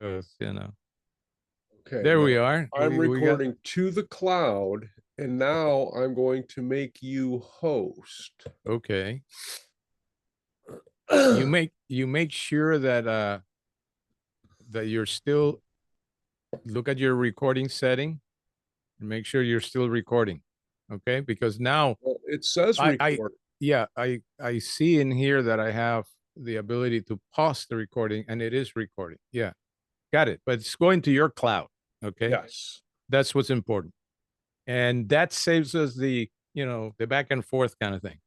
Okay, there now we are. I'm We got, recording to the cloud, and now I'm going to make you host. okay. You make sure that you're still look at your recording setting and make sure you're still recording. Okay? Because now Well, it says I record. yeah, I see in here that I have the ability to pause the recording and it is recording. Yeah. Got it. But it's going to your cloud. Okay? Yes. That's what's important. And that saves us the back and forth kind of thing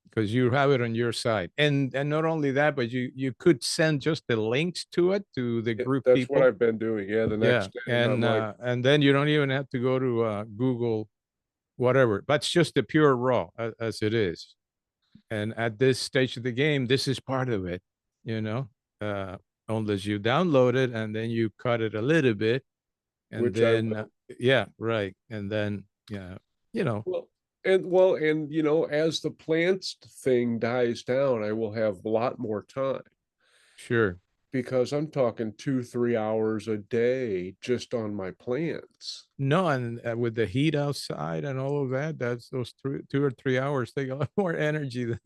because you have it on your side. And not only that, but you could send just the links to it to the group That's what people. I've been doing. Yeah, the Yeah. next day I'm And like, and then you don't even have to go to Google, whatever. That's just the pure raw as it is. And at this stage of the game, this is part of it, you know. Uh, unless you download it and then you cut it a little bit, and which I then will. yeah, right, and then you know, And as the plants thing dies down, I will have a lot more time sure. because I'm talking 2, 3 hours a day just on my plants. No, and with the heat outside and all of that, that's those 2 or 3 hours take a lot more energy than,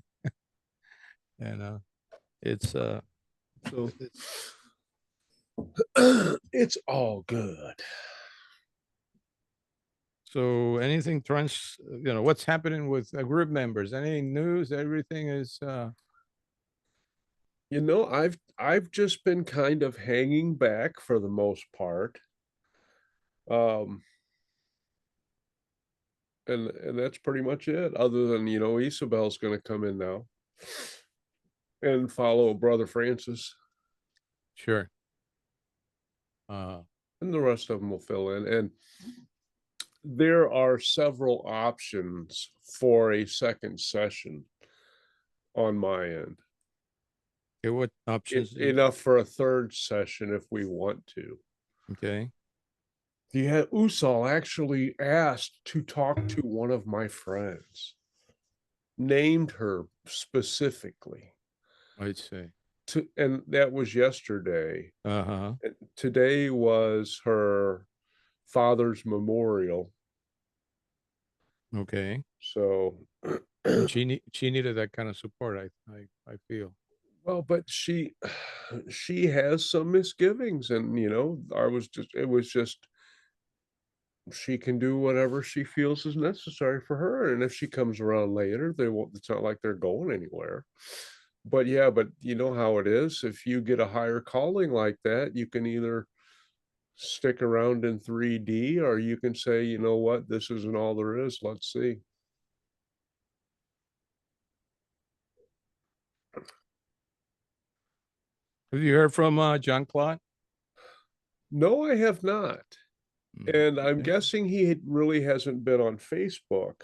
you know. It's So it's all good. so anything what's happening with group members? Any news? Everything is I've just been kind of hanging back for the most part. Um, and that's pretty much it, other than Isabel's gonna come in now and follow Brother Francis, sure. Uh, and the rest of them will fill in. And there are several options for a second session on my end. okay, what options do you? Enough for a third session if we want to. Okay. The Usol actually asked to talk to one of my friends, named her specifically. I'd say. And that was yesterday. Uh-huh. Today was her father's memorial. Okay. So, And she needed that kind of support, I feel. well, but she has some misgivings, and I was just it was just she can do whatever she feels is necessary for her, and if she comes around later, they won't. It's not like they're going anywhere. But yeah, but you know how it is. If you get a higher calling like that, you can either stick around in 3D, or you can say, you know what, this isn't all there is. Let's see. Have you heard from John Claude? No, I have not. And I'm Okay. guessing really hasn't been on Facebook,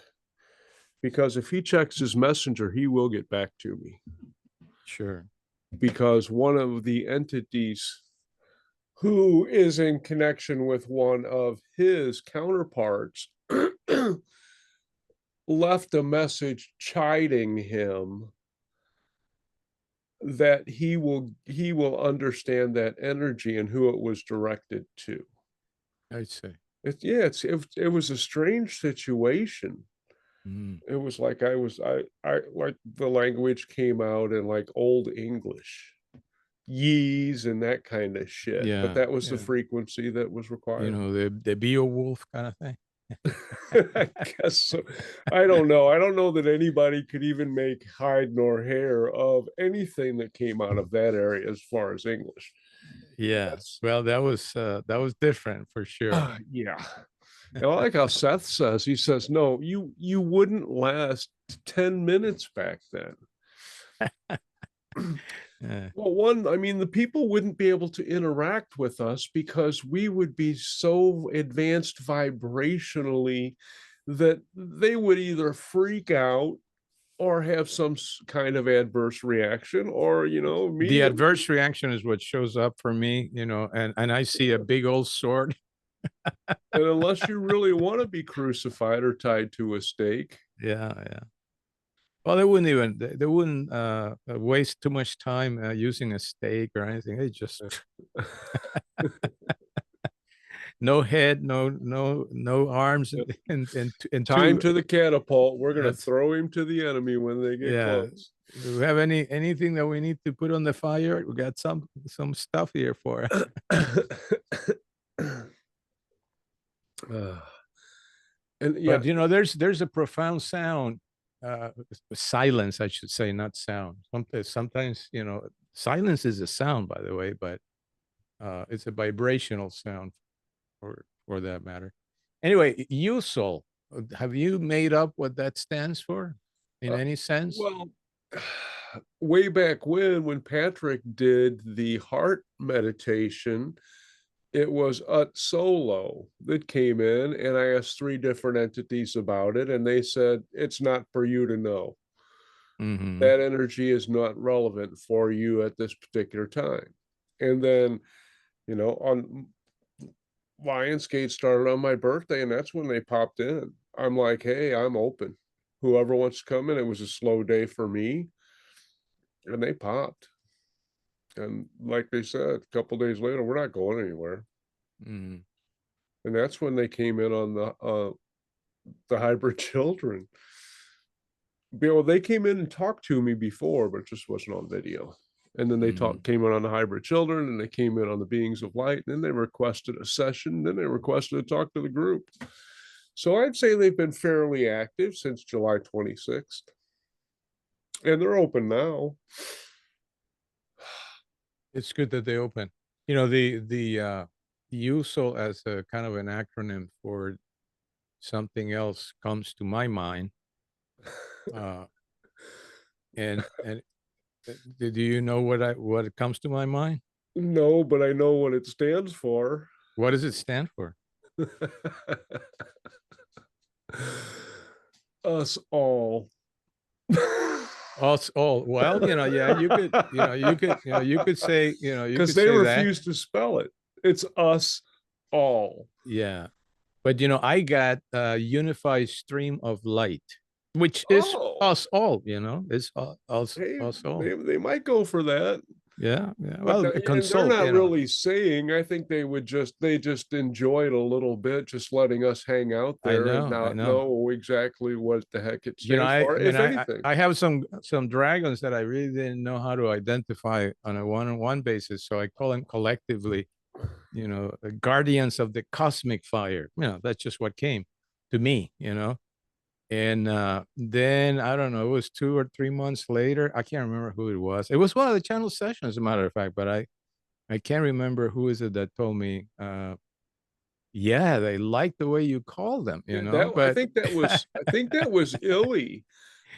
because if he checks his messenger, he will get back to me, Sure. because one of the entities who is in connection with one of his counterparts left a message chiding him that he will understand that energy and who it was directed to. I see. It was a strange situation. Mm. It was like I like the language came out in like old English, yees and that kind of shit. But Yeah. that was the Yeah. frequency that was required. The Beowulf kind of thing. I guess so. I don't know. I don't know that anybody could even make hide nor hair of anything that came out of that area as far as English. Yeah. That's Well, that was different for sure. yeah. And I like how Seth says, he says, no, you wouldn't last 10 minutes back then. Yeah. Well, one, I mean, the people wouldn't be able to interact with us because we would be so advanced vibrationally that they would either freak out or have some kind of adverse reaction, or The immediately. adverse reaction is what shows up for me, and I see a big old sword. And unless you really want to be crucified or tied to a stake. Yeah, yeah. Well, they wouldn't waste too much time using a stake or anything. They just no head, no arms, Yep. and Time two. to the catapult. We're gonna That's throw him to the enemy when they get yeah. close. Do we have anything that we need to put on the fire? We got some stuff here for. Uh, and yeah, But there's a profound sound, uh, silence, I should say, not sound. Sometimes silence is a sound, by the way, but it's a vibrational sound, for that matter. Anyway, Usol, have you made up what that stands for in uh, any sense? well, way back when Patrick did the heart meditation, it was Ut Solo that came in, and I asked three different entities about it, and they said it's not for you to know. Hmm. That energy is not relevant for you at this particular time. And then, on Lionsgate started on my birthday, and that's when they popped in. I'm like, hey, I'm open. Whoever wants to come in, it was a slow day for me, and they popped. And like they said, a couple days later, we're not going anywhere. Hmm. And that's when they came in on the hybrid children. Well, they came in and talked to me before, but it just wasn't on video. And then they Hmm. came in on the hybrid children, and they came in on the beings of light, and then they requested a session, then they requested to talk to the group. So I'd say they've been fairly active since July 26th. And they're open now. It's good that they open. The USO as a kind of an acronym for something else comes to my mind. Uh, and do you know what it comes to my mind? No, but I know what it stands for. What does it stand for? Us all. Us all. Well, yeah, you Because could they say that. refuse to spell it. It's us all. Yeah. But I got a unified stream of light, which is Oh, us all, it's hey, us all. they might go for that. Yeah, yeah. But Well, and they're consult, not really saying. I think they just enjoy it a little bit, just letting us hang out there and I not know. know exactly what the heck it stands I for, mean, if I anything. I have some dragons that I really didn't know how to identify on a one-on-one basis, so I call them collectively, guardians of the cosmic fire. That's just what came to me. And then I don't know, it was 2 or 3 months later. I can't remember who it was. It was one of the channel sessions, as a matter of fact, but I can't remember who is it that told me. Yeah, they like the way you call them, Yeah, that but I think that was Illy,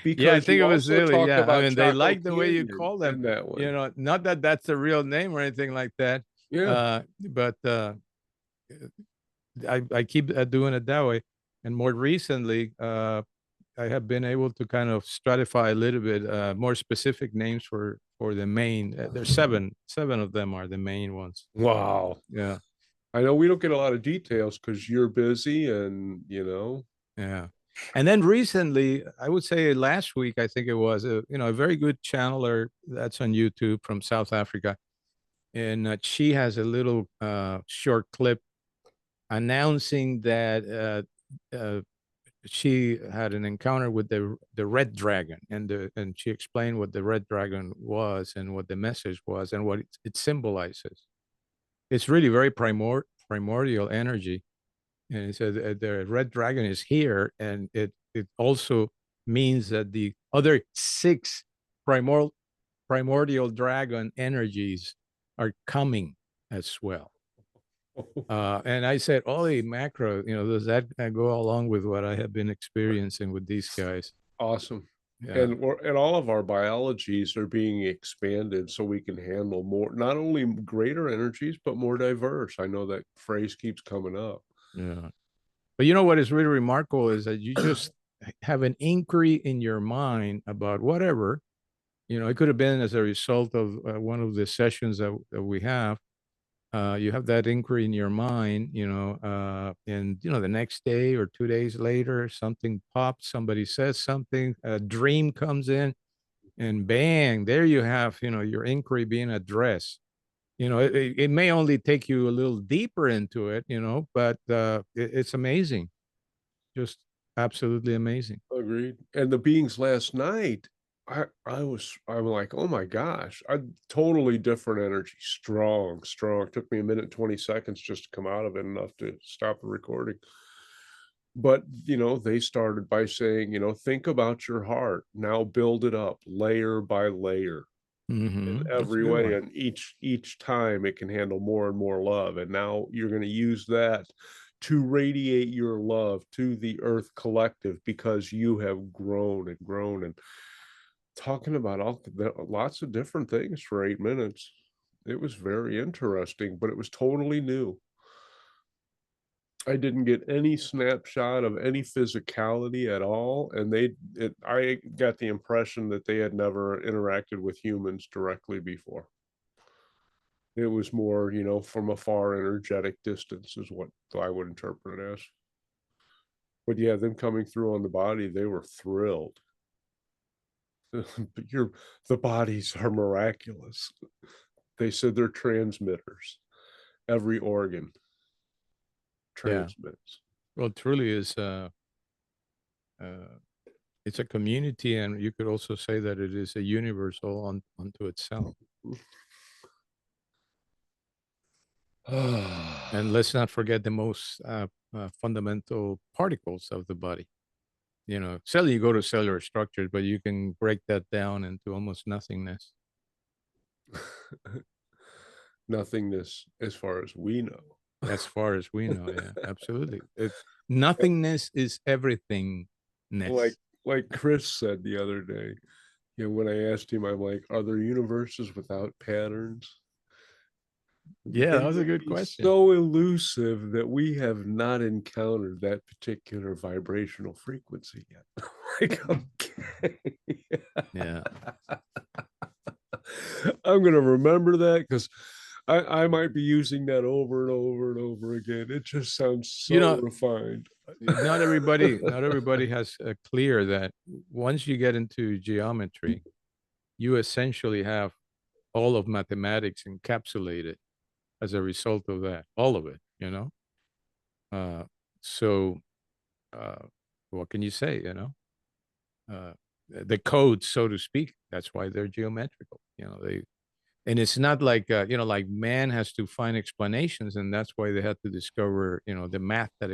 yeah, I because think you it was also Lily. talk Yeah, I about mean, they Choco like the way you Canyon call them. in that one. Not that that's the real name or anything like that. Yeah. But I keep doing it that way. And more recently, I have been able to kind of stratify a little bit more specific names for the main. There's seven of them are the main ones. Wow. Yeah, I know we don't get a lot of details because you're busy and yeah. And then recently, I would say last week, I think it was a very good channeler that's on YouTube from South Africa, and she has a little short clip announcing that she had an encounter with the red dragon, and she explained what the red dragon was and what the message was and what it symbolizes. It's really very primordial energy, and it said the red dragon is here, and it also means that the other six primordial dragon energies are coming as well. And I said, holy macro, does that go along with what I have been experiencing with these guys? awesome. Yeah, And all of our biologies are being expanded so we can handle more, not only greater energies, but more diverse. I know that phrase keeps coming up. yeah. But what is really remarkable is that you just have an inquiry in your mind about whatever. It could have been as a result of one of the sessions that we have. You have that inquiry in your mind, and the next day or 2 days later, something pops, somebody says something, a dream comes in, and bang, there you have, your inquiry being addressed. It may only take you a little deeper into it, but it's amazing. Just absolutely amazing. Agreed. And the beings last night, I'm like, "Oh my gosh." Totally different energy, strong, strong. Took me a minute, 20 seconds just to come out of it enough to stop the recording. But, they started by saying, "Think about your heart. Now build it up layer by layer in That's a every good way, one. and each time it can handle more and more love, and now you're gonna use that to radiate your love to the Earth collective because you have grown and grown," and talking about lots of different things for 8 minutes. It was very interesting, but it was totally new. I didn't get any snapshot of any physicality at all, and I got the impression that they had never interacted with humans directly before. It was more, from a far energetic distance is what I would interpret it as. But yeah, them coming through on the body, they were thrilled. But the bodies are miraculous. They said they're transmitters. Every organ Yeah. transmits. Well, it truly is. Uh, it's a community, and you could also say that it is a universal unto itself. And let's not forget the most fundamental particles of the body. You go to cellular structures, but you can break that down into almost nothingness. Nothingness as far as we know. As far as we know, yeah, absolutely. Nothingness is everythingness. Like like Chris said the other day, when I asked him, I'm like, "Are there universes without patterns?" Yeah, that They was a may good be question. so elusive that we have not encountered that particular vibrational frequency yet. Like, okay. Yeah. I'm gonna remember that because I might be using that over and over and over again. It just sounds You so know, refined. not everybody has clear that once you get into geometry, you essentially have all of mathematics encapsulated as a result of that, all of it. Uh, so, uh, what can you say? The codes, so to speak. That's why they're geometrical. And it's not like like man has to find explanations, and that's why they had to discover the math that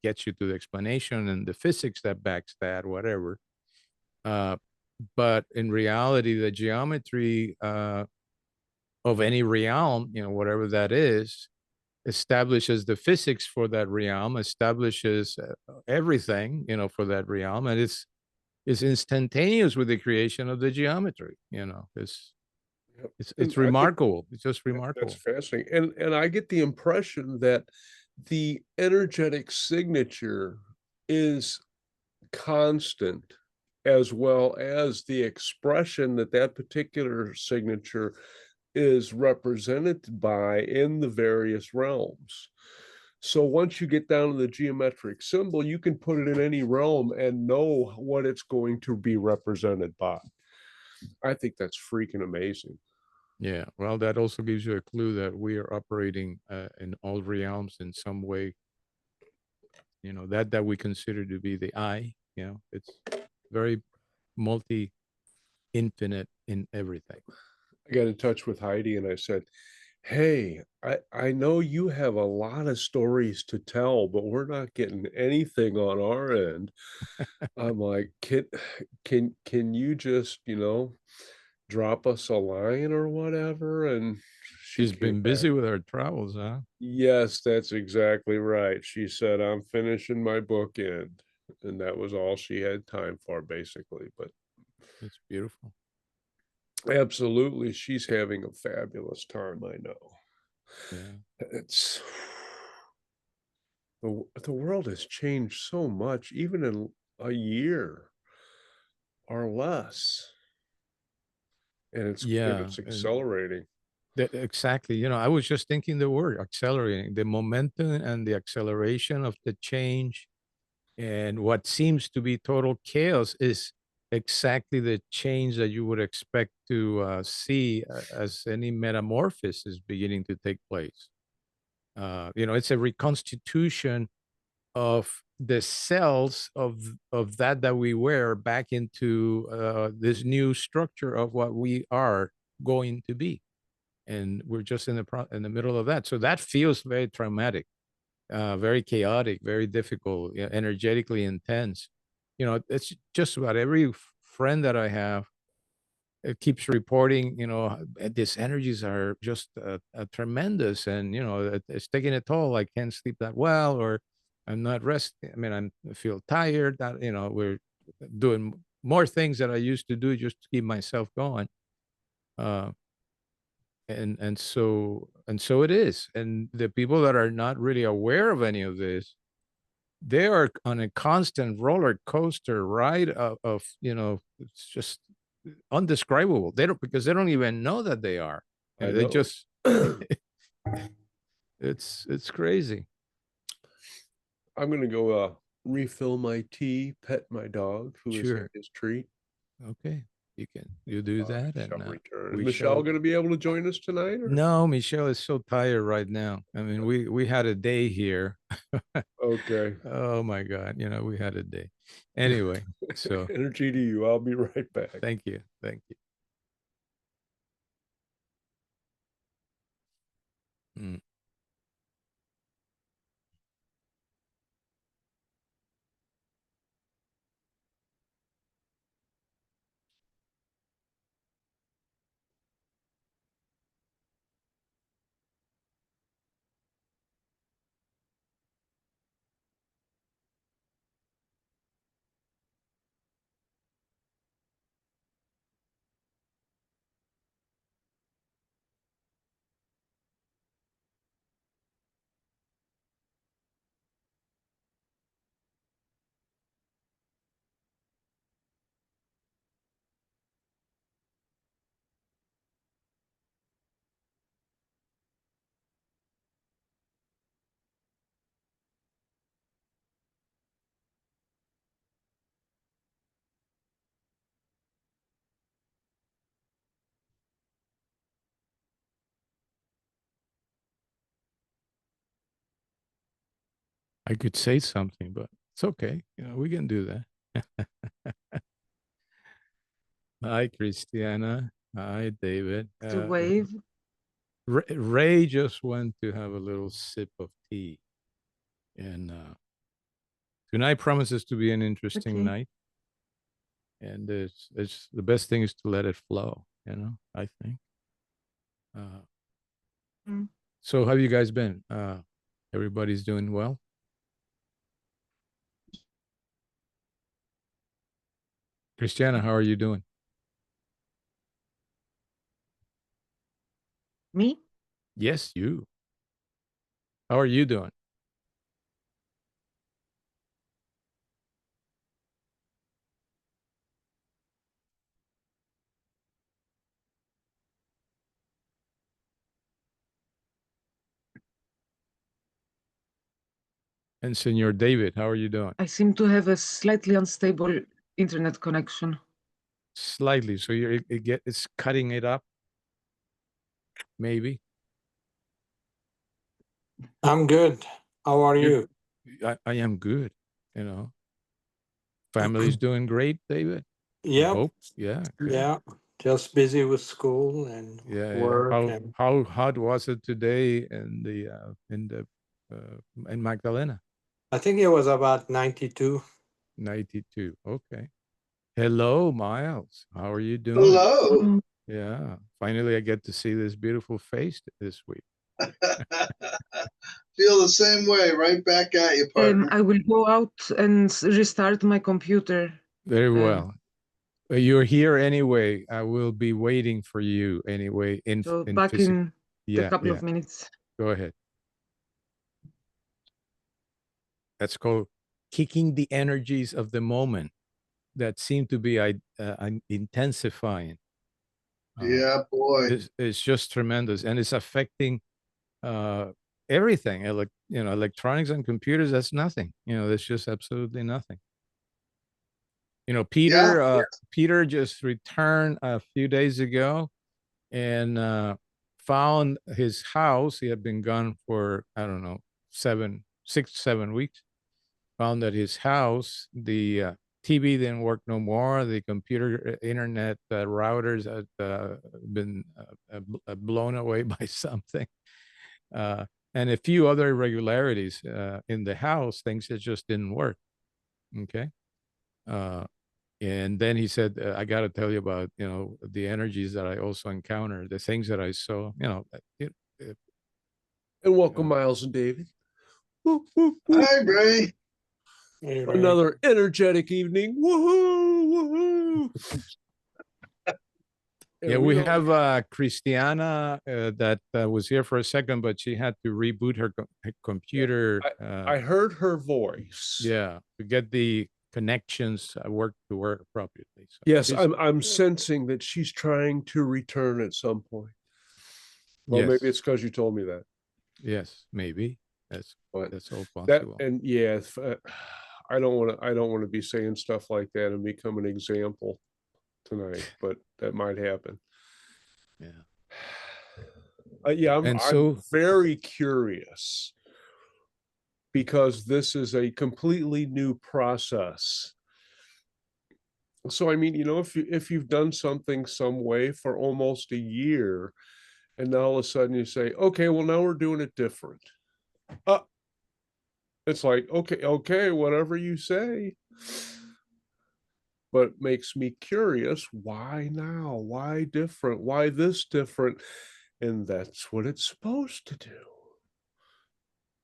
gets you to the explanation and the physics that backs that, whatever. Uh, but in reality, the geometry of any realm, whatever that is, establishes the physics for that realm, establishes everything, for that realm, and it's instantaneous with the creation of the geometry. Yep. It's And I think remarkable. It's just that's remarkable. fascinating. And I get the impression that the energetic signature is constant as well as the expression that that particular signature is represented by in the various realms. So once you get down to the geometric symbol, you can put it in any realm and know what it's going to be represented by. I think that's freaking amazing. Yeah. Well, that also gives you a clue that we are operating in all realms in some way. That we consider to be the I. It's very multi infinite in everything. I got in touch with Heidi and I said, "Hey, I know you have a lot of stories to tell, but we're not getting anything on our end." I'm like, can you just, drop us a line or whatever?" And she She's came been back. busy with her travels, huh? Yes, that's exactly right. She said, "I'm finishing my book end." And that was all she had time for, basically. But It's beautiful. absolutely, she's having a fabulous time, I know. Yeah. It's the world has changed so much, even in a year or less, and Yeah. it's And accelerating. exactly. I was just thinking the word accelerating, the momentum and the acceleration of the change, and what seems to be total chaos is exactly the change that you would expect to see as any metamorphosis is beginning to take place. It's a reconstitution of the cells of that we were back into this new structure of what we are going to be, and we're just in the middle of that. So that feels very traumatic, very chaotic, very difficult, energetically intense. It's just about every friend that I have, it keeps reporting, these energies are just tremendous, and it's taking a toll. I can't sleep that well, or I'm not resting. I mean, I feel tired. That we're doing more things that I used to do just to keep myself going. Uh, and so it is. And the people that are not really aware of any of this, they are on a constant roller coaster ride of it's just undescribable. They don't, because they don't even know that they are. I They know. just it's crazy. I'm gonna go refill my tea, pet my dog who has had Sure. his treat. Okay. You do I that, shall and return. Is we Michelle shall. gonna be able to join us tonight, or? No, Michelle is so tired right now. I mean, we had a day here. Okay. Oh my God, we had a day. Anyway, so Energy to you. I'll be right back. thank you. Thank you. Mm. I could say something, but it's okay. We can do that. Hi, Christiana. Hi, David. To wave. Ray just went to have a little sip of tea, and tonight promises to be an interesting Okay. night. And it's the best thing is to let it flow. I think. Uh, Mm. so, how have you guys been? Everybody's doing well. Christiana, how are you doing? Me? Yes, you. How are you doing? And Senor David, how are you doing? I seem to have a slightly unstable internet connection. Slightly. So it's cutting it up, maybe. I'm good. How are You're, you? I am good. You know, Family's doing great, David. I Yep. hope. Yeah. Good. Yeah. Just busy with school and Yeah. Yeah. work, How and how hot was it today in Magdalena? I think it was about 92. 92. Okay. Hello, Miles. How are you doing? Hello. Mm. Yeah. Finally, I get to see this beautiful face this week. Feel the same way. Right back at you, partner. I will go out and restart my computer. Very Um, well. You're here anyway. I will be waiting for you anyway So in back physical. in a Yeah, couple yeah. of minutes. Go ahead. That's called kicking the energies of the moment that seem to be intensifying. Yeah, boy. It's just tremendous, and it's affecting everything. Electronics and computers. That's nothing. That's just absolutely nothing. You know, Peter, Yeah. Peter just returned a few days ago and found his house. He had been gone for, I don't know, 6, 7 weeks. Found that his house, the TV didn't work no more. The computer, internet routers had been blown away by something. And a few other irregularities in the house, things that just didn't work. Okay. And then he said, I got to tell you about, the energies that I also encountered, the things that I saw, And welcome, Miles and David. Woo, woo, woo. Hi, Ray. Hey, Ray. Another energetic evening. Woohoo! Woohoo! yeah, we have Christiana that was here for a second, but she had to reboot her computer. I heard her voice. Yeah, to get the connections work appropriately. So Yes, I'm sensing that she's trying to return at some point. Well, yes. maybe it's because you told me that. Yes, maybe that's But all that possible. and yeah, I don't want to be saying stuff like that and become an example tonight, but that might happen. Yeah. Yeah, And I'm very curious because this is a completely new process. So I mean, if you've done something some way for almost a year, and now all of a sudden you say, okay, well now we're doing it different. It's like, okay, whatever you say. But it makes me curious, why now? Why different? Why this different? And that's what it's supposed to do.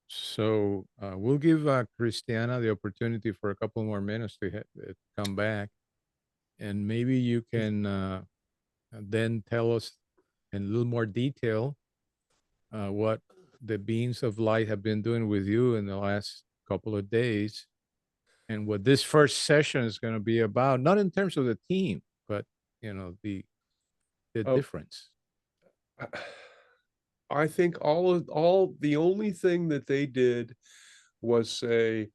So we'll give Christiana the opportunity for a couple more minutes to come back, and maybe you can then tell us in a little more detail what the beings of light have been doing with you in the last couple of days, and what this first session is going to be about. Not in terms of the team, but the difference. I think all the only thing that they did was say,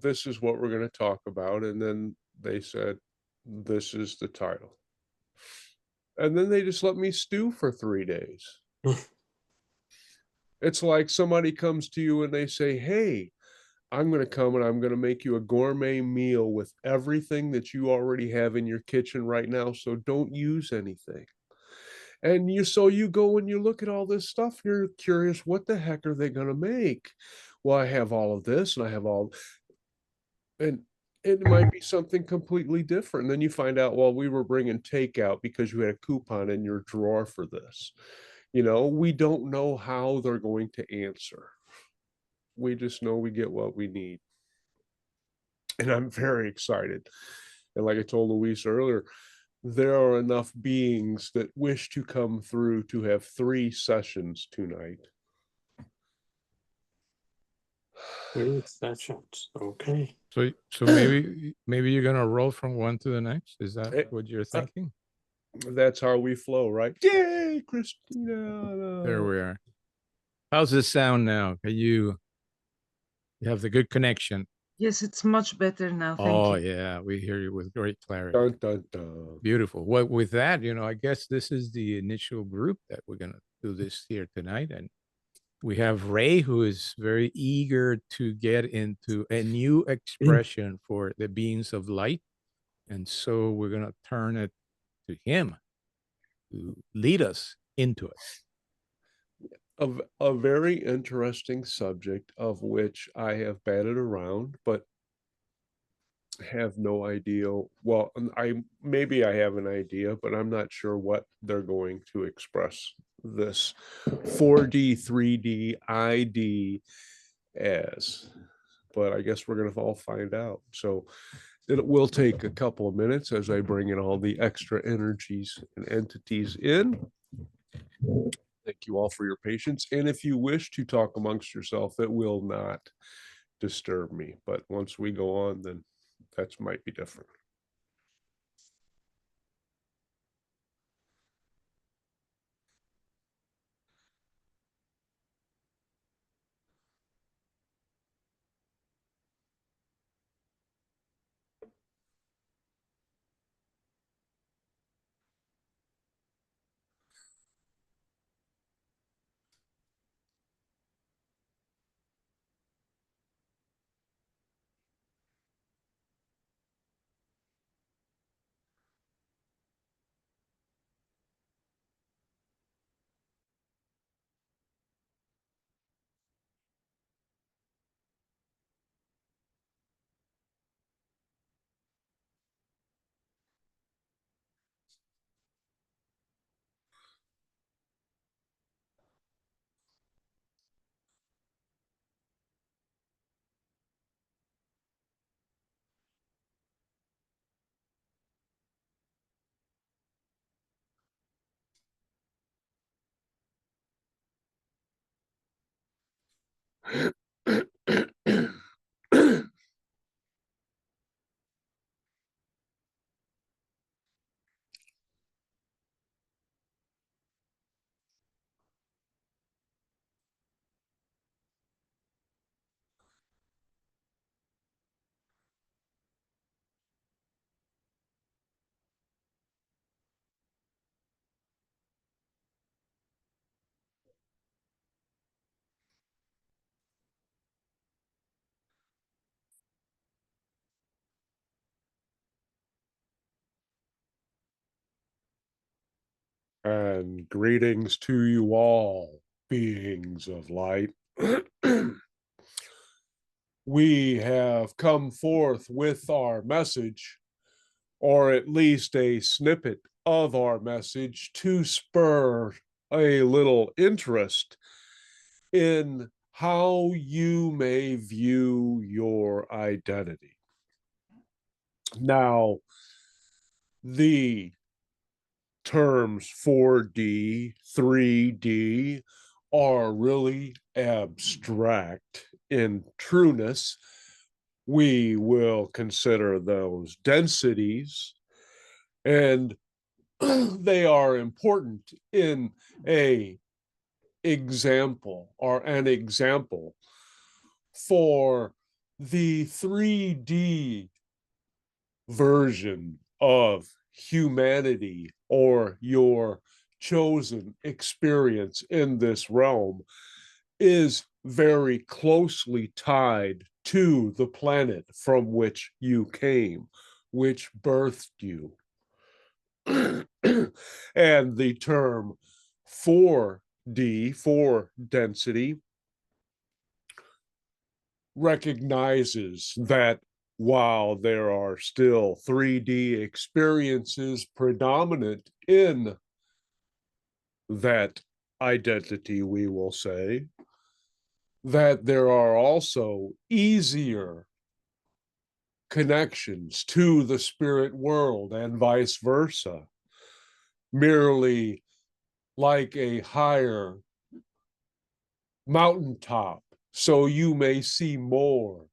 this is what we're going to talk about, and then they said, this is the title, and then they just let me stew for 3 days. It's like somebody comes to you and they say, hey, I'm going to come and I'm going to make you a gourmet meal with everything that you already have in your kitchen right now, so don't use anything. And you go and you look at all this stuff, you're curious, what the heck are they going to make? Well, I have all of this and I have all, and it might be something completely different. Then you find out, well, we were bringing takeout because you had a coupon in your drawer for this. We don't know how they're going to answer. We just know we get what we need. And I'm very excited. And like I told Luis earlier, there are enough beings that wish to come through to have 3 sessions tonight. 3 sessions. Okay. So maybe you're gonna roll from one to the next. Is that what you're thinking? That's how we flow, right? Yay, Christina! There we are. How's this sound now? You have the good connection? Yes, it's much better now. Thank Oh you. yeah, we hear you with great clarity. Dun, dun, dun. Beautiful. Well, with that, I guess this is the initial group that we're gonna do this here tonight, and we have Ray, who is very eager to get into a new expression for the beings of light. And so we're going to turn it to him to lead us into it. A very interesting subject of which I have batted around, but have no idea. Well, maybe I have an idea, but I'm not sure what they're going to express this 4D, 3D, ID as. But I guess we're going to all find out. So it will take a couple of minutes as I bring in all the extra energies and entities in. Thank you all for your patience. And if you wish to talk amongst yourself, it will not disturb me. But once we go on, then that might be different. And greetings to you all, beings of light. We have come forth with our message, or at least a snippet of our message, to spur a little interest in how you may view your identity. Now, the terms 4D, 3D are really abstract in trueness. We will consider those densities, and they are important in an example for the 3D version of humanity or your chosen experience in this realm is very closely tied to the planet from which you came, which birthed you. And the term 4D, for density, recognizes that while there are still 3D experiences predominant in that identity, we will say, that there are also easier connections to the spirit world and vice versa, merely like a higher mountaintop, so you may see more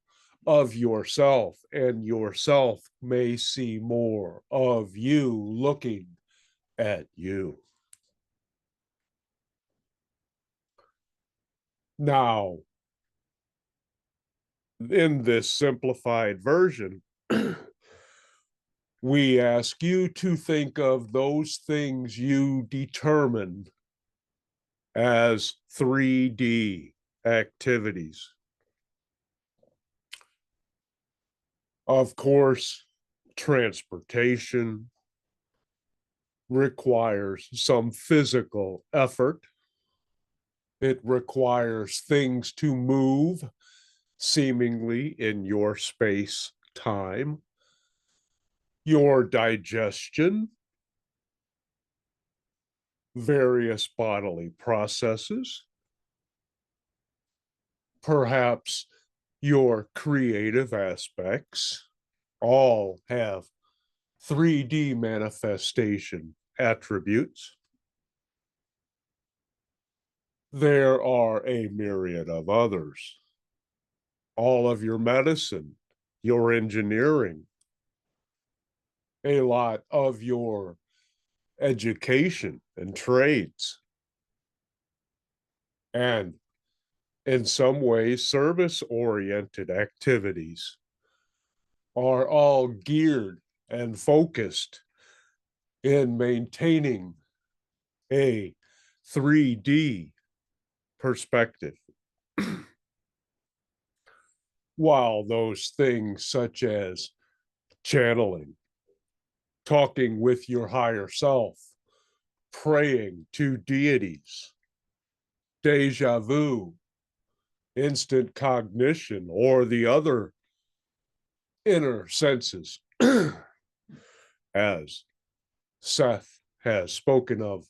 of yourself, and yourself may see more of you looking at you. Now, in this simplified version, we ask you to think of those things you determine as 3D activities. Of course, transportation requires some physical effort. It requires things to move seemingly in your space time. Your digestion, various bodily processes, perhaps your creative aspects, all have 3D manifestation attributes. There are a myriad of others. All of your medicine, your engineering, a lot of your education and trades, and in some ways, service-oriented activities are all geared and focused in maintaining a 3D perspective. While those things such as channeling, talking with your higher self, praying to deities, deja vu, instant cognition, or the other inner senses, as Seth has spoken of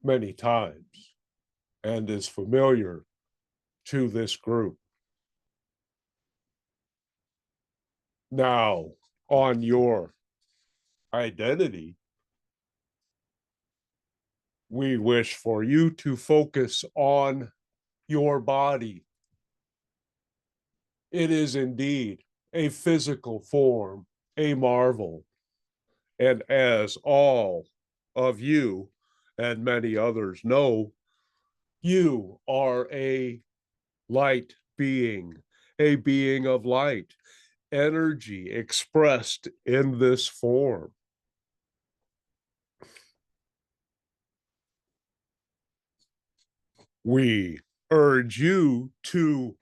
many times and is familiar to this group. Now, on your identity, we wish for you to focus on your body It is indeed a physical form, a marvel. And as all of you and many others know, you are a light being, a being of light, energy expressed in this form. We urge you to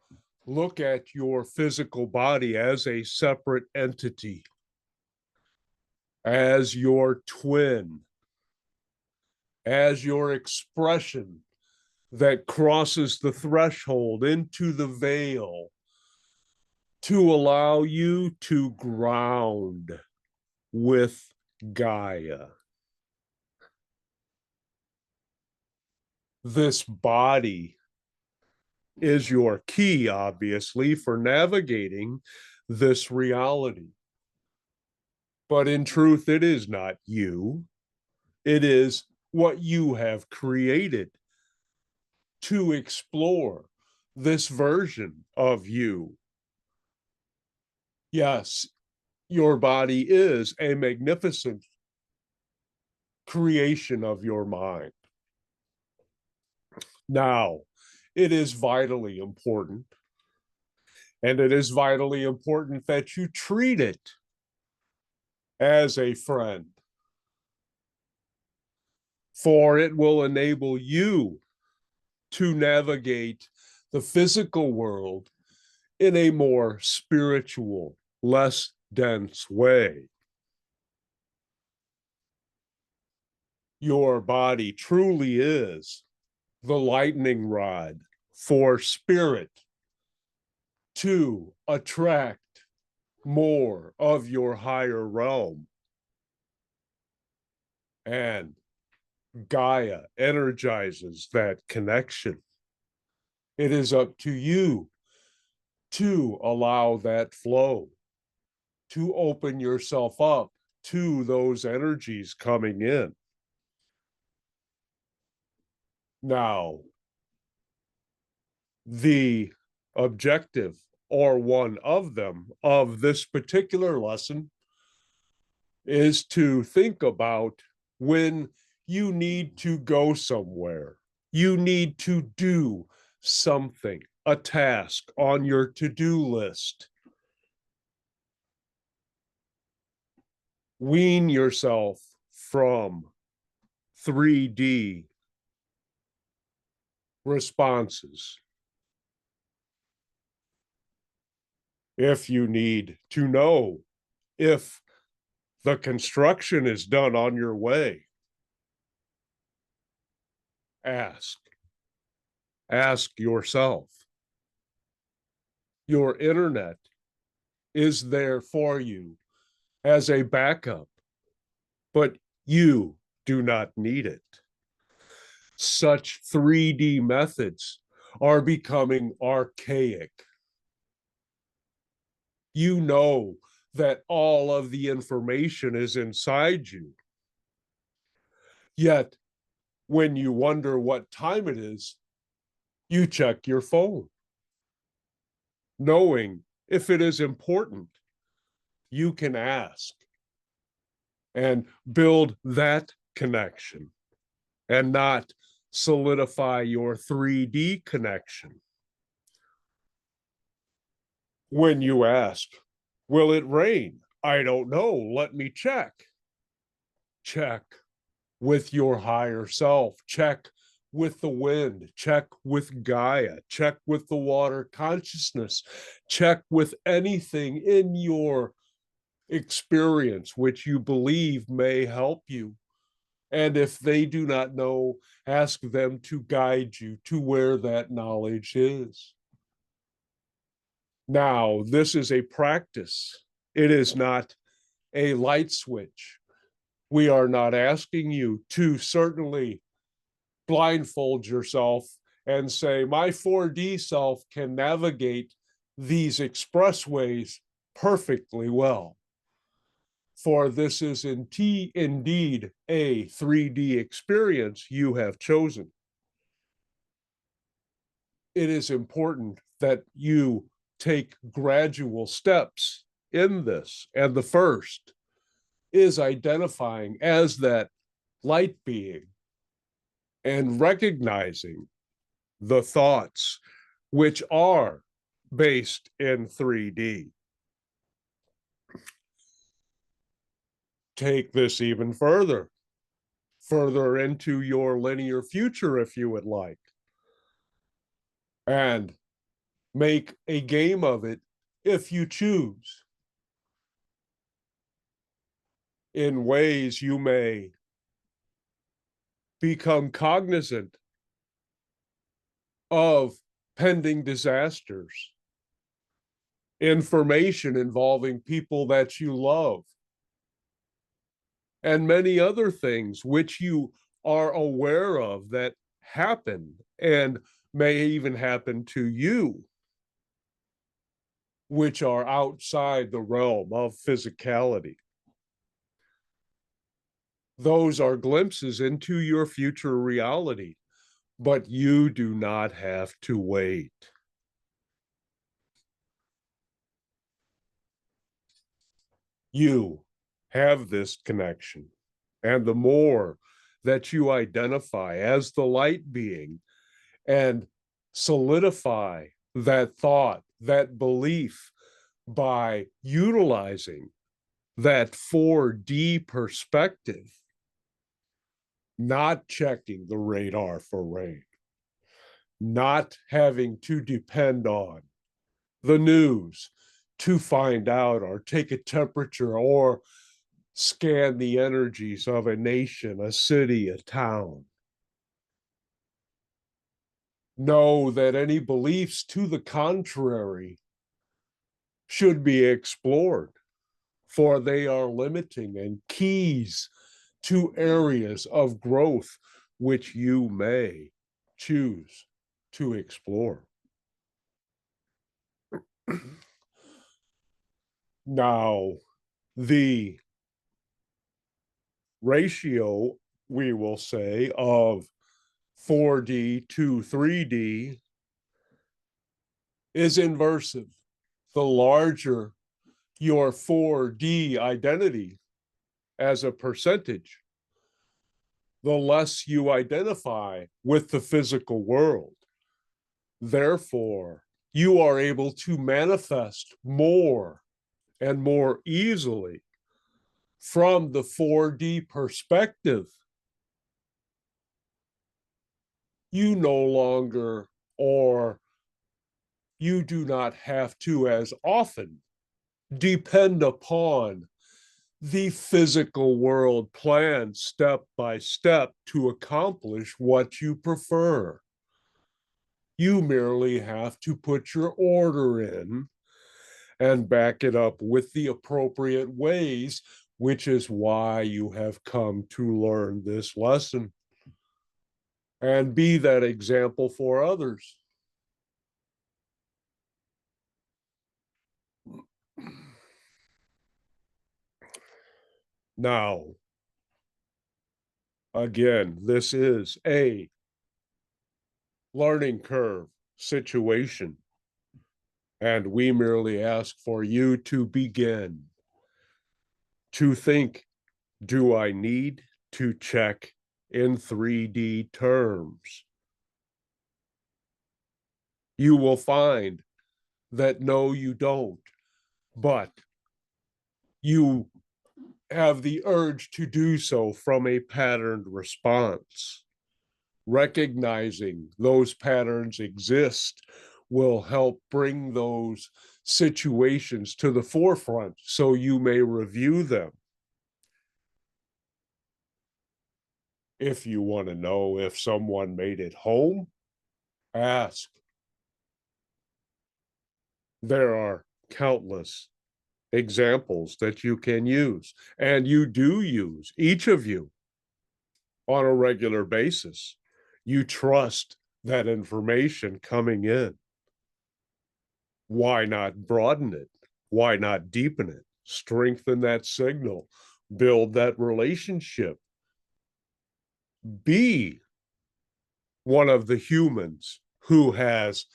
look at your physical body as a separate entity, as your twin, as your expression that crosses the threshold into the veil to allow you to ground with Gaia. This body is your key, obviously, for navigating this reality. But in truth, it is not you. It is what you have created to explore this version of you. Yes, your body is a magnificent creation of your mind. Now, it is vitally important, and it is vitally important that you treat it as a friend, for it will enable you to navigate the physical world in a more spiritual, less dense way. Your body truly is the lightning rod for spirit to attract more of your higher realm. And Gaia energizes that connection. It is up to you to allow that flow, to open yourself up to those energies coming in. Now, the objective, or one of them, of this particular lesson is to think about when you need to go somewhere, you need to do something, a task on your to-do list. Wean yourself from 3D responses. If you need to know if the construction is done on your way, ask yourself. Your internet is there for you as a backup, but you do not need it. Such 3D methods are becoming archaic. You know that all of the information is inside you. Yet, when you wonder what time it is, you check your phone. Knowing if it is important, you can ask and build that connection and not solidify your 3D connection. When you ask, will it rain? I don't know. Let me check. Check with your higher self. Check with the wind. Check with Gaia. Check with the water consciousness. Check with anything in your experience which you believe may help you. And if they do not know, ask them to guide you to where that knowledge is. Now, this is a practice. It is not a light switch. We are not asking you to certainly blindfold yourself and say, my 4D self can navigate these expressways perfectly well. For this is indeed a 3D experience you have chosen. It is important that you take gradual steps in this. And the first is identifying as that light being and recognizing the thoughts which are based in 3D. Take this even further into your linear future, if you would like, and make a game of it if you choose. In ways you may become cognizant of pending disasters, information involving people that you love, and many other things which you are aware of that happen and may even happen to you, which are outside the realm of physicality. Those are glimpses into your future reality, but you do not have to wait. You have this connection. And the more that you identify as the light being and solidify that thought, that belief by utilizing that 4D perspective, not checking the radar for rain, not having to depend on the news to find out or take a temperature or scan the energies of a nation, a city, a town. Know that any beliefs to the contrary should be explored, for they are limiting and keys to areas of growth which you may choose to explore. Now, the ratio, we will say, of 4D to 3D is inversive. The larger your 4D identity as a percentage, the less you identify with the physical world. Therefore, you are able to manifest more and more easily from the 4D perspective. You no longer, or you do not have to as often depend upon the physical world plan step by step to accomplish what you prefer. You merely have to put your order in and back it up with the appropriate ways, which is why you have come to learn this lesson and be that example for others. Now, again, this is a learning curve situation, and we merely ask for you to begin to think, do I need to check in 3D terms? You will find that no, you don't, but you have the urge to do so from a patterned response. Recognizing those patterns exist will help bring those situations to the forefront so you may review them. If you want to know if someone made it home, ask. There are countless examples that you can use, and you do use, each of you, on a regular basis. You trust that information coming in. Why not broaden it? Why not deepen it? Strengthen that signal, build that relationship. Be one of the humans who has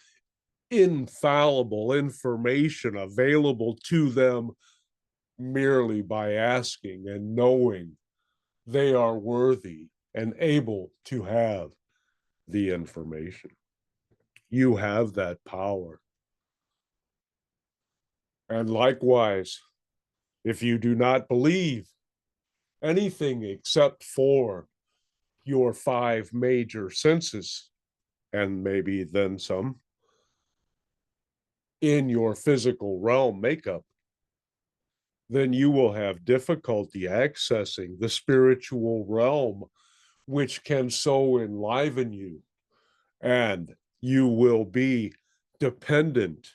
infallible information available to them merely by asking and knowing they are worthy and able to have the information. You have that power. And likewise, if you do not believe anything except for your 5 major senses, and maybe then some, in your physical realm makeup, then you will have difficulty accessing the spiritual realm, which can so enliven you, and you will be dependent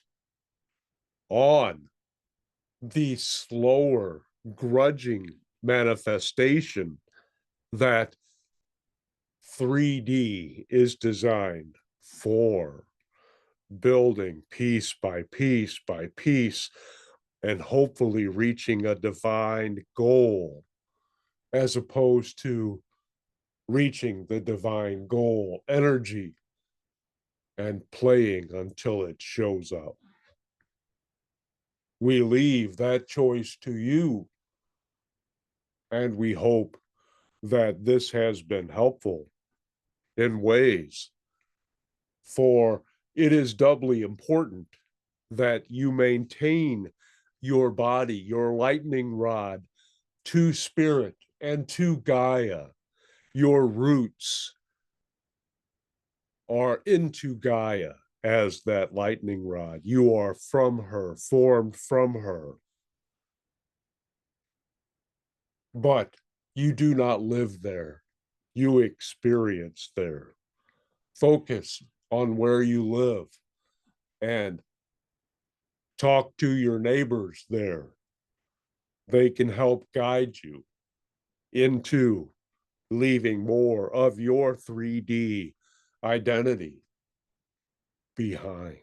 on the slower, grudging manifestation that 3D is designed for, building piece by piece by piece, and hopefully reaching a divine goal, as opposed to reaching the divine goal energy and playing until it shows up. We leave that choice to you, and we hope that this has been helpful in ways, for it is doubly important that you maintain your body, your lightning rod, to spirit and to Gaia. Your roots are into Gaia as that lightning rod. You are from her, formed from her. But you do not live there. You experience there. Focus on where you live and talk to your neighbors there. They can help guide you into leaving more of your 3D identity behind.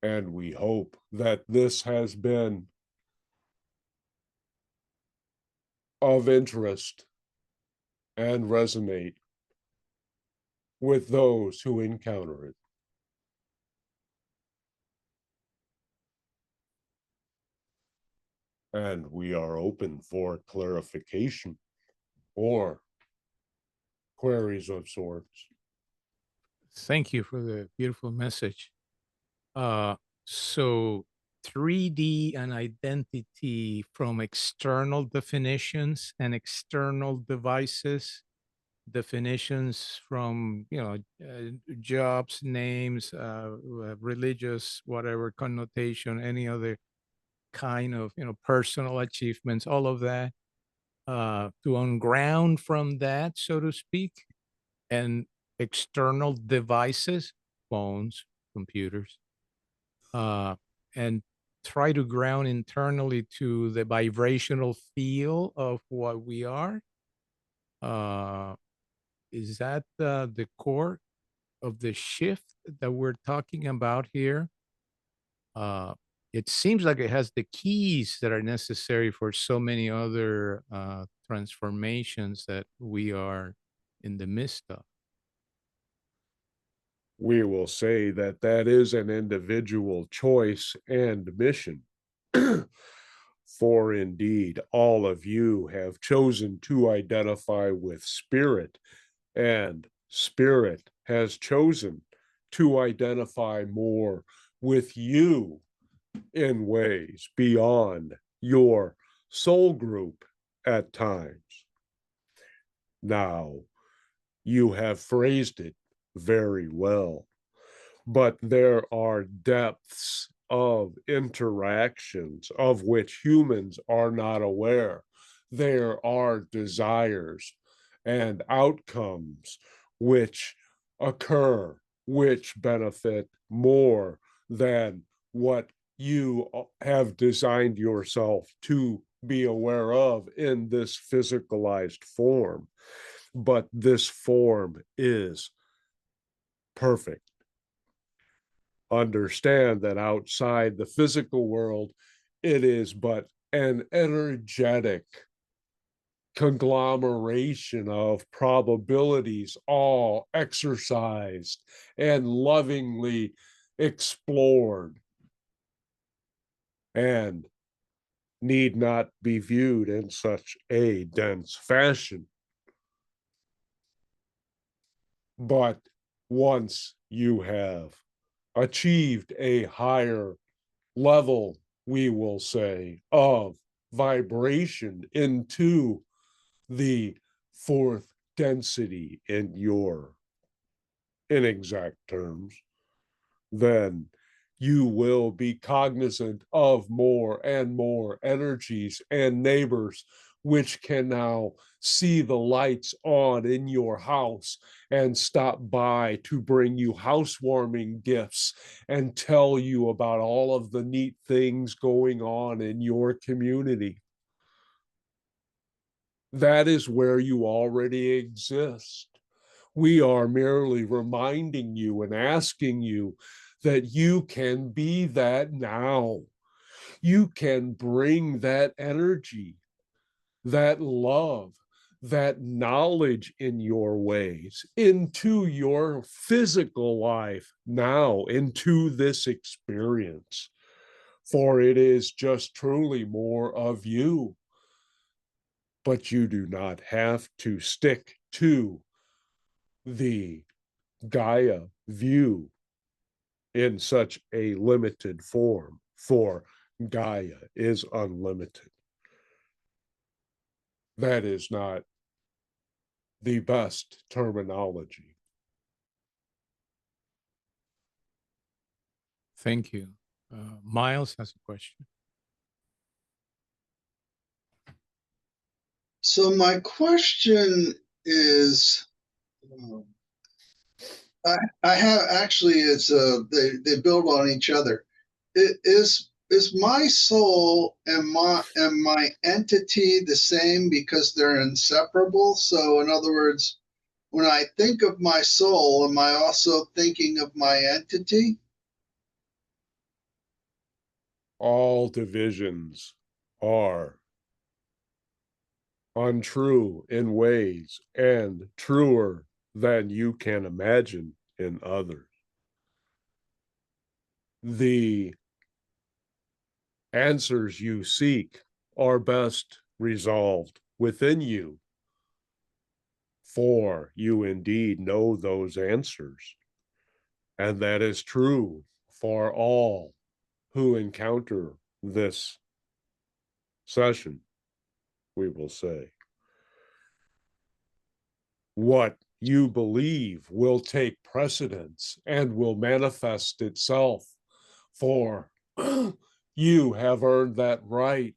And we hope that this has been of interest and resonate with those who encounter it. And we are open for clarification or queries of sorts. Thank you for the beautiful message. So 3D and identity from external definitions and external devices, definitions from, jobs, names, religious, whatever connotation, any other kind of, personal achievements, all of that, to unground from that, so to speak, and external devices, phones, computers, and try to ground internally to the vibrational feel of what we are. Is that the core of the shift that we're talking about here? It seems like it has the keys that are necessary for so many other transformations that we are in the midst of. We will say that that is an individual choice and mission. For indeed, all of you have chosen to identify with spirit, and spirit has chosen to identify more with you in ways beyond your soul group at times. Now, you have phrased it very well, but there are depths of interactions of which humans are not aware. There are desires and outcomes which occur, which benefit more than what you have designed yourself to be aware of in this physicalized form. But this form is perfect. Understand that outside the physical world, it is but an energetic conglomeration of probabilities, all exercised and lovingly explored, and need not be viewed in such a dense fashion. But once you have achieved a higher level, we will say, of vibration into the fourth density in your inexact terms, then you will be cognizant of more and more energies and neighbors which can now see the lights on in your house and stop by to bring you housewarming gifts and tell you about all of the neat things going on in your community. That is where you already exist. We are merely reminding you and asking you that you can be that now. You can bring that energy, that love, that knowledge in your ways into your physical life now, into this experience. For it is just truly more of you. But you do not have to stick to the Gaia view in such a limited form, for Gaia is unlimited. That is not the best terminology. Thank you. Miles has a question. So my question is, I have actually, it's they build on each other. Is my soul and my entity the same because they're inseparable? So in other words, when I think of my soul, am I also thinking of my entity? All divisions are untrue in ways and truer than you can imagine in others. The answers you seek are best resolved within you, for you indeed know those answers. And that is true for all who encounter this session, we will say. What you believe will take precedence and will manifest itself, for you have earned that right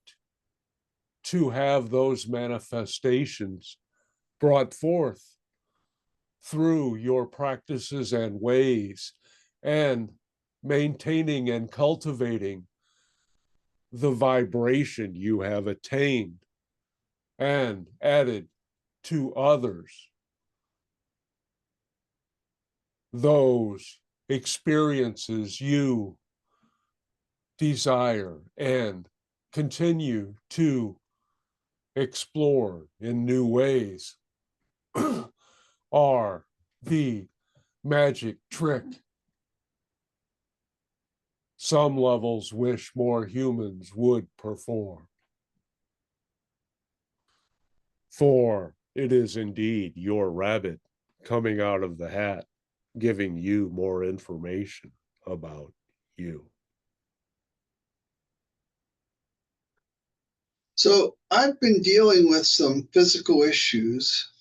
to have those manifestations brought forth through your practices and ways, and maintaining and cultivating the vibration you have attained and added to others. Those experiences you desire and continue to explore in new ways are the magic trick some levels wish more humans would perform. For it is indeed your rabbit coming out of the hat, giving you more information about you. So I've been dealing with some physical issues,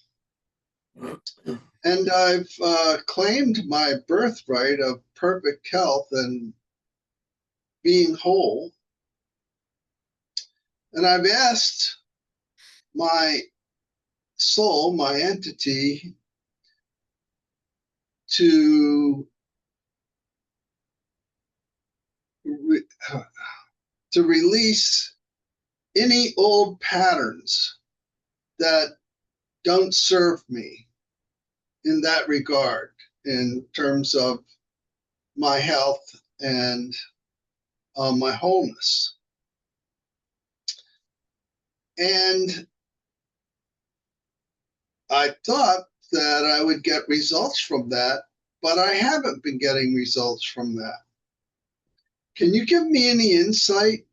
and I've claimed my birthright of perfect health and being whole. And I've asked my soul, my entity, to release any old patterns that don't serve me in that regard, in terms of my health and my wholeness. And I thought that I would get results from that, but I haven't been getting results from that. Can you give me any insight?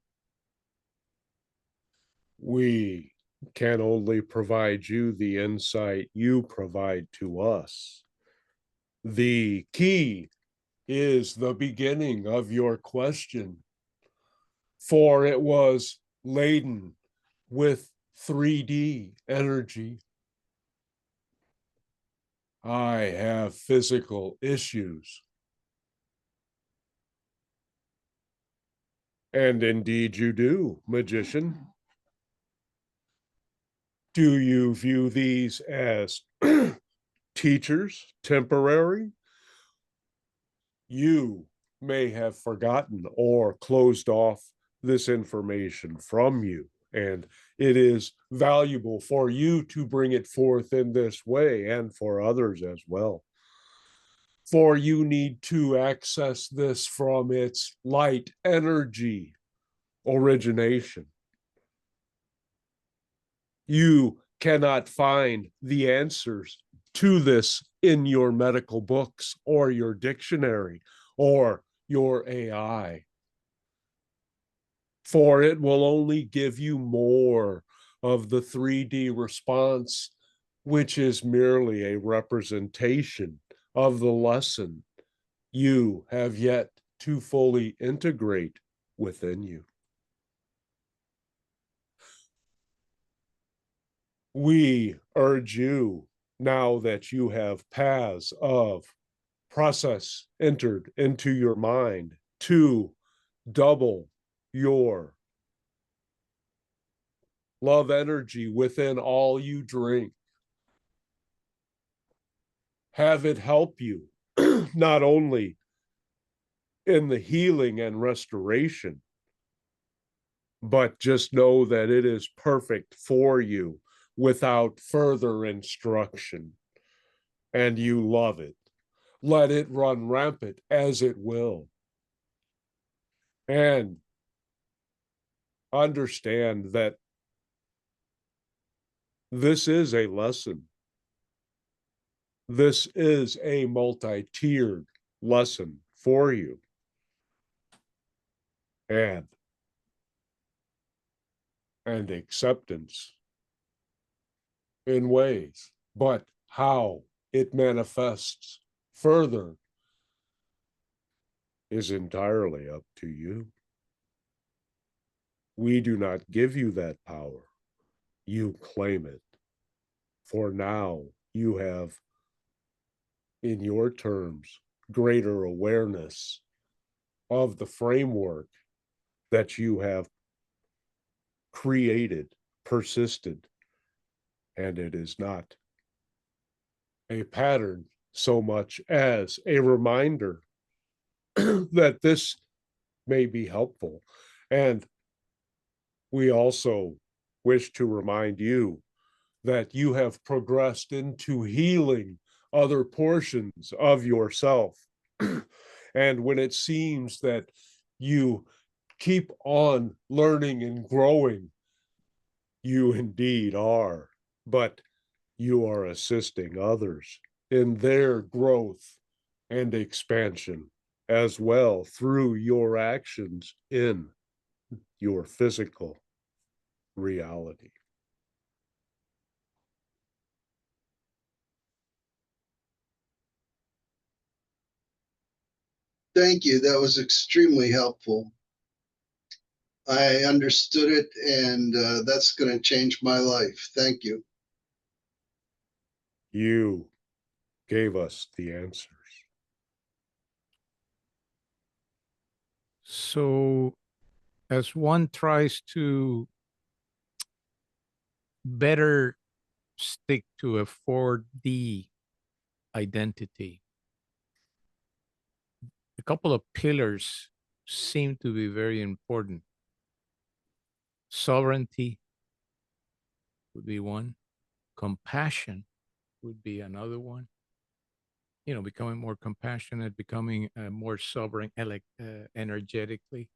We can only provide you the insight you provide to us. The key is the beginning of your question, for it was laden with 3D energy. I have physical issues. And indeed you do, magician. Do you view these as teachers, temporary? You may have forgotten or closed off this information from you, and it is valuable for you to bring it forth in this way and for others as well. For you need to access this from its light energy origination. You cannot find the answers to this in your medical books or your dictionary or your AI, for it will only give you more of the 3D response, which is merely a representation of the lesson you have yet to fully integrate within you. We urge you, now that you have paths of process entered into your mind, to double your love energy within all you drink. Have it help you, not only in the healing and restoration, but just know that it is perfect for you without further instruction. And you love it. Let it run rampant as it will. And understand that this is a lesson. This is a multi-tiered lesson for you. And acceptance in ways, but how it manifests further is entirely up to you. We do not give you that power. You claim it. For now, you have, in your terms, greater awareness of the framework that you have created, persisted, and it is not a pattern so much as a reminder that this may be helpful. And we also wish to remind you that you have progressed into healing other portions of yourself. And when it seems that you keep on learning and growing, you indeed are, but you are assisting others in their growth and expansion as well through your actions in your physical reality. Thank you. That was extremely helpful. I understood it, and that's going to change my life. Thank you. You gave us the answers. So, as one tries to better stick to a 4D identity, a couple of pillars seem to be very important. Sovereignty would be one. Compassion would be another one. You know, becoming more compassionate, becoming more sovereign energetically.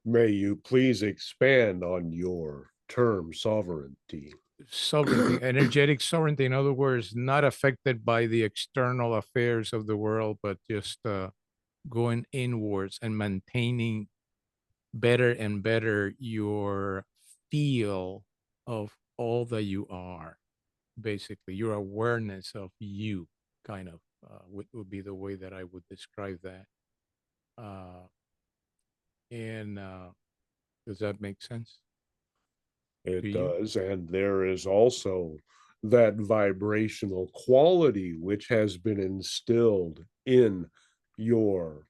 May you please expand on your term sovereignty. sovereignty, energetic sovereignty. In other words, not affected by the external affairs of the world, but just going inwards and maintaining better and better your feel of all that you are. Basically, your awareness of you, kind of, would be the way that I would describe that. Uh, and does that make sense? It To you? does, and there is also that vibrational quality which has been instilled in your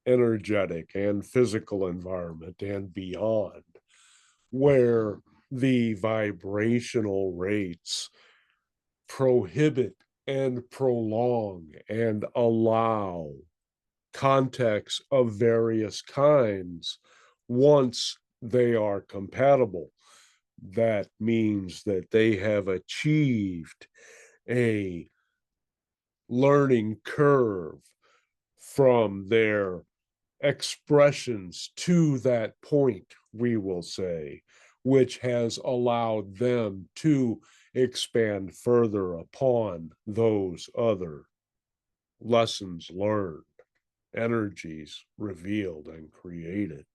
energetic and physical environment and beyond, where the vibrational rates prohibit and prolong and allow contacts of various kinds once they are compatible. That means that they have achieved a learning curve from their expressions to that point, we will say, which has allowed them to expand further upon those other lessons learned, energies revealed and created,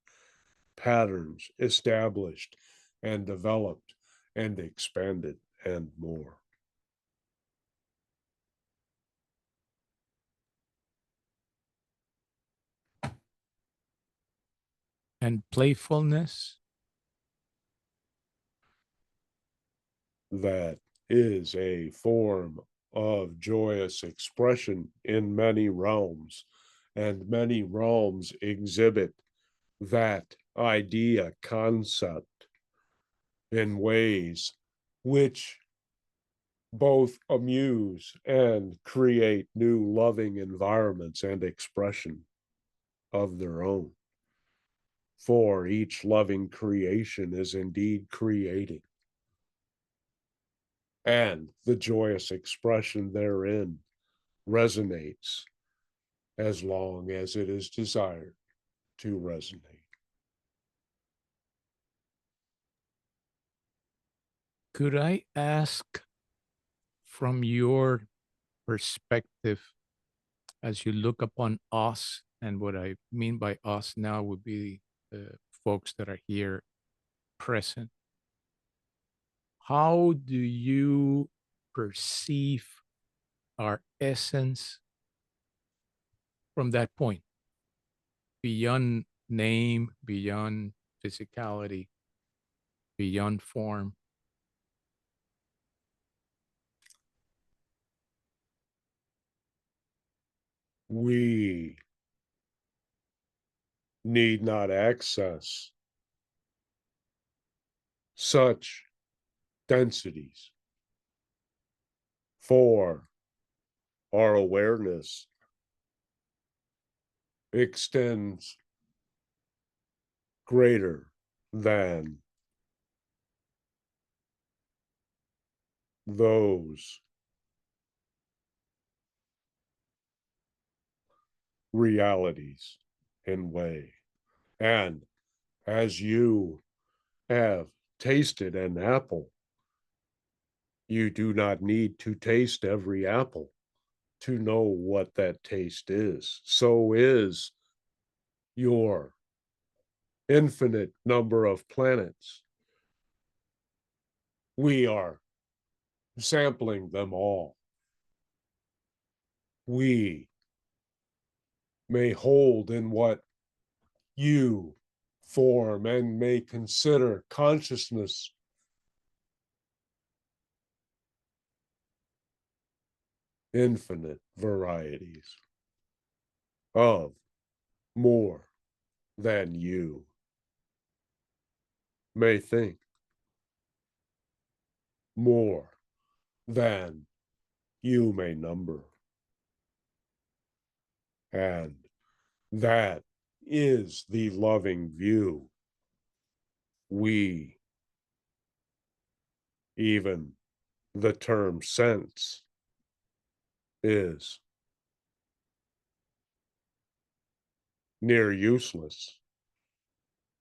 patterns established and developed and expanded, and more. And playfulness. That is a form of joyous expression in many realms, and many realms exhibit that idea concept in ways which both amuse and create new loving environments and expression of their own. For each loving creation is indeed creating, and the joyous expression therein resonates as long as it is desired to resonate. Could I ask, from your perspective, as you look upon us, and what I mean by us now would be the folks that are here present, how do you perceive our essence from that point, beyond name, beyond physicality, beyond form? We need not access such densities, for our awareness extends greater than those realities in way. And as you have tasted an apple, you do not need to taste every apple to know what that taste is. So is your infinite number of planets. We are sampling them all. We may hold in what you form and may consider consciousness infinite varieties of more than you may think, more than you may number. And that is the loving view. We, even the term sense, is near useless.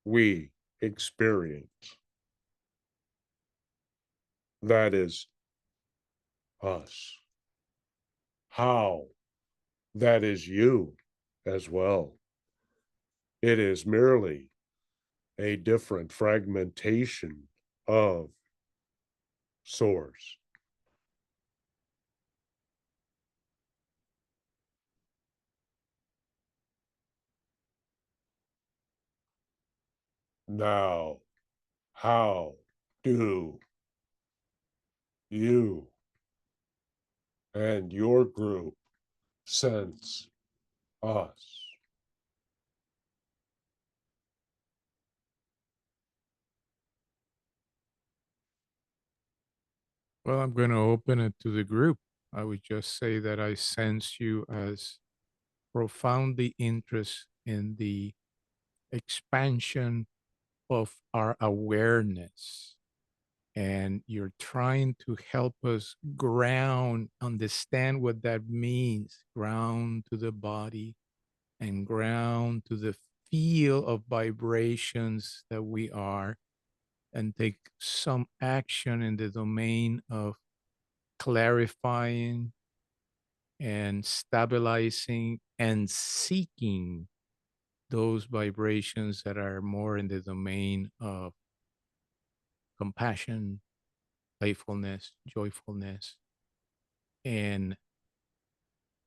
We experience. That is us. How? That is you as well. It is merely a different fragmentation of source. Now, how do you and your group sense us? Well, I'm going to open it to the group. I would just say that I sense you as profoundly interested in the expansion of our awareness. And you're trying to help us ground, understand what that means, ground to the body and ground to the feel of vibrations that we are, and take some action in the domain of clarifying and stabilizing and seeking those vibrations that are more in the domain of compassion, playfulness, joyfulness, and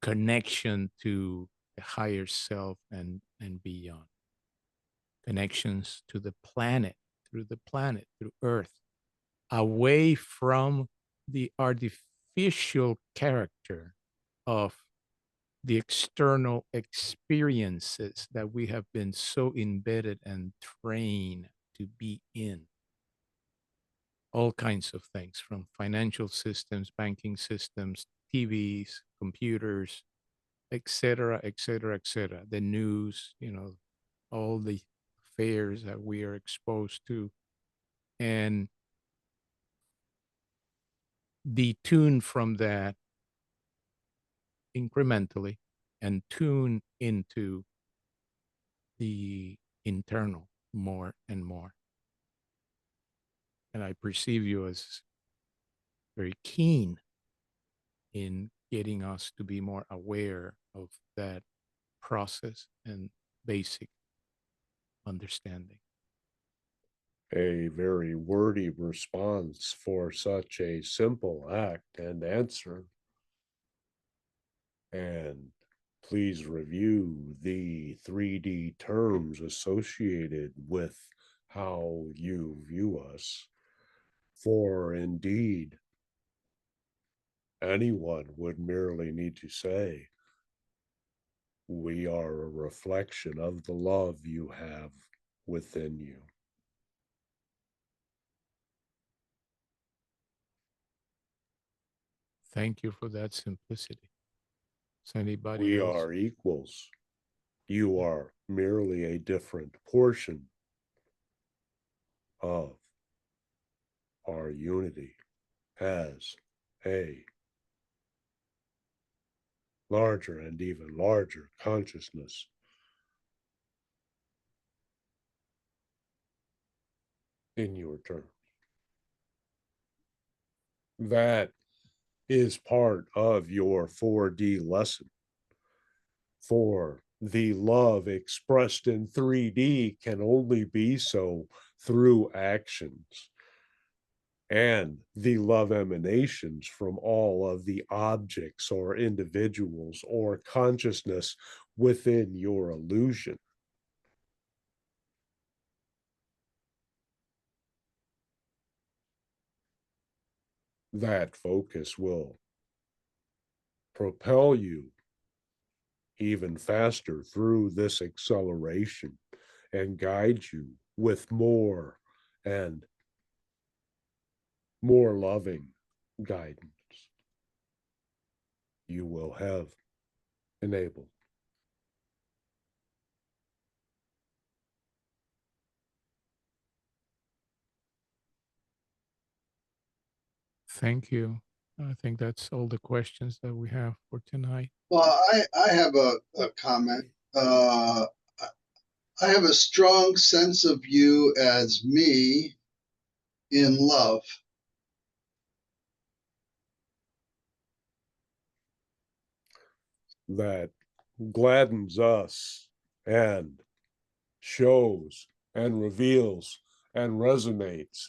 connection to the higher self and beyond. Connections to the planet, through Earth, away from the artificial character of the external experiences that we have been so embedded and trained to be in. All kinds of things, from financial systems, banking systems, TVs, computers, etc., etc., etc. The news, all the affairs that we are exposed to, and detune from that incrementally and tune into the internal more and more. And I perceive you as very keen in getting us to be more aware of that process and basic understanding. A very wordy response for such a simple act and answer. And please review the 3D terms associated with how you view us. For indeed, anyone would merely need to say, we are a reflection of the love you have within you. Thank you for that simplicity. Does anybody We else? are equals. You are merely a different portion of our unity as a larger and even larger consciousness. In your terms. That is part of your 4D lesson. For the love expressed in 3D can only be so through actions. And the love emanations from all of the objects or individuals or consciousness within your illusion. That focus will propel you even faster through this acceleration and guide you with more and more loving guidance you will have enabled. Thank you. I think that's all the questions that we have for tonight. Well, I have a comment. I have a strong sense of you as me in love. that gladdens us and shows and reveals and resonates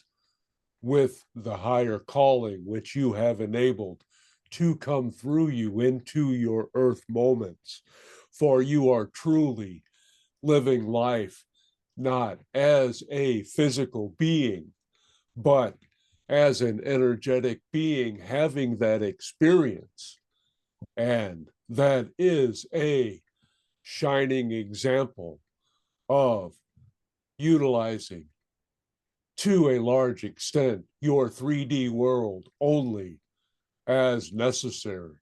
with the higher calling which you have enabled to come through you into your earth moments. For you are truly living life not as a physical being, but as an energetic being having that experience. And that is a shining example of utilizing to a large extent your 3D world only as necessary.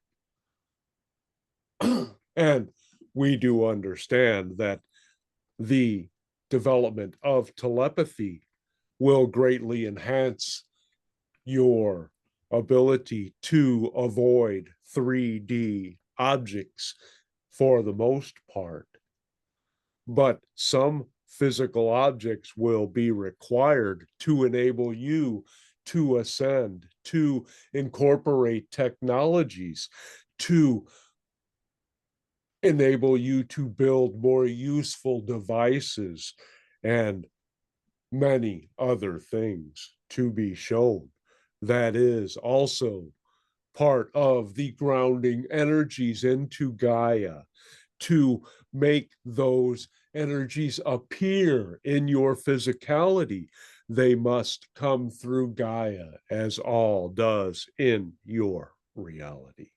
And we do understand that the development of telepathy will greatly enhance your ability to avoid 3D objects for the most part. But some physical objects will be required to enable you to ascend, to incorporate technologies, to enable you to build more useful devices and many other things to be shown. That is also part of the grounding energies into Gaia, to make those energies appear in your physicality. They must come through Gaia, as all does in your reality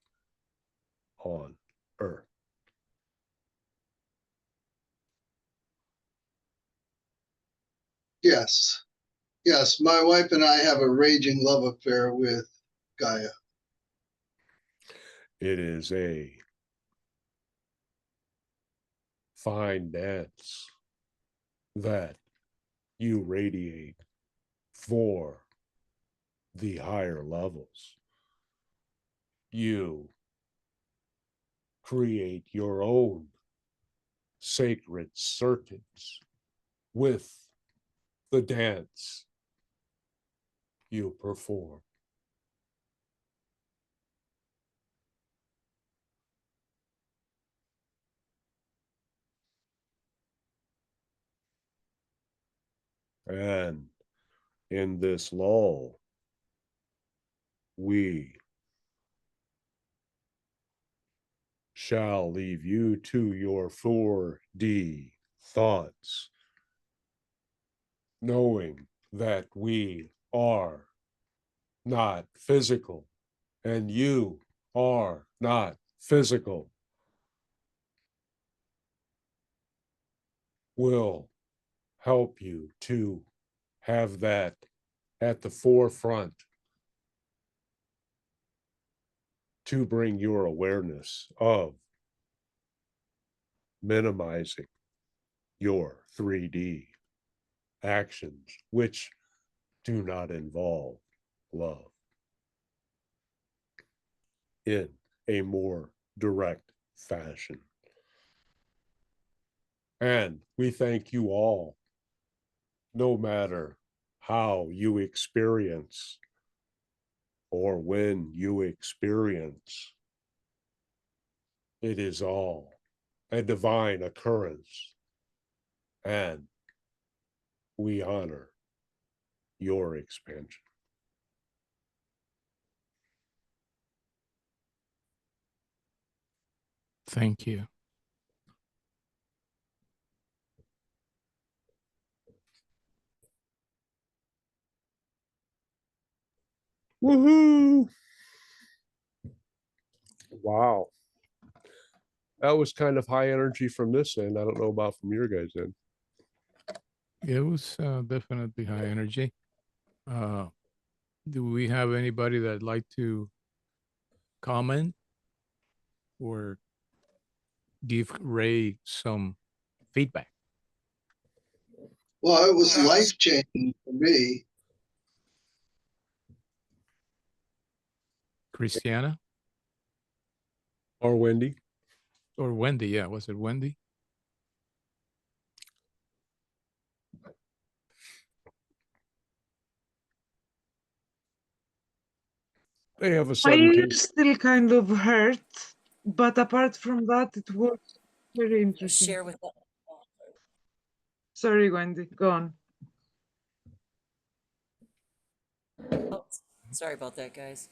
on Earth. Yes. Yes. My wife and I have a raging love affair with Gaia. It is a fine dance that you radiate for the higher levels. You create your own sacred circuits with the dance you perform. And in this lull, we shall leave you to your 4D thoughts, knowing that we are not physical and you are not physical, will help you to have that at the forefront to bring your awareness of minimizing your 3D actions, which do not involve love, in a more direct fashion. And we thank you all, no matter how you experience or when you experience, it is all a divine occurrence, and we honor your expansion. Thank you. Woohoo! Wow. That was kind of high energy from this end. I don't know about from your guys' end. It was definitely high energy. Do we have anybody that'd like to comment or give Ray some feedback? Well, it was life changing for me. Christiana Or Wendy? or Wendy? Yeah, was it Wendy? They have a I sudden am taste. still kind of hurt But apart from that, it was very interesting. share with Sorry, Wendy, go on. oh, sorry about that, guys.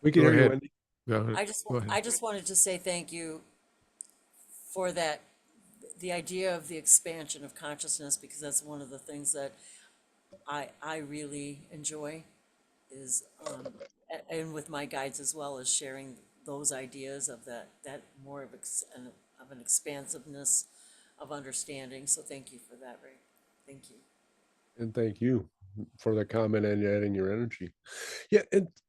We can Go hear you, ahead. Wendy. Go ahead. Go I ahead. just wanted to say thank you for that, the idea of the expansion of consciousness, because that's one of the things that I really enjoy is, and with my guides as well, is sharing those ideas of that more of an expansiveness of understanding. So thank you for that, Ray. Thank you. And thank you for the comment and adding your energy. Yeah,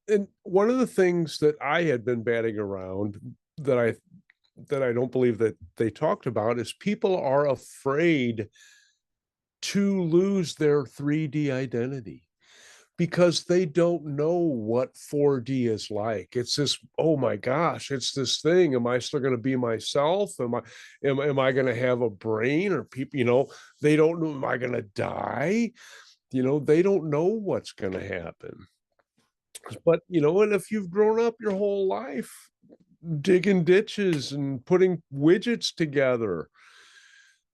and one of the things that I had been batting around that I don't believe that they talked about is people are afraid to lose their 3D identity because they don't know what 4D is like. It's this, oh my gosh, it's this thing. Am I still going to be myself? Am I going to have a brain? Or people, they don't know, am I going to die? They don't know what's going to happen. But, and if you've grown up your whole life digging ditches and putting widgets together,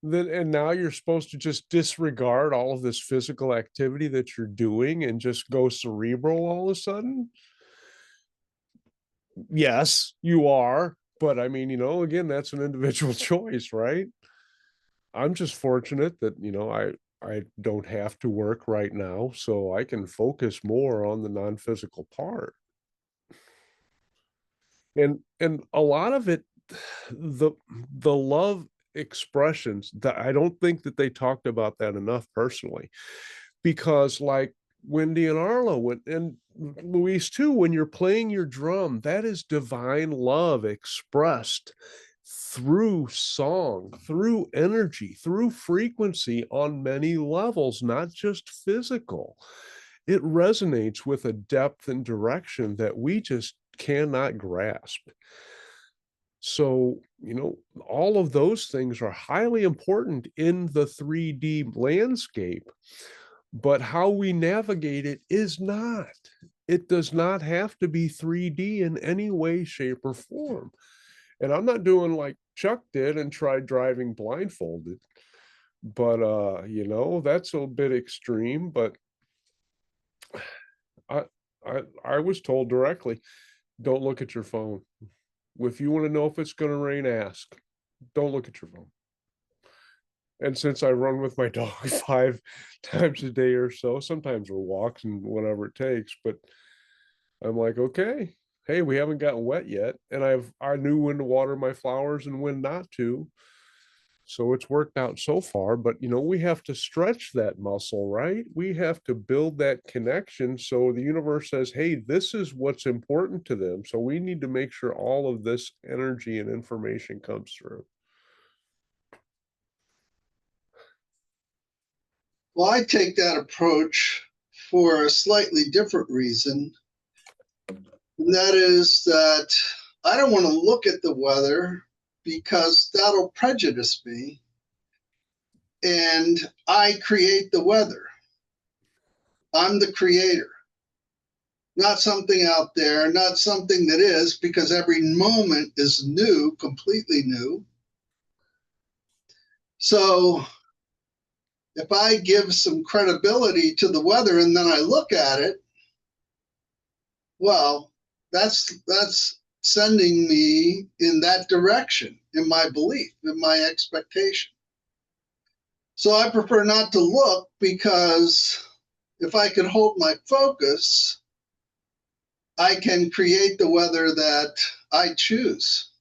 then and now you're supposed to just disregard all of this physical activity that you're doing and just go cerebral all of a sudden. Yes, you are, but I mean, again, that's an individual choice, right? I'm just fortunate that, I don't have to work right now, so I can focus more on the non-physical part. And a lot of it, the love expressions, that I don't think that they talked about that enough personally, because like Wendy and Arlo and Luis too, when you're playing your drum, that is divine love expressed through song, through energy, through frequency on many levels, not just physical. It resonates with a depth and direction that we just cannot grasp. So, all of those things are highly important in the 3D landscape, but how we navigate it is not. It does not have to be 3D in any way, shape, or form. And I'm not doing like Chuck did and tried driving blindfolded, but that's a bit extreme. But I I was told directly, don't look at your phone. If you want to know if it's going to rain, ask. Don't look at your phone. And since I run with my dog 5 times a day or so, sometimes we're walks and whatever it takes, but I'm like, okay, hey, we haven't gotten wet yet, and I knew when to water my flowers and when not to. So it's worked out so far, but we have to stretch that muscle, right? We have to build that connection so the universe says, hey, this is what's important to them. So we need to make sure all of this energy and information comes through. Well, I take that approach for a slightly different reason. And that is that I don't want to look at the weather because that'll prejudice me. And I create the weather. I'm the creator. Not something out there, not something that is, because every moment is new, completely new. So if I give some credibility to the weather and then I look at it, well, that's sending me in that direction, in my belief, in my expectation. So I prefer not to look, because if I can hold my focus, I can create the weather that I choose.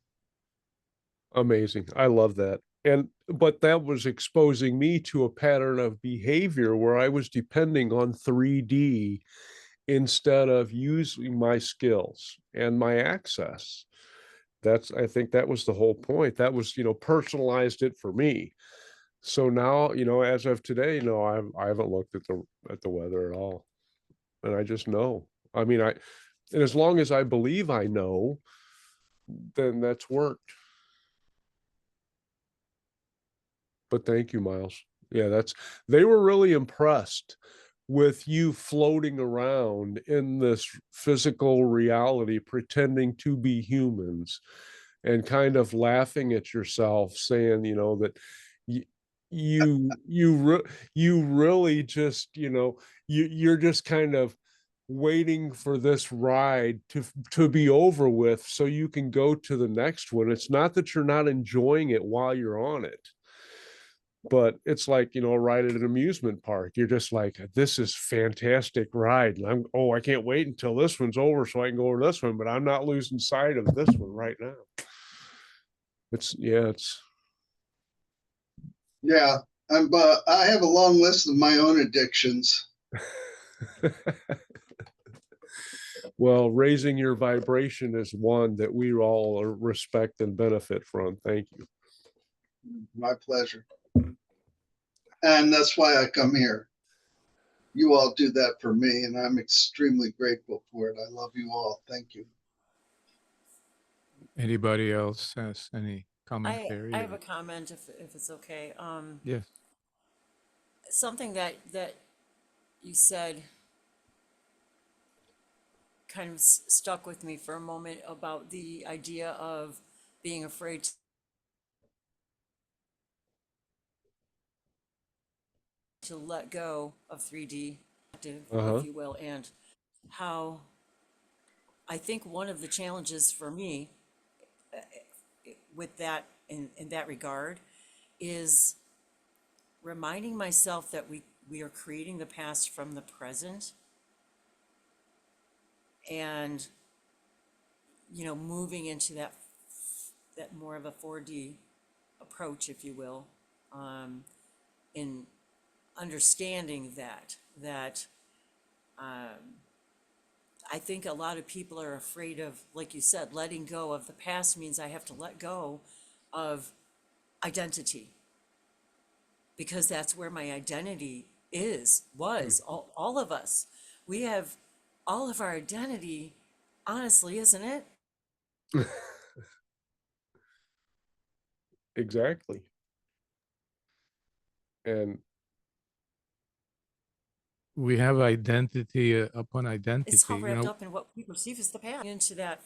Amazing. I love that. But that was exposing me to a pattern of behavior where I was depending on 3D instead of using my skills and my access. I think that was the whole point. That was, personalized it for me. So now, as of today, no, I haven't looked at the weather at all. And I just know. I mean, and as long as I believe I know, then that's worked. But thank you, Miles. Yeah, they were really impressed with you floating around in this physical reality, pretending to be humans and kind of laughing at yourself, saying, that you, you really just, you're just kind of waiting for this ride to be over with so you can go to the next one. It's not that you're not enjoying it while you're on it, but it's like, a ride at an amusement park. You're just like, this is fantastic ride. And I can't wait until this one's over so I can go to this one, but I'm not losing sight of this one right now. It's Yeah. But I have a long list of my own addictions. well, raising your vibration is one that we all respect and benefit from. Thank you. My pleasure. And that's why I come here. You all do that for me, and I'm extremely grateful for it. I love you all. Thank you. Anybody else has any commentary? I have or- a comment if it's okay. Yes. Something that you said kind of stuck with me for a moment about the idea of being afraid to let go of 3D, if you will, and how I think one of the challenges for me with that in that regard is reminding myself that we are creating the past from the present, and moving into that more of a 4D approach, if you will, in understanding that I think a lot of people are afraid of, like you said, letting go of the past means I have to let go of identity, because that's where my identity was. All of us, we have all of our identity, honestly, isn't it? Exactly. And We have identity upon It's identity. all wrapped up in what we perceive as the past. Into that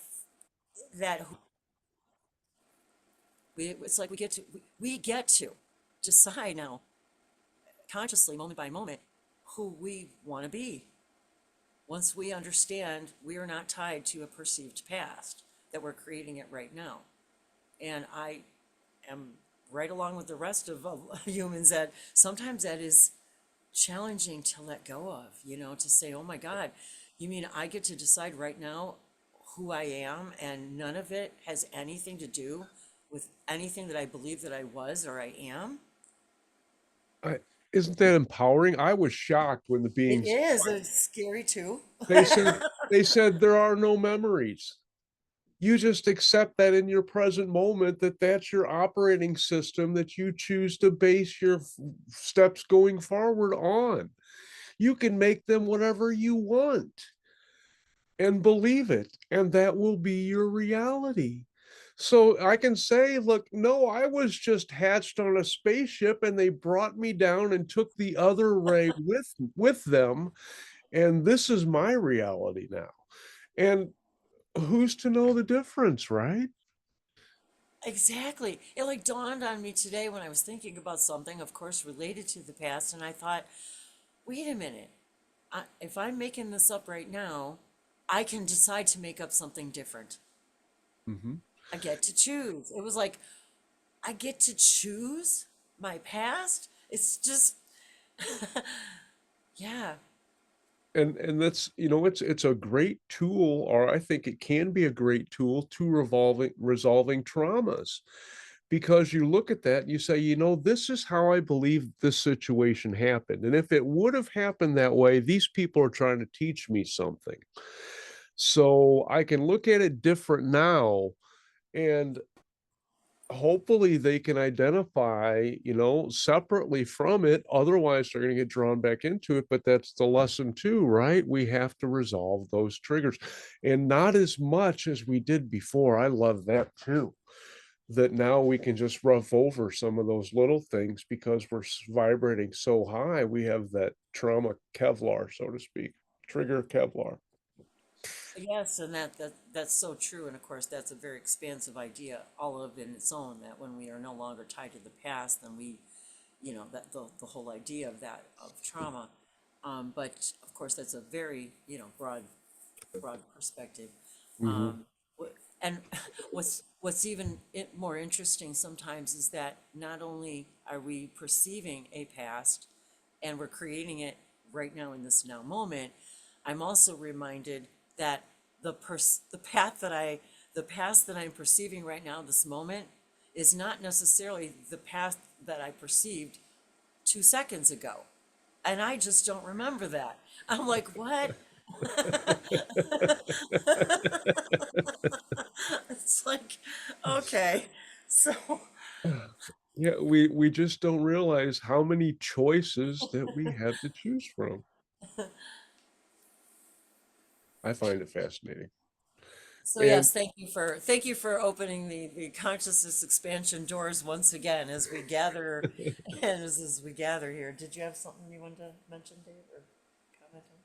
it's like we get to decide now, consciously, moment by moment, who we want to be. Once we understand we are not tied to a perceived past, that we're creating it right now. And I am right along with the rest of humans that sometimes that is challenging to let go of, to say, oh my God, you mean I get to decide right now who I am, and none of it has anything to do with anything that I believe that I was or I am? isn't that empowering? I was shocked when the It beings is. It's scary too. they said there are no memories. You just accept that in your present moment, that's your operating system that you choose to base your steps going forward on. You can make them whatever you want and believe it, and that will be your reality. So I can say, look, no, I was just hatched on a spaceship and they brought me down and took the other ray with them, and this is my reality now. And who's to know the difference, right? Exactly. It like dawned on me today when I was thinking about something, of course, related to the past, and I thought, wait a minute. If I'm making this up right now, I can decide to make up something different. Mm-hmm. I get to choose. It was like, I get to choose my past. It's just, yeah, And that's, it's a great tool, or I think it can be a great tool to resolving traumas, because you look at that and you say, this is how I believe this situation happened, and if it would have happened that way, these people are trying to teach me something, so I can look at it different now, and hopefully they can identify, separately from it. Otherwise, they're going to get drawn back into it. But that's the lesson too, right? We have to resolve those triggers, and not as much as we did before. I love that too. that now we can just rough over some of those little things because we're vibrating so high. We have that trauma Kevlar, so to speak, trigger Kevlar. Yes, and that's so true. And of course, that's a very expansive idea, all of in its own, that when we are no longer tied to the past, then we, that the whole idea of that, of trauma. But of course, that's a very, broad perspective. Hmm. And what's even more interesting sometimes is that not only are we perceiving a past and we're creating it right now in this now moment, I'm also reminded that the past that I'm perceiving right now, this moment, is not necessarily the past that I perceived 2 seconds ago. And I just don't remember that. I'm like, what? It's like, okay, so Yeah, we just don't realize how many choices that we have to choose from. I find it fascinating. so And yes, thank you for opening the consciousness expansion doors once again as we gather and as we gather here. Did you have something you wanted to mention, Dave, or comment on?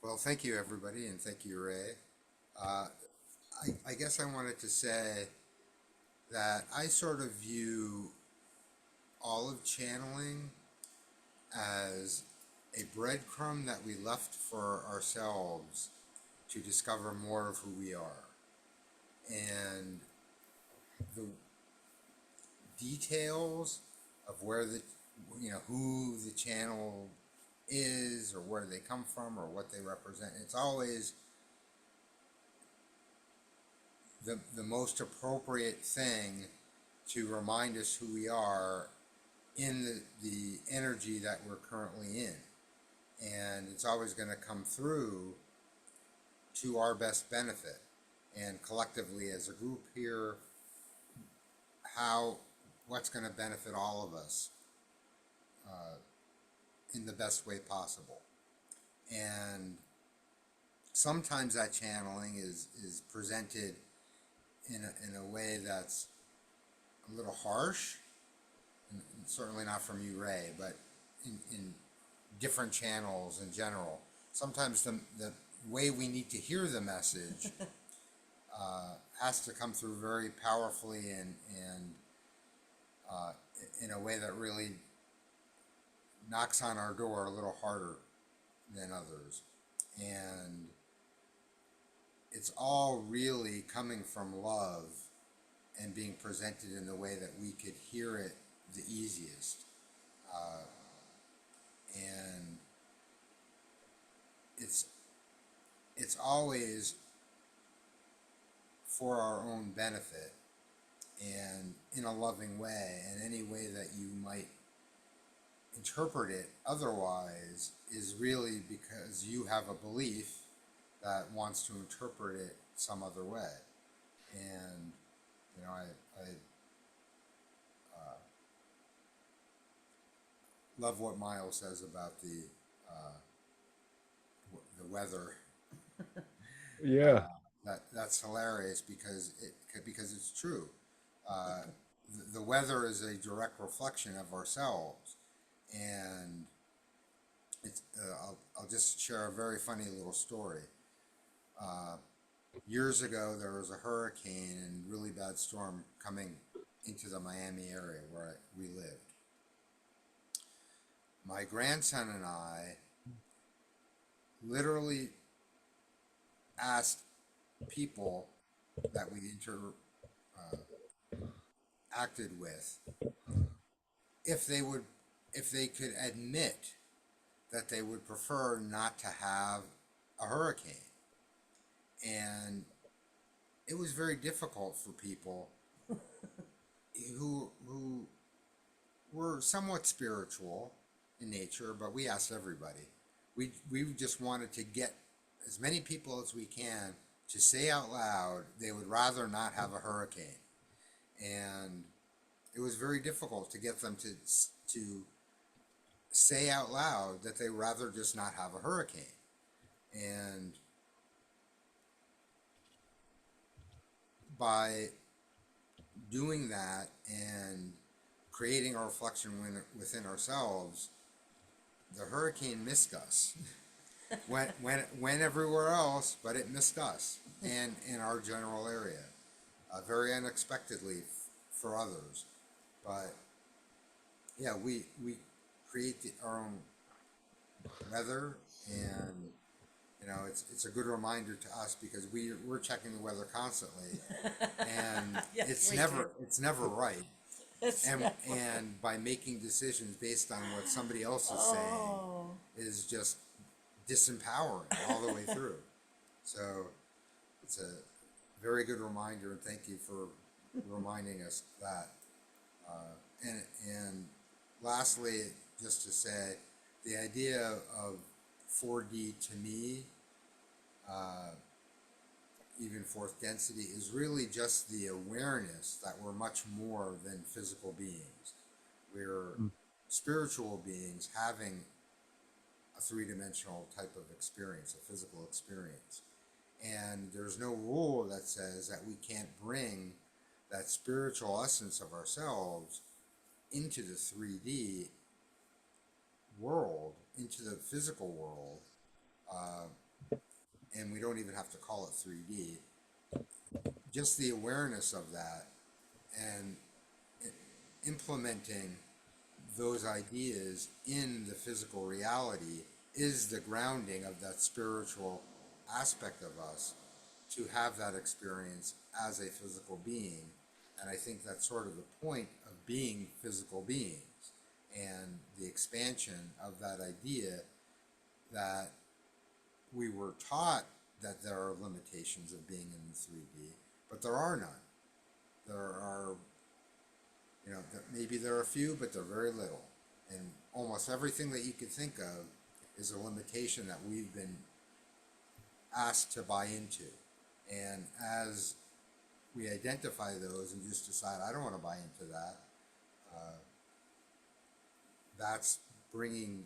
Well, thank you, everybody, and thank you, Ray. Uh, I guess I wanted to say that I sort of view olive channeling as a breadcrumb that we left for ourselves to discover more of who we are. And the details of where who the channel is or where they come from or what they represent, it's always the most appropriate thing to remind us who we are in the energy that we're currently in. And it's always going to come through to our best benefit. And collectively as a group here, what's going to benefit all of us in the best way possible. And sometimes that channeling is presented in a way that's a little harsh, and certainly not from you, Ray, but in different channels in general. Sometimes the way we need to hear the message has to come through very powerfully and in a way that really knocks on our door a little harder than others. And it's all really coming from love and being presented in the way that we could hear it the easiest. And it's always for our own benefit and in a loving way, and any way that you might interpret it otherwise is really because you have a belief that wants to interpret it some other way. And I love what Miles says about the weather. yeah, That's hilarious because it's true. The weather is a direct reflection of ourselves, and it's. I'll just share a very funny little story. Years ago, there was a hurricane and really bad storm coming into the Miami area where we lived. My grandson and I literally asked people that we acted with if they could admit that they would prefer not to have a hurricane. And it was very difficult for people who were somewhat spiritual in nature, but we asked everybody. We just wanted to get as many people as we can to say out loud they would rather not have a hurricane. And it was very difficult to get them to say out loud that they rather just not have a hurricane. And by doing that and creating a reflection within ourselves, the hurricane missed us. went everywhere else, but it missed us and in our general area, very unexpectedly for others. But yeah, we create our own weather, and you know, it's a good reminder to us because we're checking the weather constantly, and Yes, it's we never right. It's And never- and by making decisions based on what somebody else is Oh. saying is just disempowering all the way through. So it's a very good reminder, and thank you for reminding us that. And lastly, just to say, the idea of 4D to me, even fourth density, is really just the awareness that we're much more than physical beings. We're spiritual beings having a three-dimensional type of experience, a physical experience. And there's no rule that says that we can't bring that spiritual essence of ourselves into the 3D world, into the physical world, and we don't even have to call it 3D. Just the awareness of that and implementing those ideas in the physical reality is the grounding of that spiritual aspect of us to have that experience as a physical being. And I think that's sort of the point of being physical beings, and the expansion of that idea that we were taught that there are limitations of being in the 3D, but there are none. There are, you know, maybe there are a few, but they're very little. And almost everything that you could think of is a limitation that we've been asked to buy into. And as we identify those and just decide, I don't want to buy into that, that's bringing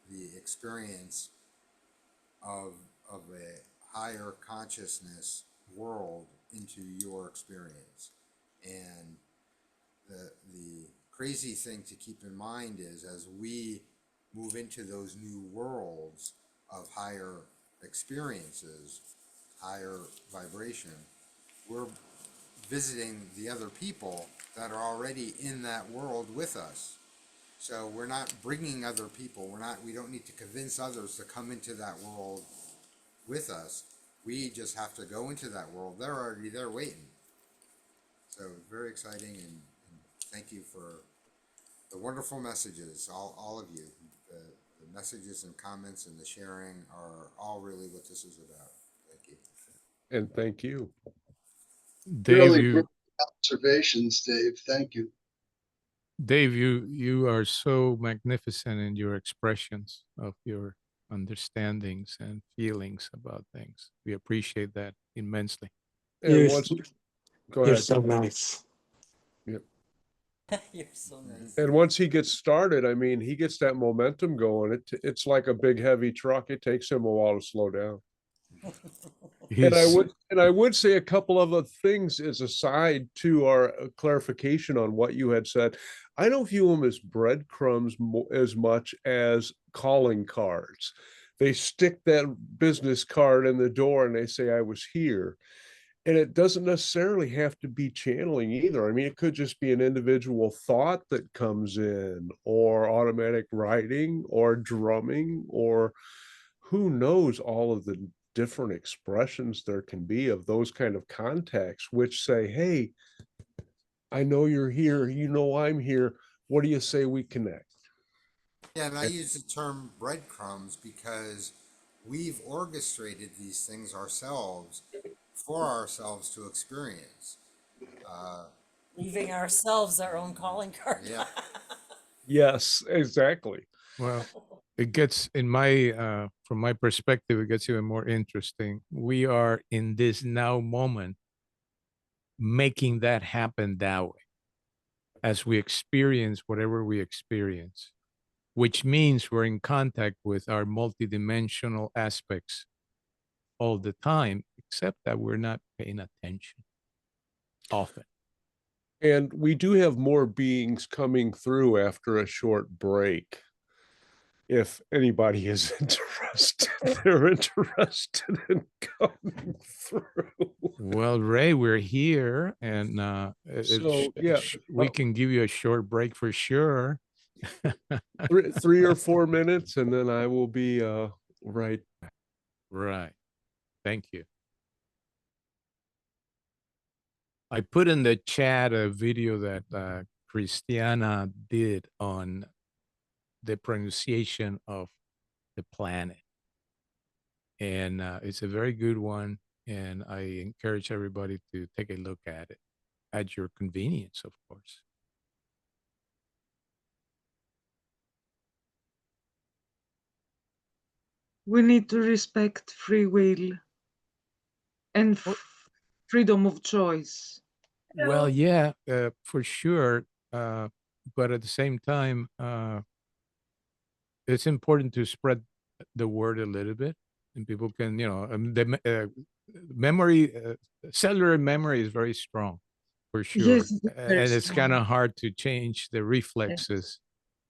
the experience of a higher consciousness world into your experience. And the crazy thing to keep in mind is, as we move into those new worlds of higher experiences, higher vibration, we're visiting the other people that are already in that world with us. So we're not bringing other people. We don't need to convince others to come into that world with us. We just have to go into that world. They're already there waiting. So very exciting, and thank you for the wonderful messages, all of you. The messages and comments and the sharing are all really what this is about. Thank you. And thank you. Dave, Really you great observations, Dave. Thank you. Dave, you are so magnificent in your expressions of your understandings and feelings about things. We appreciate that immensely. And You're, once, go you're ahead. so nice. Yep. You're so nice. And once he gets started, I mean, he gets that momentum going. It's like a big heavy truck. It takes him a while to slow down. And He's, I would say a couple of other things as a side to our clarification on what you had said. I don't view them as breadcrumbs as much as calling cards. They stick that business card in the door and they say, I was here. And it doesn't necessarily have to be channeling either. I mean, it could just be an individual thought that comes in, or automatic writing, or drumming, or who knows all of the different expressions there can be of those kind of contacts, which say, hey, I know you're here, you know I'm here, what do you say we connect? Yeah, and I use the term breadcrumbs because we've orchestrated these things ourselves for ourselves to experience. Leaving ourselves our own calling card. Yeah. Yes, exactly. well, it gets in my from my perspective, it gets even more interesting. We are in this now moment making that happen that way as we experience whatever we experience, which means we're in contact with our multidimensional aspects all the time, except that we're not paying attention often. And we do have more beings coming through after a short break. If anybody is interested, they're interested in coming through. Well, Ray, we're here, and So, yeah, we can give you a short break for sure. 3 or 4 minutes, and then I will be right. Right. Thank you. I put in the chat a video that Christiana did on the pronunciation of the planet. And it's a very good one. And I encourage everybody to take a look at it at your convenience, of course. We need to respect free will and freedom of choice. Well, yeah, for sure. But at the same time, it's important to spread the word a little bit, and people can, memory, cellular memory is very strong, for sure, Yes, it's very and it's kind strong. of hard to change the reflexes,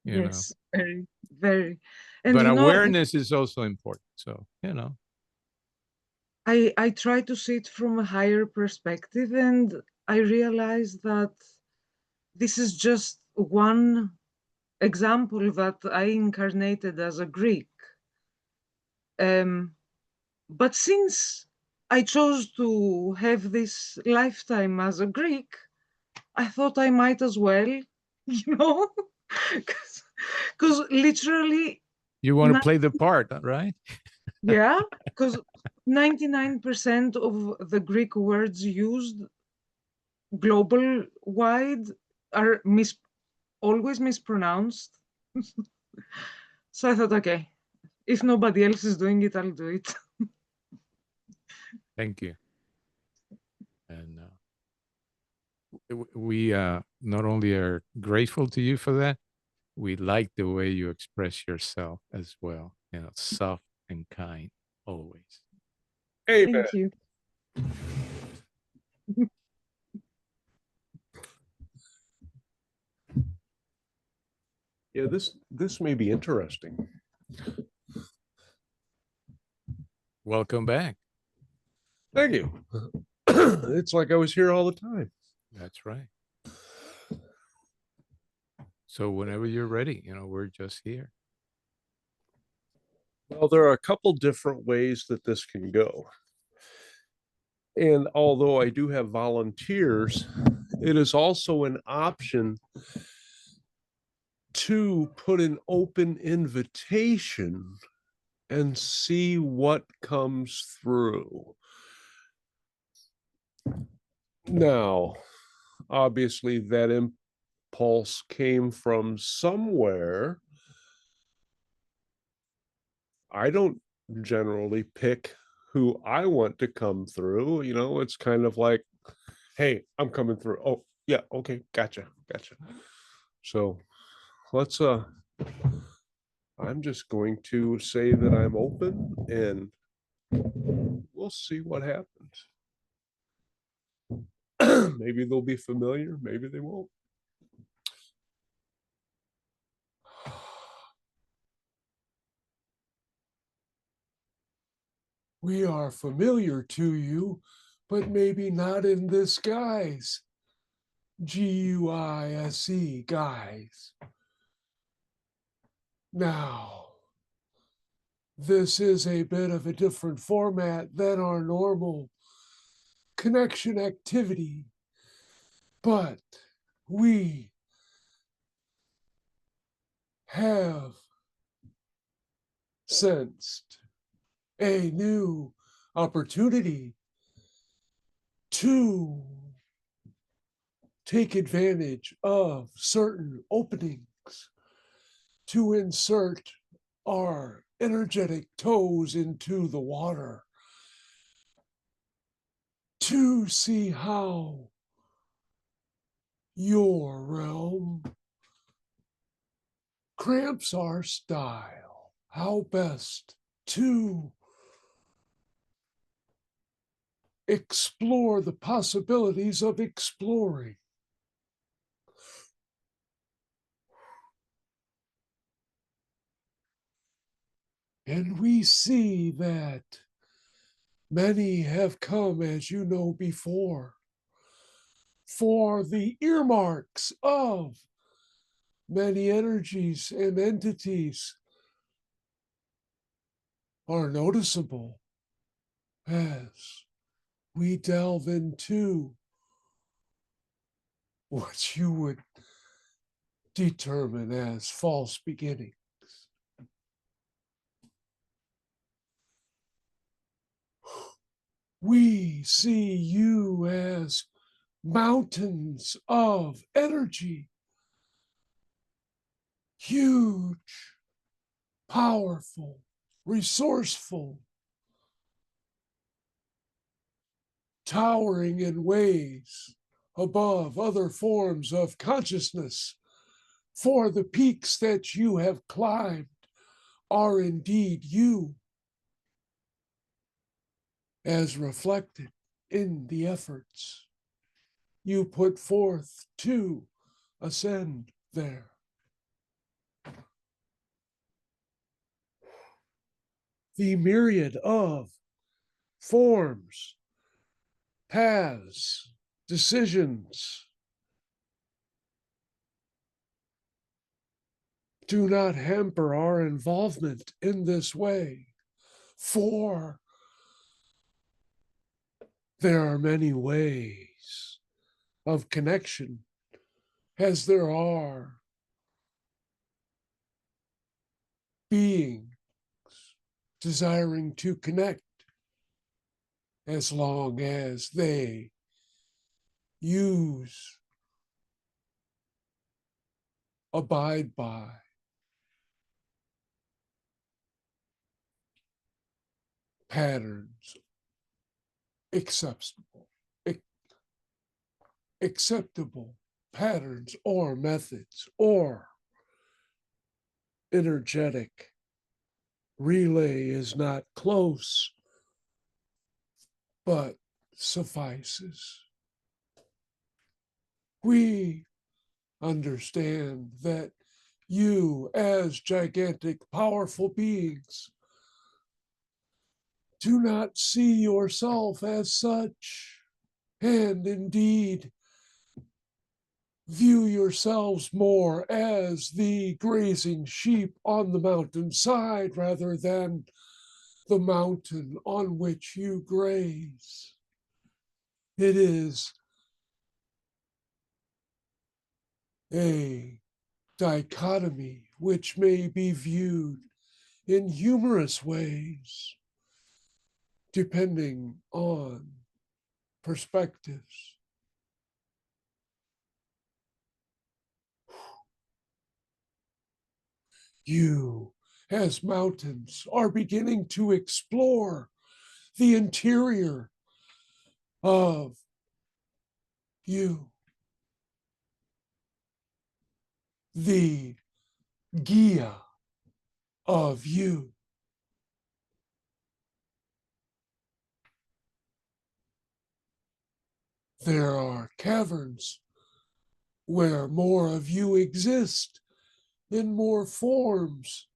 you know. Yes, very, very. And But you know, awareness is also important. So, I try to see it from a higher perspective, and I realize that this is just one example that I incarnated as a Greek. But since I chose to have this lifetime as a Greek, I thought I might as well, you know, because literally, you want to play the part, right? yeah, because 99% of the Greek words used global wide are always mispronounced. So I thought, okay, if nobody else is doing it, I'll do it. Thank you. And we not only are grateful to you for that, we like the way you express yourself as well. Soft and kind always. Amen. Thank you. Yeah, this may be interesting. Welcome back. Thank you. It's like I was here all the time. That's right. So whenever you're ready, we're just here. Well, there are a couple different ways that this can go. And although I do have volunteers, it is also an option to put an open invitation and see what comes through. Now, obviously, that impulse came from somewhere. I don't generally pick who I want to come through. It's kind of like, hey, I'm coming through. Oh, yeah, okay, gotcha. So let's I'm just going to say that I'm open, and we'll see what happens. Maybe they'll be familiar, maybe they won't. We are familiar to you, but maybe not in this guise. GUISE, guys. Now, this is a bit of a different format than our normal connection activity, but we have sensed a new opportunity to take advantage of certain openings to insert our energetic toes into the water to see how your realm cramps our style, how best to explore the possibilities of exploring. And we see that many have come, as you know, before, for the earmarks of many energies and entities are noticeable as we delve into what you would determine as false beginnings. We see you as mountains of energy, huge, powerful, resourceful, towering in ways above other forms of consciousness. For the peaks that you have climbed are indeed you, as reflected in the efforts you put forth to ascend there. The myriad of forms, paths, decisions do not hamper our involvement in this way, for there are many ways of connection, as there are beings desiring to connect, as long as they use, abide by patterns acceptable, acceptable patterns or methods or energetic relay is not close, but suffices. We understand that you, as gigantic, powerful beings, do not see yourself as such, and indeed view yourselves more as the grazing sheep on the mountainside rather than the mountain on which you graze. It is a dichotomy which may be viewed in humorous ways, depending on perspectives. You, as mountains, are beginning to explore the interior of you, the Gia of you. There are caverns where more of you exist in more forms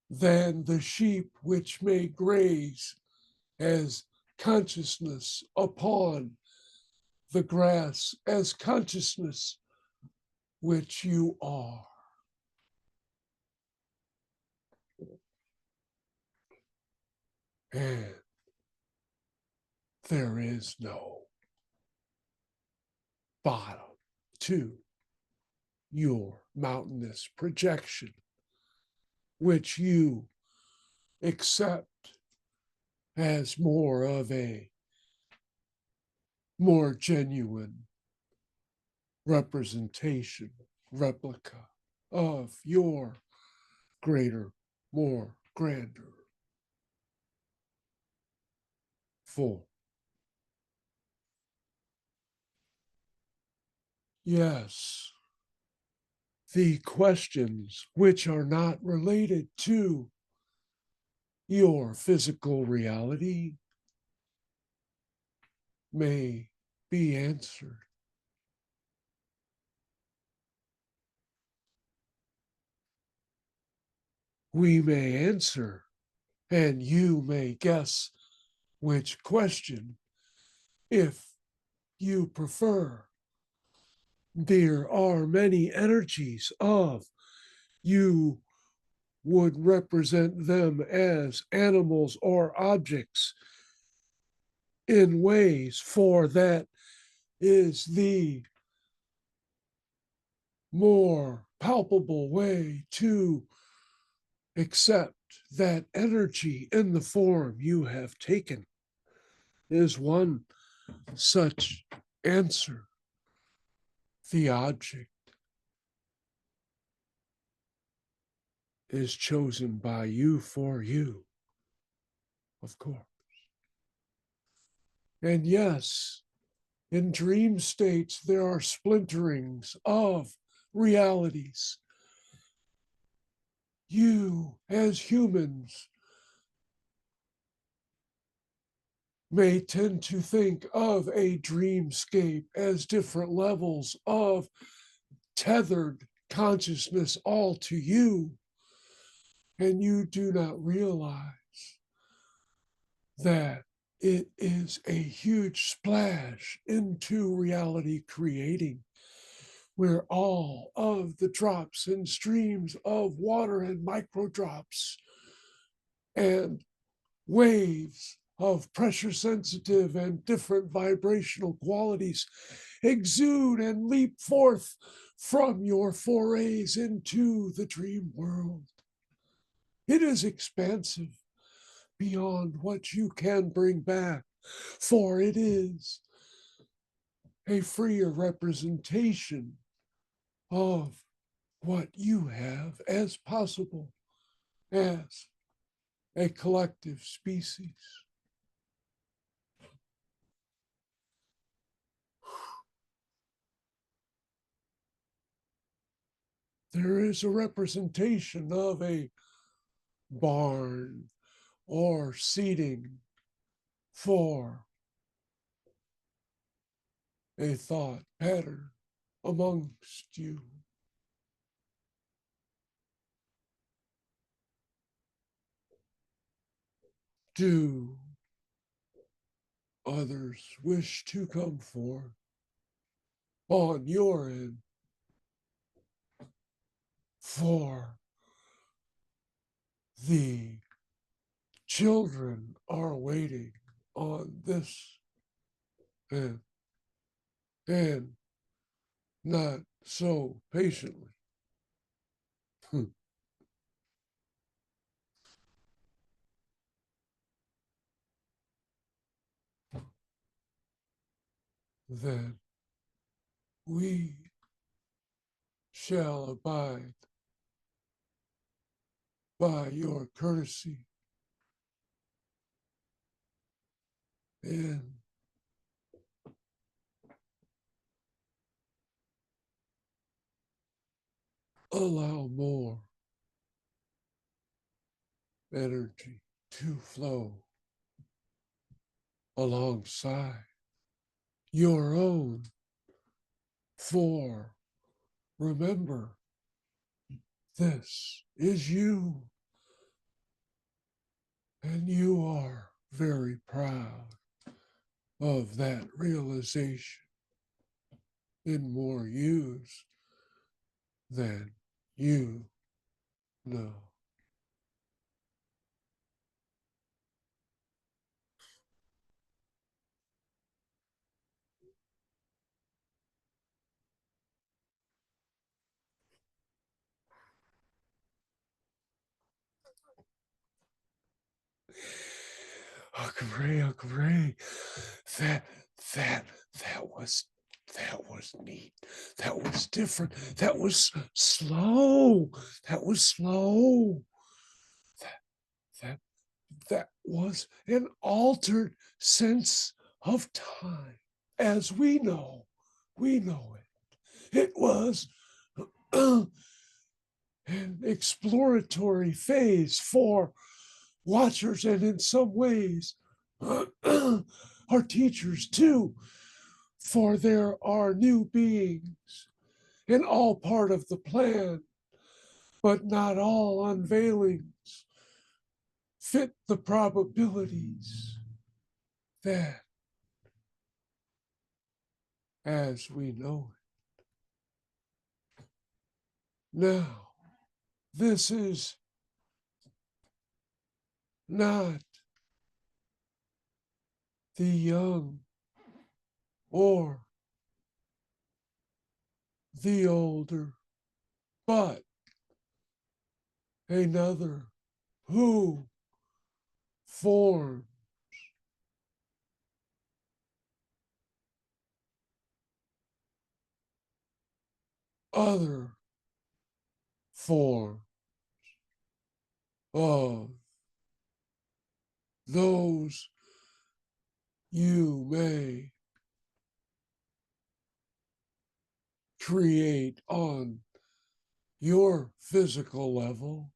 than the sheep which may graze as consciousness upon the grass as consciousness which you are. And there is no bottom to your mountainous projection, which you accept as more of a more genuine representation, replica of your greater, more grander full. Yes, the questions which are not related to your physical reality may be answered. we may answer, and you may guess which question, if you prefer. There are many energies of, you would represent them as animals or objects in ways, for that is the more palpable way to accept that energy in the form you have taken, is one such answer. The object is chosen by you for you, of course. And yes, in dream states, there are splinterings of realities. You, as humans, may tend to think of a dreamscape as different levels of tethered consciousness all to you. And you do not realize that it is a huge splash into reality creating, where all of the drops and streams of water and microdrops and waves of pressure sensitive and different vibrational qualities exude and leap forth from your forays into the dream world. It is expansive beyond what you can bring back, for it is a freer representation of what you have as possible as a collective species. There is a representation of a barn or seating for a thought pattern amongst you. Do others wish to come forth on your end? For the children are waiting on this end, and not so patiently. Then we shall abide by your courtesy and allow more energy to flow alongside your own. For remember, this is you, and you are very proud of that realization in more use than you know. Uncle Ray, that that that was neat. That was different. That was slow. That was slow. That that was an altered sense of time, as we know. We know it. It was an exploratory phase for watchers, and in some ways, our teachers too, for there are new beings, and all part of the plan but not all unveilings fit the probabilities that, as we know it. Now, this is not the young or the older, but another who forms other forms of those you may create on your physical level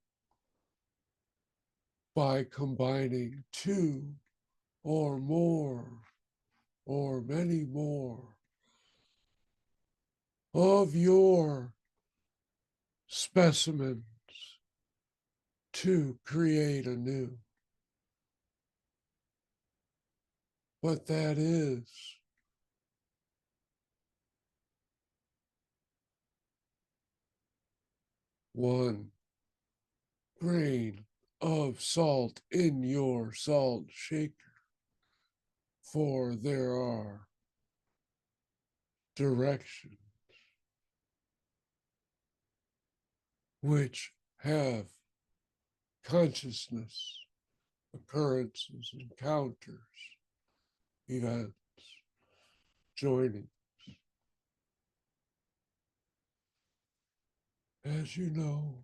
by combining two or more or many more of your specimens to create anew. But that is one grain of salt in your salt shaker, for there are directions which have consciousness, occurrences, encounters, events, joining. As you know,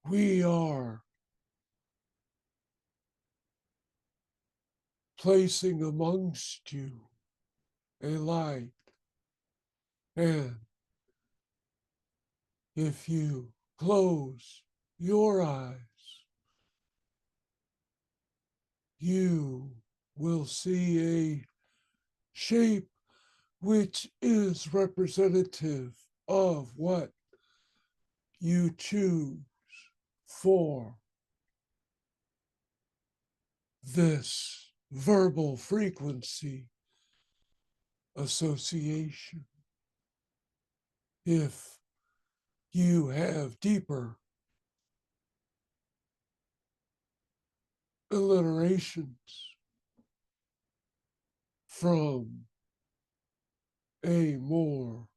we are placing amongst you a light, and if you close your eyes, you will see a shape which is representative of what you choose for this verbal frequency association. If you have deeper alliterations from a more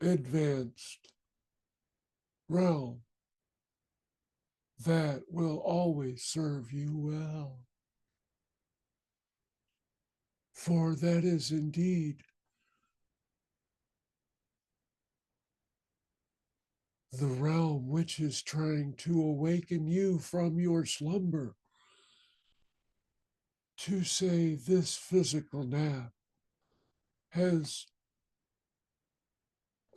advanced realm, that will always serve you well. For that is indeed the realm which is trying to awaken you from your slumber, to say this physical nap has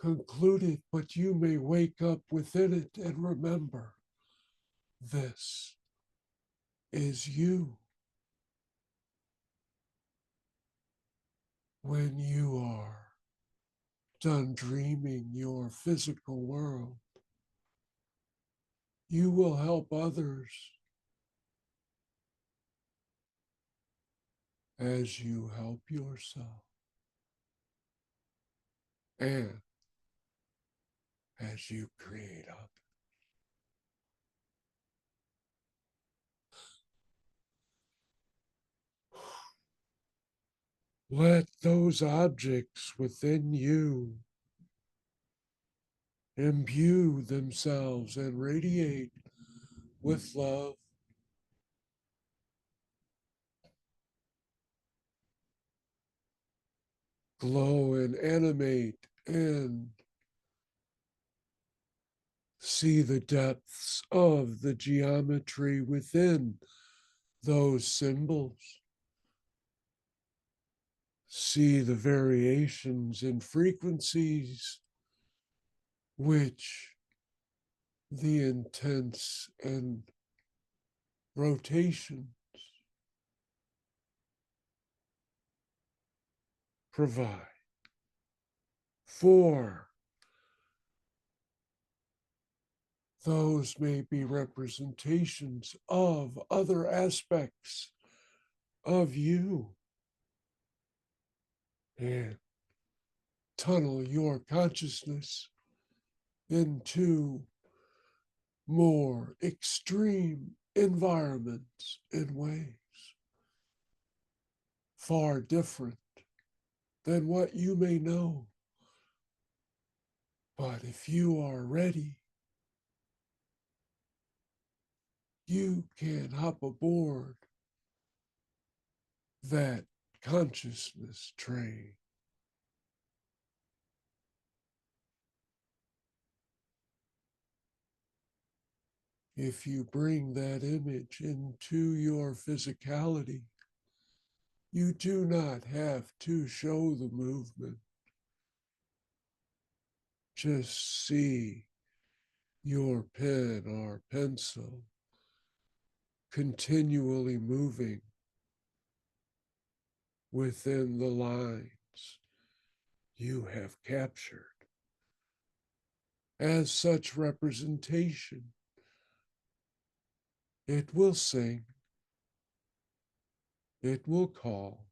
concluded, but you may wake up within it and remember this is you. When you are done dreaming your physical world, you will help others as you help yourself, and as you create others. Let those objects within you imbue themselves and radiate with love. Glow and animate and see the depths of the geometry within those symbols. See the variations in frequencies which the intense and rotations provide. 4, those may be representations of other aspects of you. And tunnel your consciousness into more extreme environments and ways far different than what you may know. But if you are ready, you can hop aboard that consciousness train. If you bring that image into your physicality, you do not have to show the movement. Just see your pen or pencil continually moving within the lines you have captured. As such representation, it will sing, it will call,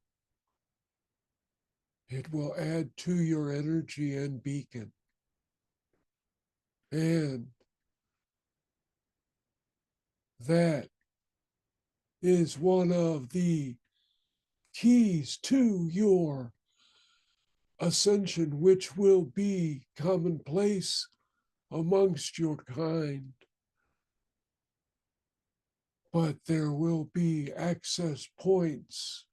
it will add to your energy and beacon. And that is one of the keys to your ascension, which will be commonplace amongst your kind. But there will be access points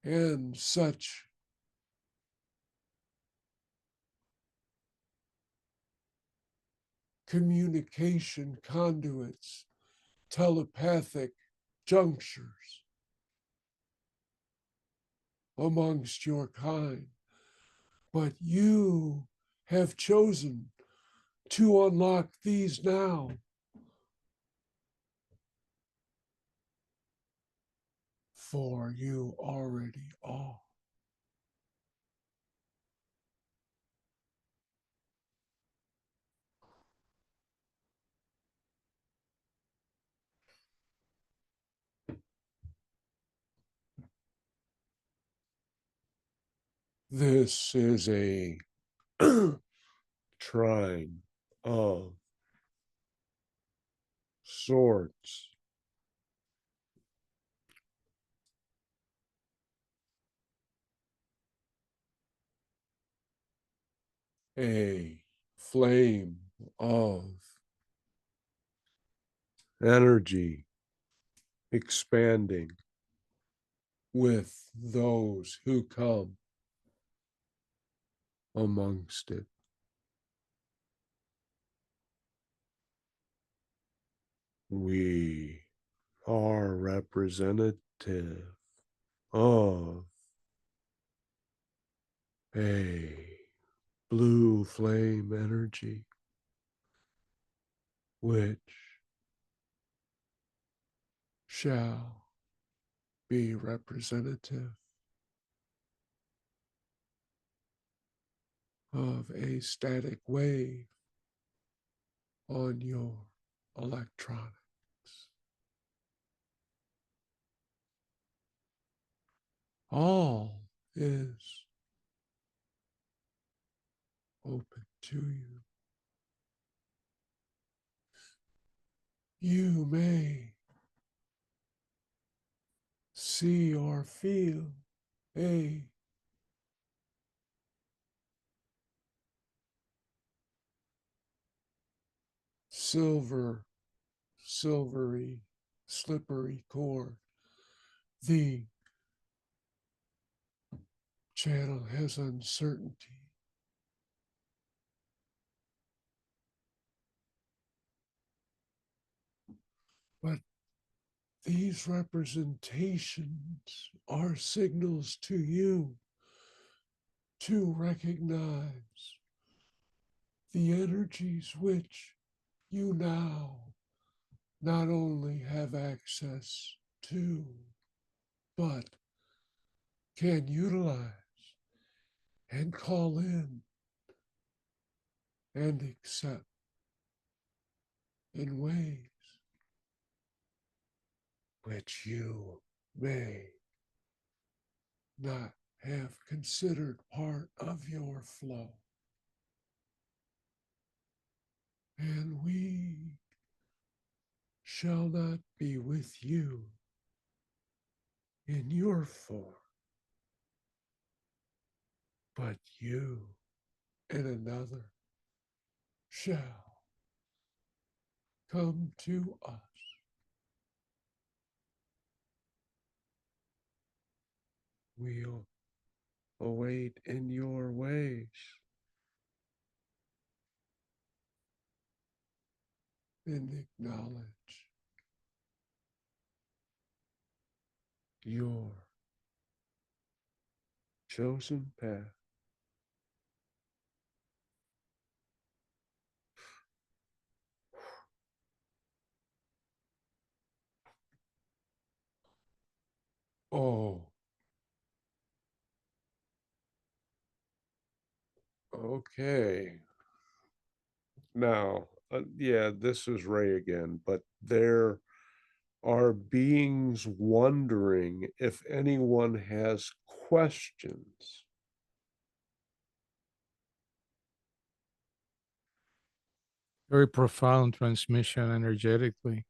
and such communication conduits, telepathic junctures amongst your kind. But you have chosen to unlock these now. For you already are. This is a trine of sorts. A flame of energy expanding with those who come amongst it. We are representative of a blue flame energy, which shall be representative of a static wave on your electronics. All is open to you. You may see or feel a silvery, slippery cord. The channel has uncertainty. But these representations are signals to you to recognize the energies which you now not only have access to, but can utilize and call in and accept in ways which you may not have considered part of your flow. And we shall not be with you in your form, but you and another shall come to us. We'll await in your ways and acknowledge your chosen path. Oh, okay. Now, yeah, this is Ray again, but there are beings wondering if anyone has questions. Very profound transmission energetically.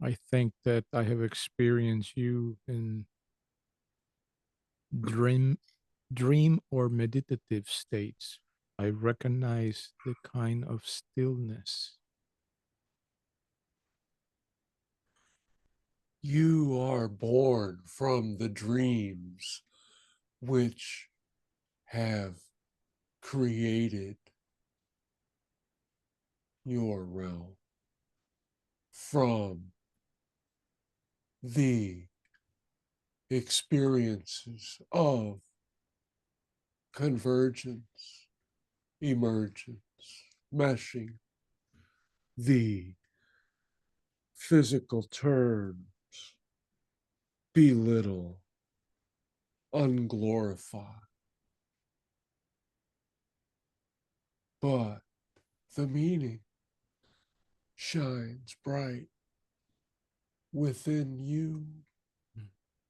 I think that I have experienced you in dream or meditative states. I recognize the kind of stillness. You are born from the dreams which have created your realm, from the experiences of convergence, emergence, meshing, the physical terms, belittle, unglorify. But the meaning shines bright within you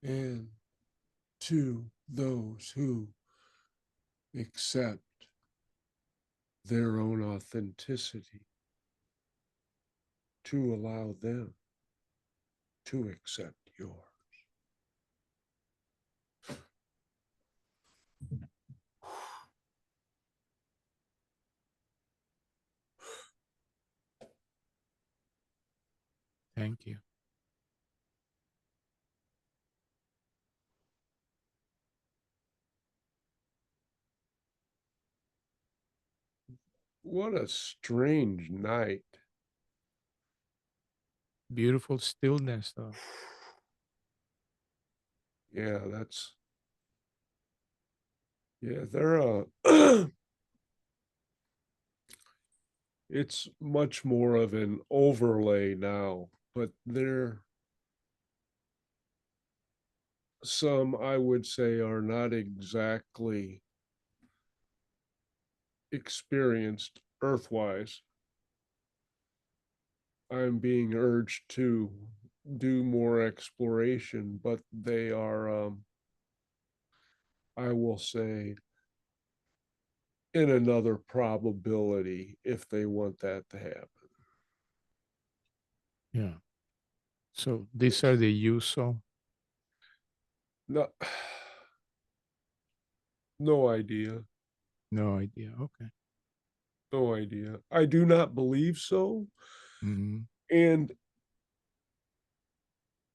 and to those who accept their own authenticity, to allow them to accept yours. Thank you. What a strange night. Beautiful stillness, though. Yeah, they're it's much more of an overlay now, but there some I would say are not exactly experienced earthwise. I'm being urged to do more exploration, but they are, I will say, in another probability if they want that to happen. Yeah. So these are the Usol. No, no idea. No idea. Okay. No idea. I do not believe so. Mm-hmm. And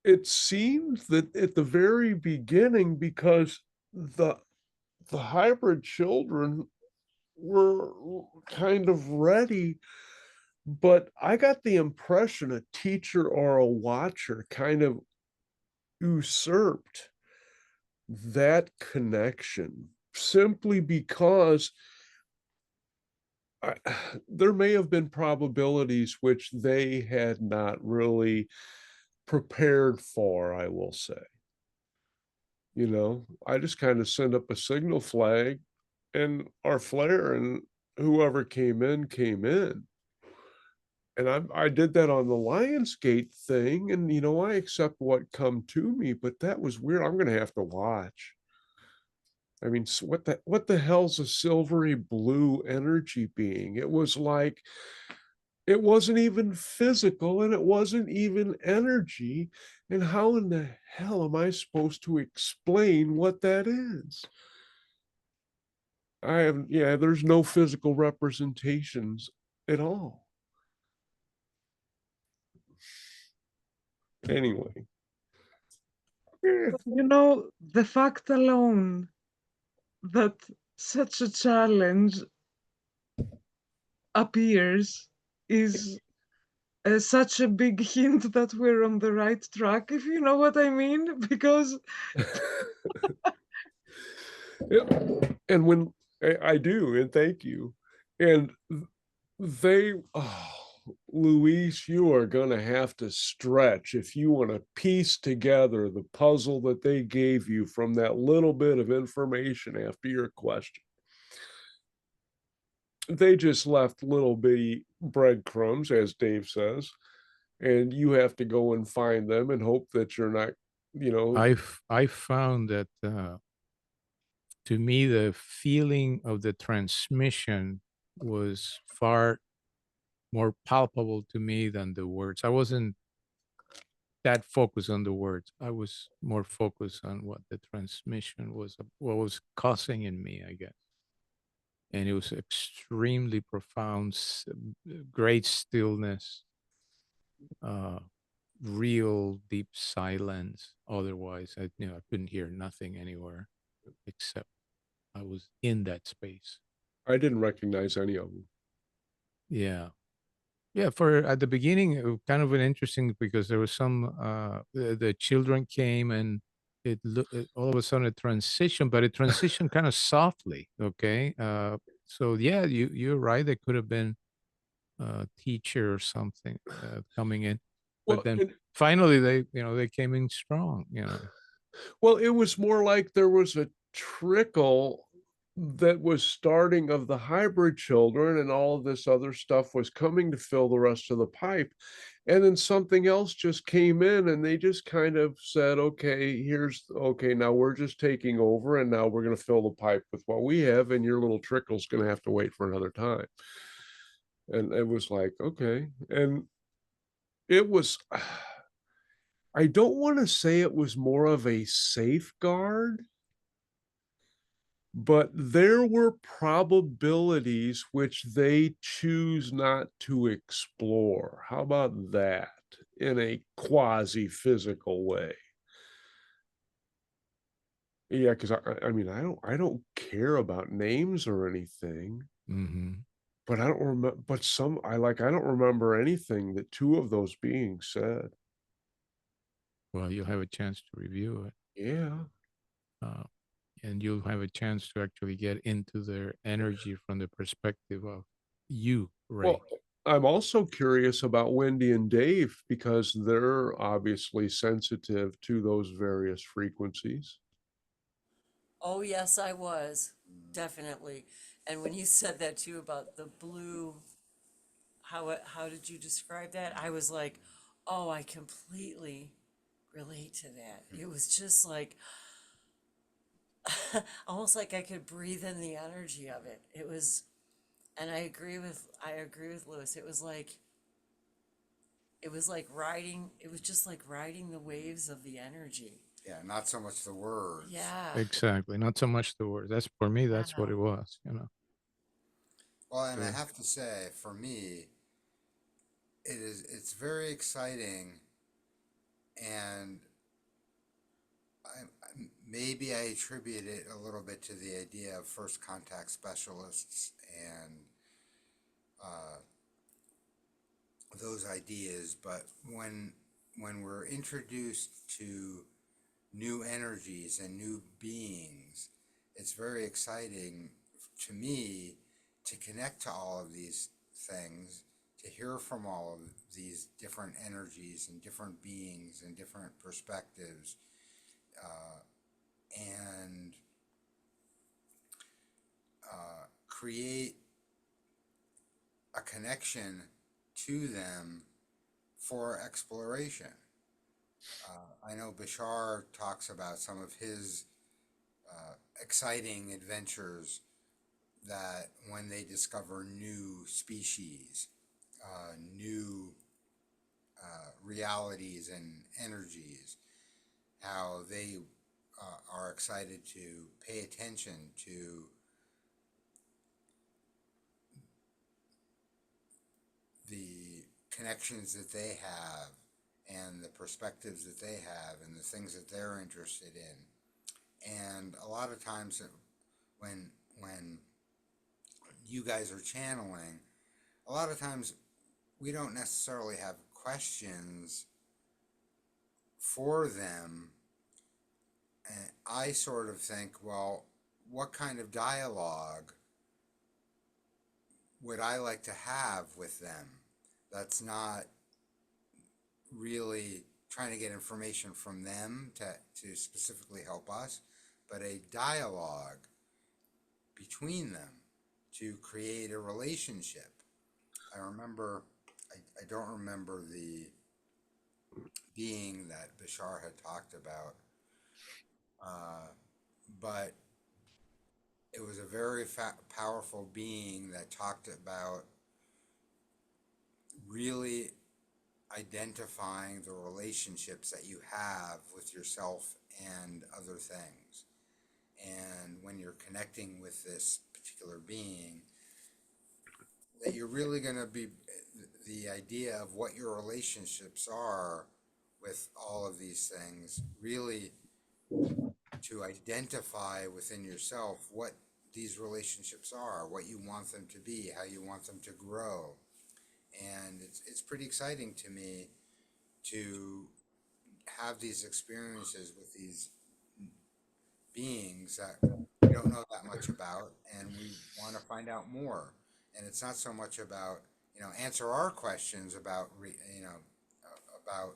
it seems that at the very beginning, because the hybrid children were kind of ready, but I got the impression a teacher or a watcher kind of usurped that connection simply because I, there may have been probabilities which they had not really prepared for, I will say. You know, I just kind of send up a signal flag and our flare, and whoever came in came in. And I did that on the Lionsgate thing, and you know, I accept what come to me, but that was weird. I'm gonna have to watch. I mean, what the hell's a silvery blue energy being? It was like it wasn't even physical and it wasn't even energy. And how in the hell am I supposed to explain what that is? I have, yeah, there's no physical representations at all. Anyway. Eh, You know, the fact alone that such a challenge appears is such a big hint that we're on the right track, if you know what I mean. Because yeah, and when I do, and thank you. And they, oh, Luis, you are going to have to stretch if you want to piece together the puzzle that they gave you from that little bit of information after your question. They just left little bitty breadcrumbs, as Dave says, and you have to go and find them and hope that you're not, you know, I found that to me the feeling of the transmission was far more palpable to me than the words. I wasn't that focused on the words. I was more focused on what the transmission was, what was causing in me, I guess. And it was extremely profound, great stillness, uh, real deep silence. Otherwise, I couldn't hear nothing anywhere except I was in that space. I didn't recognize any of them. Yeah. Yeah, for at the beginning, kind of an interesting because there was some the children came and it all of a sudden a transition, but it transitioned kind of softly. Okay, so yeah, you're right. There could have been a teacher or something coming in, but Well, then finally they came in strong. well, it was more like there was a trickle that was starting of the hybrid children, and all of this other stuff was coming to fill the rest of the pipe. And then something else just came in, and they just kind of said, okay, okay, now we're just taking over, and now we're going to fill the pipe with what we have, and your little trickle's going to have to wait for another time. And it was like, okay. And it was, I don't want to say it was more of a safeguard, but there were probabilities which they choose not to explore. How about that in a quasi-physical way? Yeah, because I mean, I don't care about names or anything, Mm-hmm. but I don't remember. But I don't remember anything that two of those beings said. Well, you'll have a chance to review it. Yeah. Uh, and you'll have a chance to actually get into their energy from the perspective of you, Ray. Well, I'm also curious about Wendy and Dave because they're obviously sensitive to those various frequencies. Oh, yes, I was, definitely. And when you said that too about the blue, how did you describe that? I was like, oh, I completely relate to that. It was just like, almost like I could breathe in the energy of it. It was, and I agree with Lewis. It was like riding, it was just like riding the waves of the energy. Yeah, not so much the words. Yeah. Exactly. Not so much the word. That's for me. That's what Yeah. it was. Well, and I Yeah. have to say, for me, it's very exciting, and maybe I attribute it a little bit to the idea of first contact specialists and those ideas. But when we're introduced to new energies and new beings, it's very exciting to me to connect to all of these things, to hear from all of these different energies and different beings and different perspectives, and create a connection to them for exploration. I know Bashar talks about some of his exciting adventures, that when they discover new species, new realities and energies, how they are excited to pay attention to the connections that they have and the perspectives that they have and the things that they're interested in. And a lot of times when you guys are channeling, a lot of times we don't necessarily have questions for them. And I sort of think, well, what kind of dialogue would I like to have with them that's not really trying to get information from them to specifically help us, but a dialogue between them to create a relationship. I remember, I don't remember the being that Bashar had talked about, but it was a very powerful being that talked about really identifying the relationships that you have with yourself and other things. And when you're connecting with this particular being, that you're really going to be, the idea of what your relationships are with all of these things, really to identify within yourself what these relationships are, what you want them to be, how you want them to grow. And it's pretty exciting to me to have these experiences with these beings that we don't know that much about, and we want to find out more. And it's not so much about, answer our questions about, about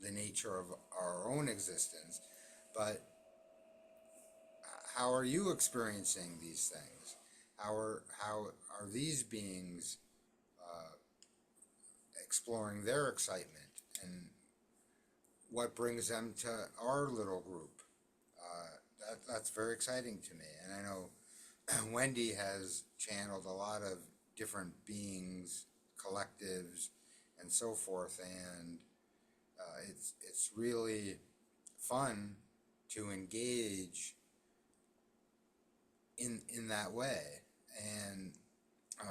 the nature of our own existence, but how are you experiencing these things? How are these beings exploring their excitement, and what brings them to our little group? That's very exciting to me. And I know Wendy has channeled a lot of different beings, collectives, and so forth, and it's really fun to engage in that way. And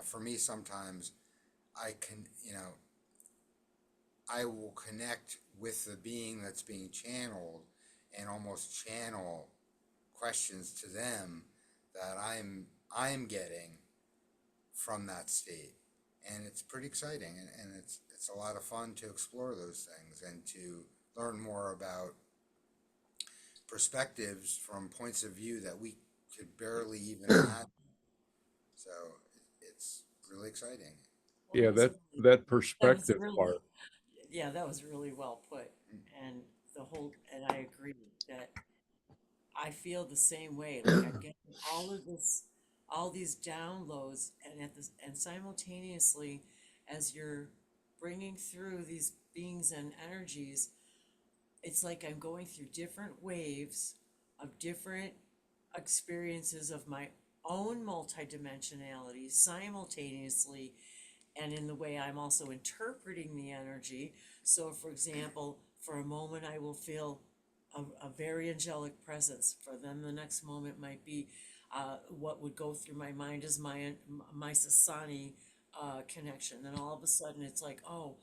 for me, sometimes I can, I will connect with the being that's being channeled and almost channel questions to them that I'm getting from that state. And it's pretty exciting, and it's a lot of fun to explore those things and to learn more about perspectives from points of view that we could barely even imagine. So it's really exciting. Well, Yeah, was that really- perspective really, part. yeah, that was really well put. And and I agree that I feel the same way. Like I'm getting all these downloads, and simultaneously, as you're bringing through these beings and energies, it's like I'm going through different waves of different experiences of my own multidimensionality simultaneously, and in the way I'm also interpreting the energy. So, for example, for a moment, I will feel a very angelic presence. For them, the next moment might be what would go through my mind is my Sasani connection. And all of a sudden, it's like, oh,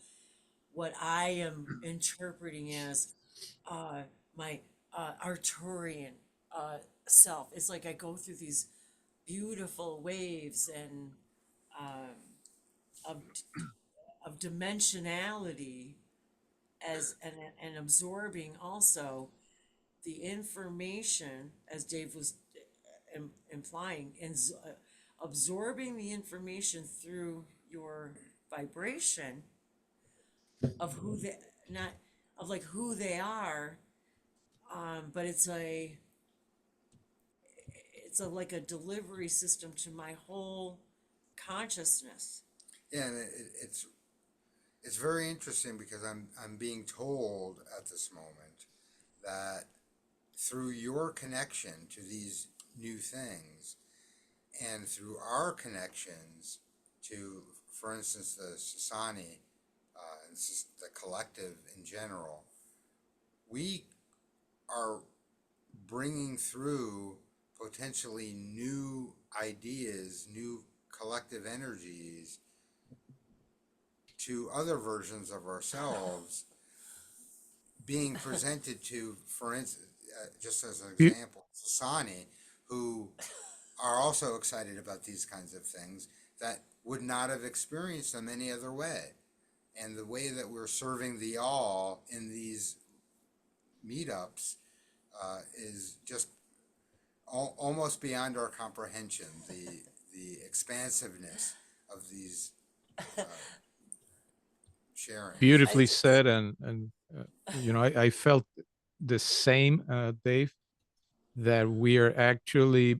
what I am interpreting as my Arturian self. It's like I go through these beautiful waves and um, of dimensionality as and absorbing also the information, as Dave was implying, and absorbing the information through your vibration of who they, not of like who they are, but it's a like a delivery system to my whole consciousness. Yeah, and it's very interesting because I'm being told at this moment that through your connection to these new things and through our connections to, for instance, the Sasani, and the collective in general, we are bringing through potentially new ideas, new collective energies to other versions of ourselves being presented to, for instance, just as an You- example, Sasani, who are also excited about these kinds of things that would not have experienced them any other way. And the way that we're serving the all in these meetups is just almost beyond our comprehension. The expansiveness of these sharing. Beautifully said, and you know, I felt the same, Dave, that we are actually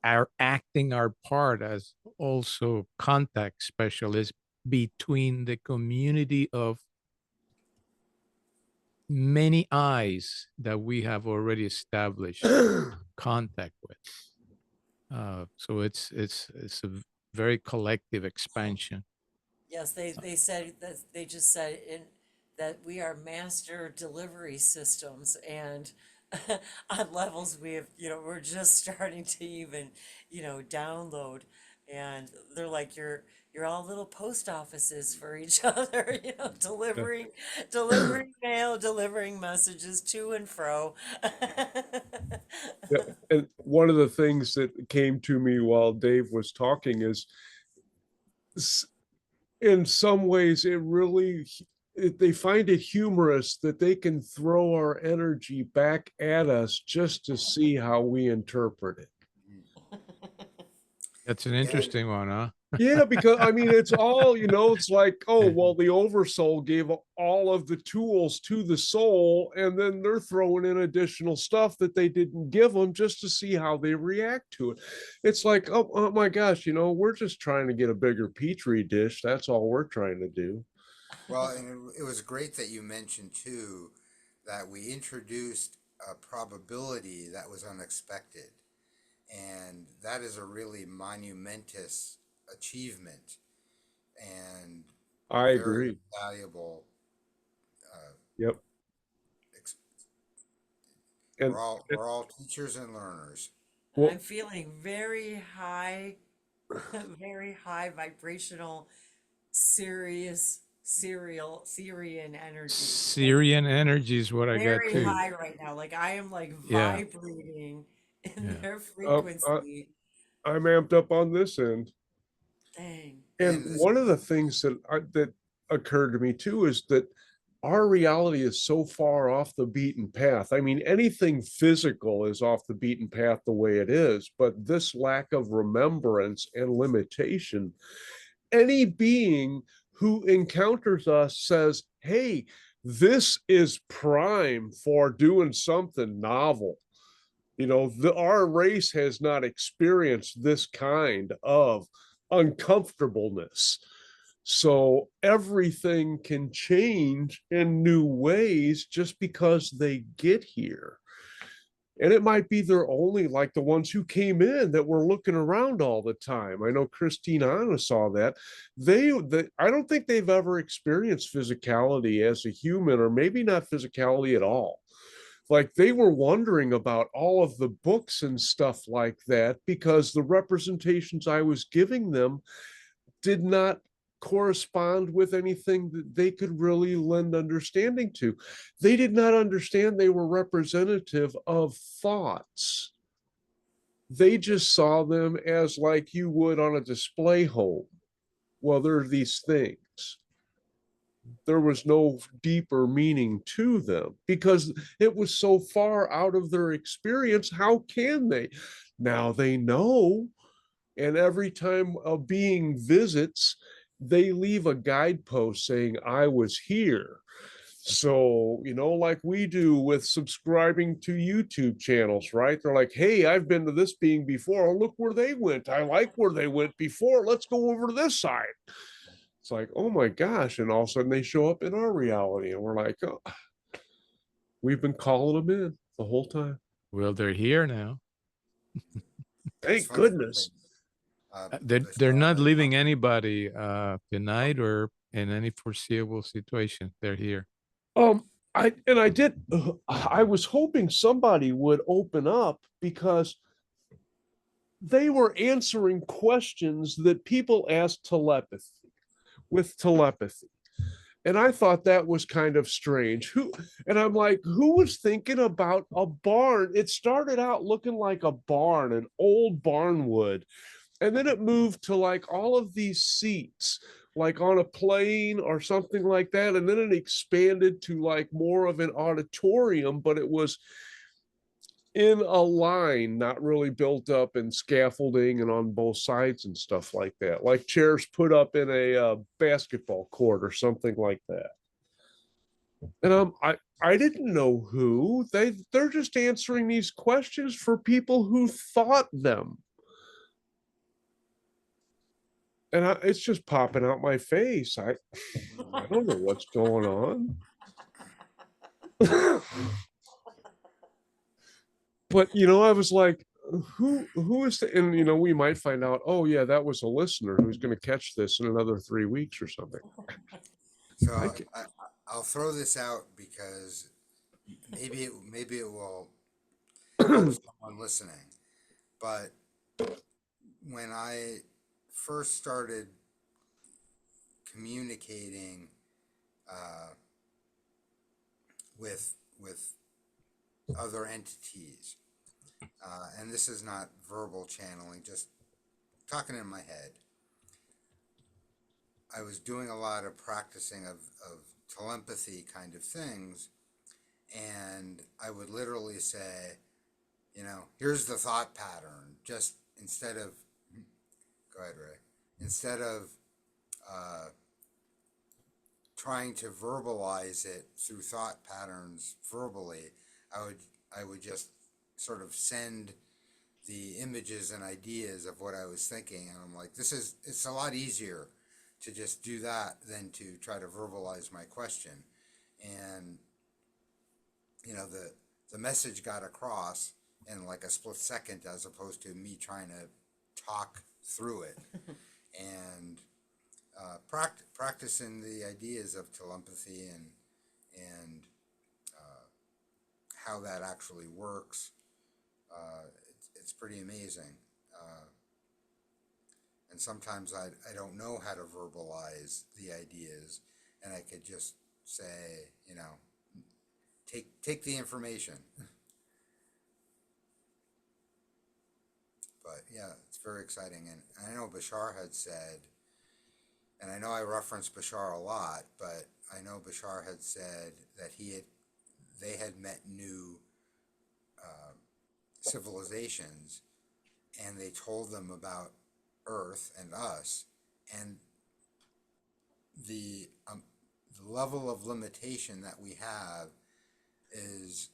are acting our part as also contact specialists between the community of many eyes that we have already established contact with. So it's a very collective expansion. Yes, they said that, they just said in that we are master delivery systems, and on levels we have, we're just starting to even, download, and they're like, you're all little post offices for each other, delivering mail, delivering messages to and fro. Yeah, and one of the things that came to me while Dave was talking is, in some ways, they find it humorous that they can throw our energy back at us just to see how we interpret it. That's an interesting one, huh? Yeah, because I mean, it's all, it's like, oh, well, the oversoul gave all of the tools to the soul, and then they're throwing in additional stuff that they didn't give them just to see how they react to it. It's like, oh my gosh, we're just trying to get a bigger petri dish. That's all we're trying to do. Well, and it was great that you mentioned too that we introduced a probability that was unexpected. And that is a really monumentous achievement and I very agree. valuable. Yep. ex- And we're all teachers and learners. well, I'm feeling very high, very high vibrational, Syrian energy. Syrian energy is what I got Very too. high right now. Like I am like Yeah. vibrating in Yeah. their frequency. I'm amped up on this end. Dang. And one of the things that occurred to me too is that our reality is so far off the beaten path. I mean, anything physical is off the beaten path the way it is, but this lack of remembrance and limitation, any being who encounters us says, hey, this is prime for doing something novel. Our race has not experienced this kind of uncomfortableness. So everything can change in new ways just because they get here. And it might be they're only like the ones who came in that were looking around all the time. I know Christine Anna saw that. I don't think they've ever experienced physicality as a human, or maybe not physicality at all. Like they were wondering about all of the books and stuff like that because the representations I was giving them did not correspond with anything that they could really lend understanding to. They did not understand they were representative of thoughts. They just saw them as like you would on a display home. Well, there are these things. there was no deeper meaning to them because it was so far out of their experience. How can they? Now they know. And every time a being visits, they leave a guidepost saying, I was here. So, like we do with subscribing to YouTube channels, right? They're like, hey, I've been to this being before. Oh, look where they went. I like where they went before. Let's go over to this side. It's like, oh my gosh. And all of a sudden they show up in our reality. And we're like, oh, we've been calling them in the whole time. Well, they're here now. It's Thank funny, goodness. They're not Bashar, leaving anybody tonight or in any foreseeable situation. They're here. I was hoping somebody would open up because they were answering questions that people asked with telepathy. And I thought that was kind of strange. And I'm like, who was thinking about a barn? It started out looking like a barn, an old barnwood. And then it moved to like all of these seats, like on a plane or something like that. And then it expanded to like more of an auditorium, but it was in a line, not really built up in scaffolding and on both sides and stuff like that, like chairs put up in a basketball court or something like that. And I didn't know who they're just answering these questions for people who thought them. And it's just popping out my face. I don't know what's going on. But I was like, who is the, and we might find out, oh yeah, that was a listener who's going to catch this in another 3 weeks or something. So I'll throw this out because maybe it will help someone listening. But when I first started communicating with other entities, and this is not verbal channeling, just talking in my head, I was doing a lot of practicing of telepathy kind of things, and I would literally say, here's the thought pattern. Just instead of, go ahead, Ray. Instead of trying to verbalize it through thought patterns verbally, I would just sort of send the images and ideas of what I was thinking, and I'm like, it's a lot easier to just do that than to try to verbalize my question. And the message got across in like a split second, as opposed to me trying to talk through it. And practicing the ideas of telepathy and how that actually works, it's pretty amazing. And sometimes I don't know how to verbalize the ideas, and I could just say, take the information. But yeah, it's very exciting. And I know Bashar had said, and I know I reference Bashar a lot, but I know Bashar had said that they had met new civilizations, and they told them about Earth and us, and the level of limitation that we have is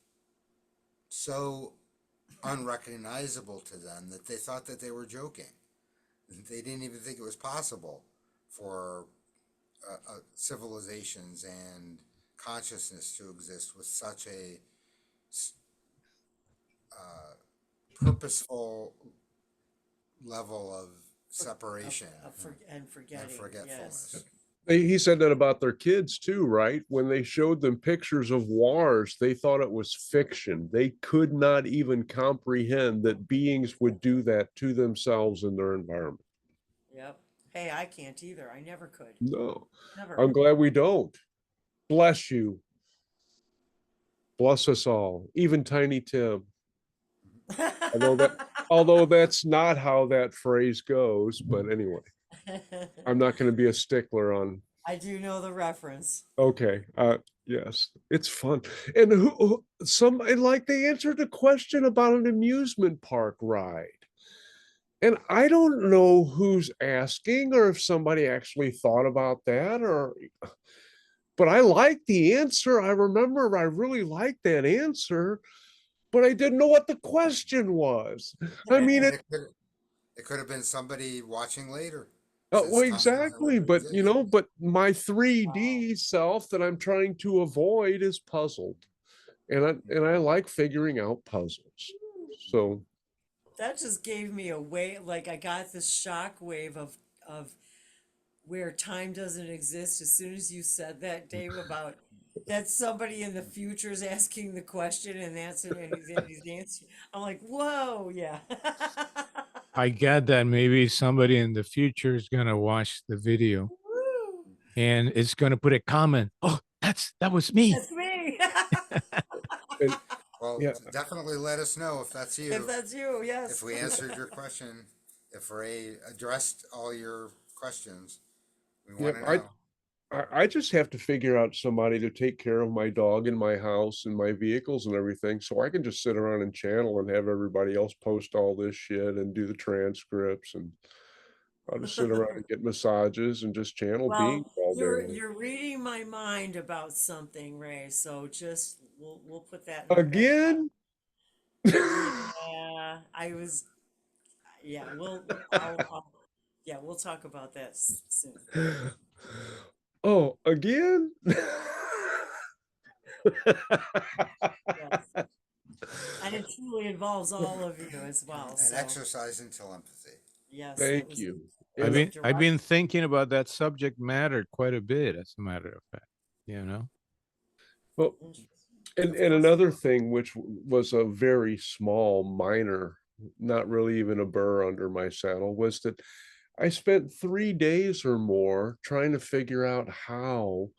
so unrecognizable to them that they thought that they were joking. They didn't even think it was possible for civilizations and consciousness to exist with such a purposeful level of separation and forgetting, forgetfulness. yes. He said that about their kids too, right? When they showed them pictures of wars, they thought it was fiction. They could not even comprehend that beings would do that to themselves in their environment. Yep. Hey, I can't either. I never could. No, Never. I'm glad we don't. Bless you. Bless us all, even Tiny Tim. Although that's not how that phrase goes, but anyway, I'm not going to be a stickler on I do know the reference. Okay, yes, it's fun. And and like they answered a question about an amusement park ride. And I don't know who's asking or if somebody actually thought about that but I liked the answer. I remember I really liked that answer, but I didn't know what the question was. I mean, And it could have been somebody watching later. well, Since time doesn't exactly, really but exist. my 3D self that I'm trying to avoid is puzzled. And I like figuring out puzzles. So That just gave me a way, like I got this shock wave of where time doesn't exist as soon as you said that, Dave, about that somebody in the future is asking the question and he's answering. I'm like, whoa, yeah. I get that maybe somebody in the future is gonna watch the video Woo, and it's gonna put a comment. Oh, that was me. that's me. and Well, yeah, definitely let us know if that's you. If that's you, yes. If we answered your question, if Ray addressed all your questions, we yeah, want to know. I just have to figure out somebody to take care of my dog in my house and my vehicles and everything, so I can just sit around and channel and have everybody else post all this shit and do the transcripts, and I'll just sit around and get massages and just channel beings Well, all day you're long. you're reading my mind about something, Ray. So just we'll put that in the back. Again? Yeah, I was. Yeah, yeah, we'll talk about that soon. Oh, again? Yes, and it truly involves all of you as well. And So exercise in telepathy. yes, that Thank was you. I've And I've been thinking about that subject matter quite a bit, as a matter of fact. You know, well, and another thing which was a very small minor, not really even a burr under my saddle, was that I spent 3 days or more trying to figure out how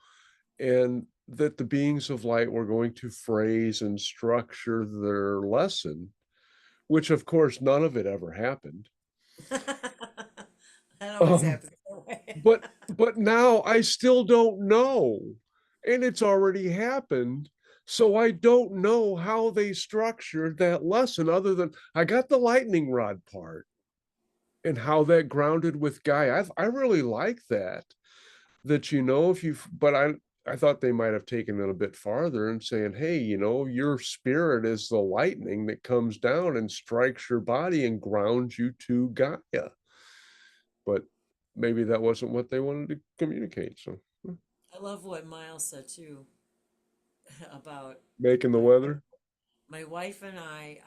and that the beings of light were going to phrase and structure their lesson, which of course none of it ever happened. that always Um, happens that way. but now I still don't know, and it's already happened. So I don't know how they structured that lesson other than I got the lightning rod part and how that grounded with Gaia. I really like that. That if you but I thought they might have taken it a bit farther and saying, hey, your spirit is the lightning that comes down and strikes your body and grounds you to Gaia. But maybe that wasn't what they wanted to communicate. So I love what Miles said too about making the my weather. my wife and I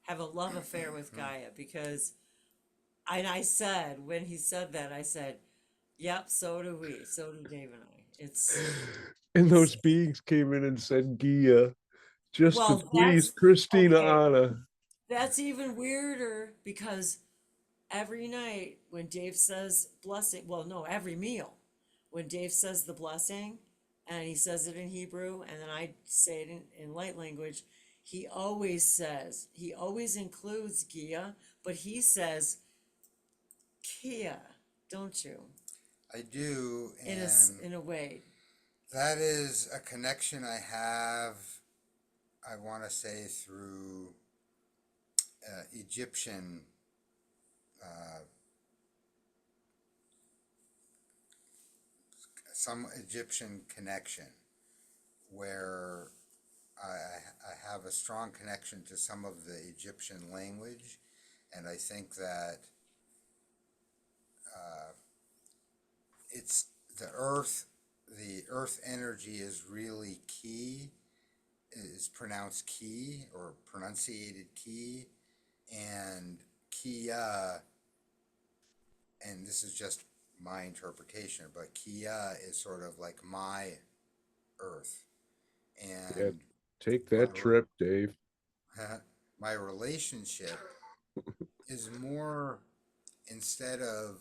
have a love affair with Gaia because and I said when he said that I said, "Yep, so do we. So do Dave and I." And It's those beings came in and said Gia just to well, please that's Christina okay. Anna. That's even weirder because every night when Dave says blessing, well, no, every meal when Dave says the blessing and he says it in Hebrew and then I say it in light language, he always includes Gia, but he says Kia, don't you? I do, In a, and in a way. that is a connection I have, I want to say, through Egyptian, some Egyptian connection where I have a strong connection to some of the Egyptian language, and I think that it's the earth energy is really key, is pronounced key or pronunciated key, and Kia, and this is just my interpretation, but Kia is sort of like my earth, Yeah, and take my that trip, Dave. my relationship is more, instead of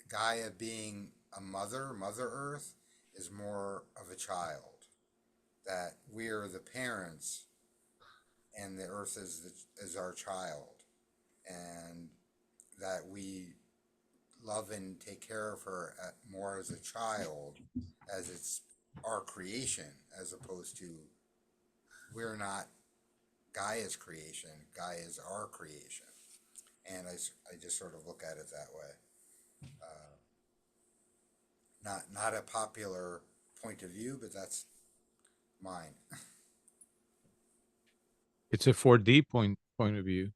Gaia being a mother Earth, is more of a child. That we're the parents, and the Earth is our child, and that we love and take care of her more as a child, as it's our creation, as opposed to we're not Gaia's creation, Gaia is our creation. And I just sort of look at it that way. Not a popular point of view, but that's mine. It's a 4D point of view.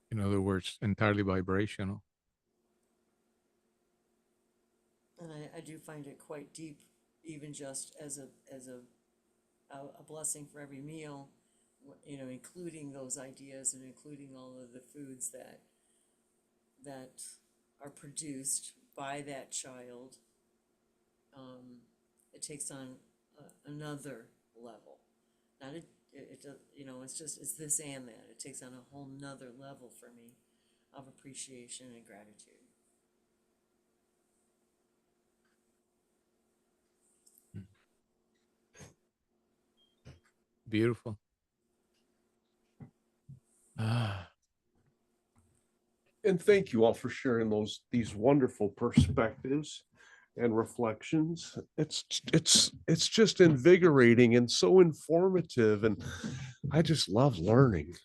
In other words, entirely vibrational. And I do find it quite deep, even just as a blessing for every meal, you know, including those ideas and including all of the foods that are produced by that child. It takes on another level. Not it you know, it's this and that. It takes on a whole nother level for me of appreciation and gratitude. Beautiful. Ah, And thank you all for sharing these wonderful perspectives and reflections. It's just invigorating and so informative, and I just love learning.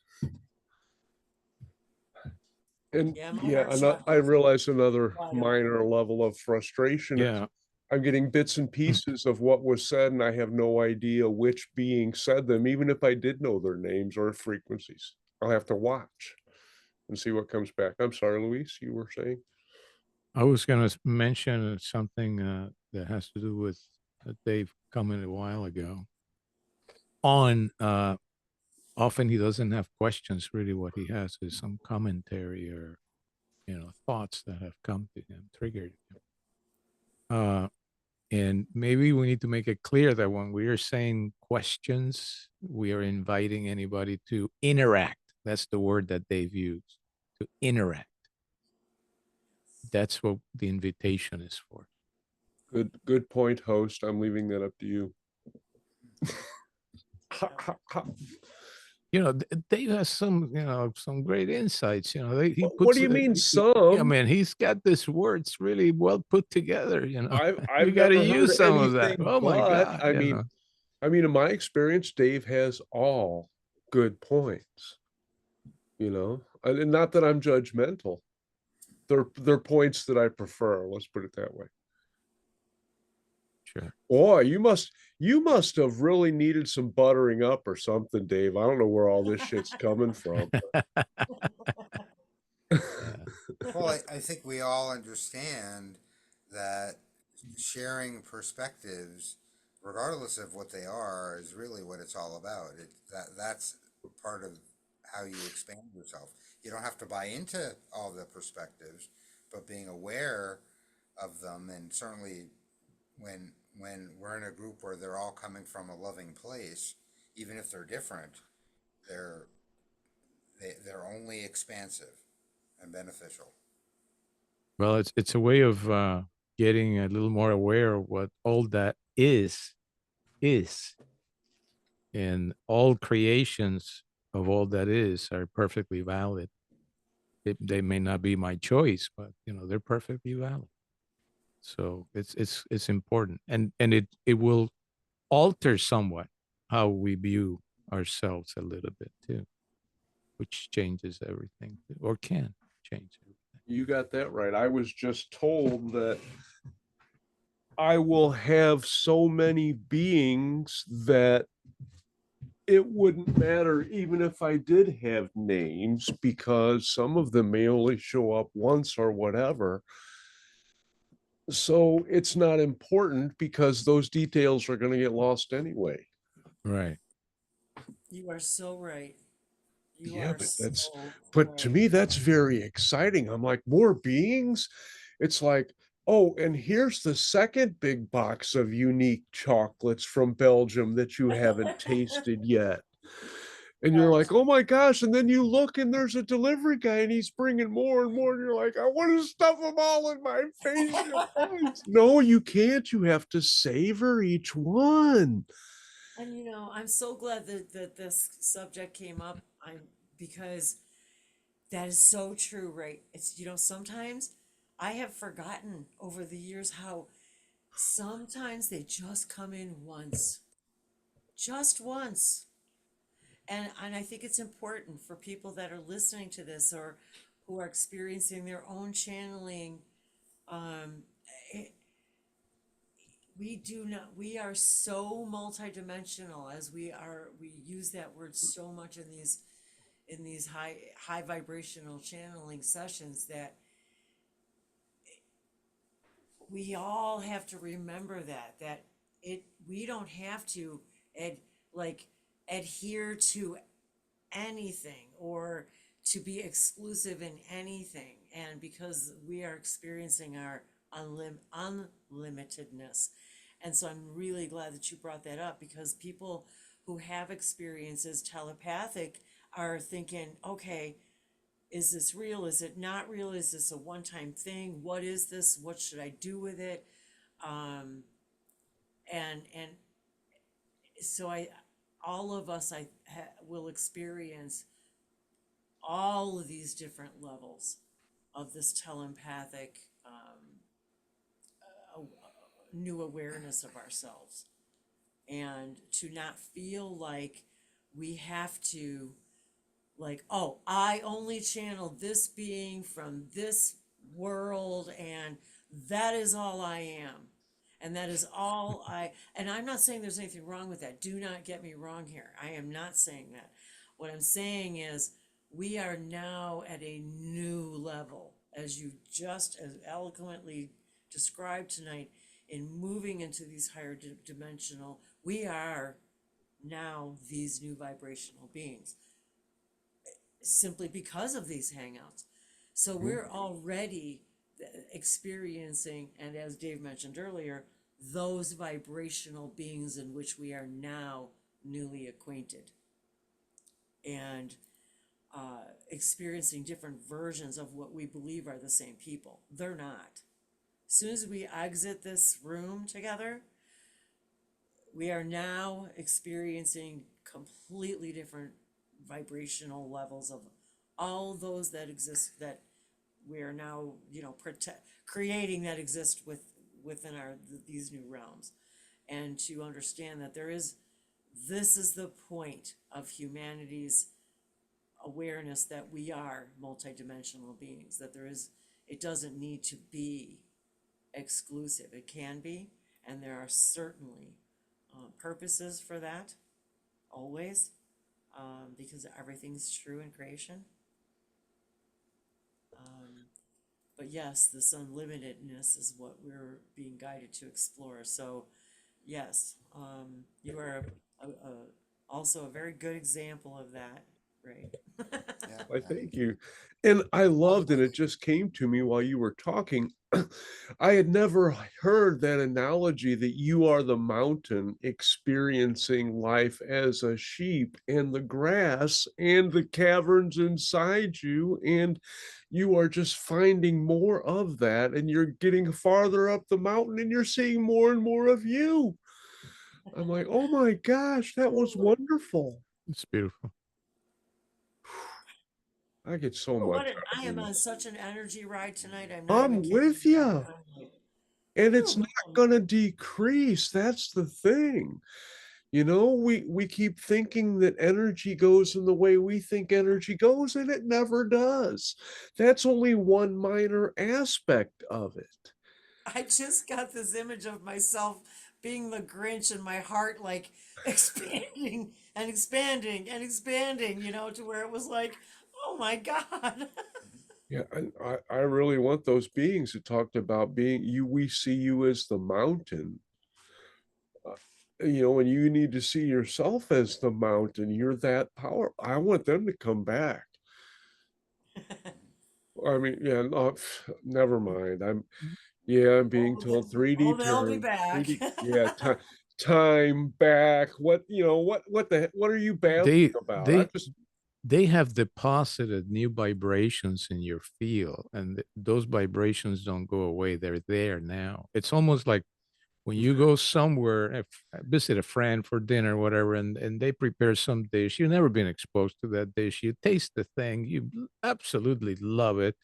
And Yeah, my yeah, heart chakra I is realize another wide open. minor level of frustration. yeah. I'm getting bits and pieces of what was said, and I have no idea which being said them, even if I did know their names or frequencies. I'll have to watch and see what comes back. I'm sorry, Luis, you were saying? I was going to mention something that has to do with Dave commented a while ago on often he doesn't have questions. Really what he has is some commentary or, you know, thoughts that have come to him, triggered him. And maybe we need to make it clear that when we are saying questions, we are inviting anybody to interact. That's the word that Dave used, to interact. That's what the invitation is for. Good point, host. I'm leaving that up to you. You know, Dave has some, you know, some great insights. You know, he puts. What do you mean some? I mean, he's got this words really well put together. You know, I've we got to never heard use some of that. anything Oh my but, God! I you mean, know. in my experience, Dave has all good points. You know, and not that I'm judgmental. They're points that I prefer. Let's put it that way. Sure. Boy, you must have really needed some buttering up or something, Dave. I don't know where all this shit's coming from. Well, I think we all understand that sharing perspectives, regardless of what they are, is really what it's all about. That's part of how you expand yourself. You don't have to buy into all the perspectives, but being aware of them, and certainly when we're in a group where they're all coming from a loving place, even if they're different, they're they're only expansive and beneficial. Well, it's a way of getting a little more aware of what all that is, and all creations of all that is are perfectly valid. They may not be my choice, but you know they're perfectly valid. So it's important, and it will alter somewhat how we view ourselves a little bit too, which changes everything or can change everything. You got that right. I was just told that I will have so many beings that it wouldn't matter even if I did have names, because some of them may only show up once or whatever. So it's not important because those details are going to get lost anyway. Right. You are so right. You Yeah, are but so to right. me, that's very exciting. I'm like, more beings? It's like, oh, and here's the second big box of unique chocolates from Belgium that you haven't tasted yet. And you're like, oh my gosh. And then you look and there's a delivery guy and he's bringing more and more. And you're like, I want to stuff them all in my face. No, you can't. You have to savor each one. And you know, I'm so glad that this subject came up. Because that is so true, right? It's, you know, sometimes I have forgotten over the years how sometimes they just come in once, just once. And I think it's important for people that are listening to this or who are experiencing their own channeling. Um, it, we do not, we are so multidimensional as we use that word so much in these high vibrational channeling sessions that we all have to remember that we don't have to ad, like adhere to anything or to be exclusive in anything, and because we are experiencing our unlimitedness. And so I'm really glad that you brought that up, because people who have experiences telepathic are thinking, okay, is this real? Is it not real? Is this a one-time thing? What is this? What should I do with it? Um, and so all of us, will experience all of these different levels of this telepathic new awareness of ourselves, and to not feel like we have to, like, oh, I only channel this being from this world, and that is all I am. And that is all and I'm not saying there's anything wrong with that. Do not get me wrong here. I am not saying that. What I'm saying is we are now at a new level, as you just as eloquently described tonight, in moving into these higher dimensional. We are now these new vibrational beings simply because of these hangouts. So we're already experiencing, and as Dave mentioned earlier, those vibrational beings in which we are now newly acquainted, and experiencing different versions of what we believe are the same people. They're not. As soon as we exit this room together, we are now experiencing completely different vibrational levels of all those that exist, that we are now, you know, creating, that exist within these new realms. And to understand that this is the point of humanity's awareness, that we are multidimensional beings, that it doesn't need to be exclusive. It can be, and there are certainly purposes for that, always, because everything's true in creation. But yes, this unlimitedness is what we're being guided to explore. So yes, you are also a very good example of that, right? Yeah, I yeah. thank you. And I loved, and it just came to me while you were talking. I had never heard that analogy, that you are the mountain experiencing life as a sheep, and the grass and the caverns inside you, and you are just finding more of that, and you're getting farther up the mountain and you're seeing more and more of you. I'm like, oh my gosh, that was wonderful. It's beautiful. I get so Oh, much I out am of on this. such an energy ride tonight. I'm not even I'm kidding. with you. I'm like, And it's whew. not gonna decrease, that's the thing. You know, we keep thinking that energy goes in the way we think energy goes, and it never does. That's only one minor aspect of it. I just got this image of myself being the Grinch, and my heart like expanding and expanding and expanding, you know, to where it was like, oh my God. Yeah, and I really want those beings that talked about being you, we see you as the mountain. You know, and you need to see yourself as the mountain. You're that power. I want them to come back. I mean, yeah, no, never mind. I'm being told 3D Oh, they'll be turn, back. 3D, yeah, time back. What are you babbling They about? I they just, they have deposited new vibrations in your field, and those vibrations don't go away. They're there now. It's almost like when you go somewhere, if visit a friend for dinner, whatever, and they prepare some dish, you've never been exposed to that dish. You taste the thing, you absolutely love it.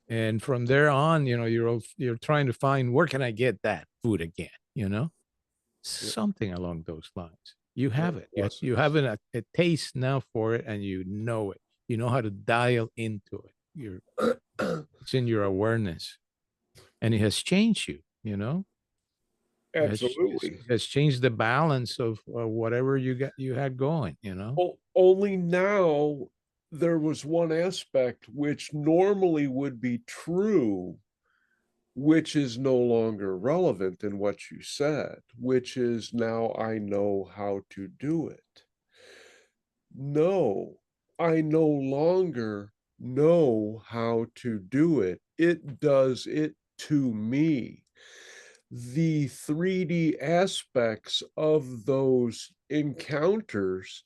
And from there on, you're trying to find where can I get that food again, Yep. something along those lines. You have it. You Blessings. have a taste now for it, and you know it. You know how to dial into it. It's in your awareness, and it has changed you. Absolutely. It has changed the balance of whatever you had going. Only now there was one aspect which normally would be true, which is no longer relevant in what you said, which is now I know how to do it. No, I no longer know how to do it. It does it to me. The 3D aspects of those encounters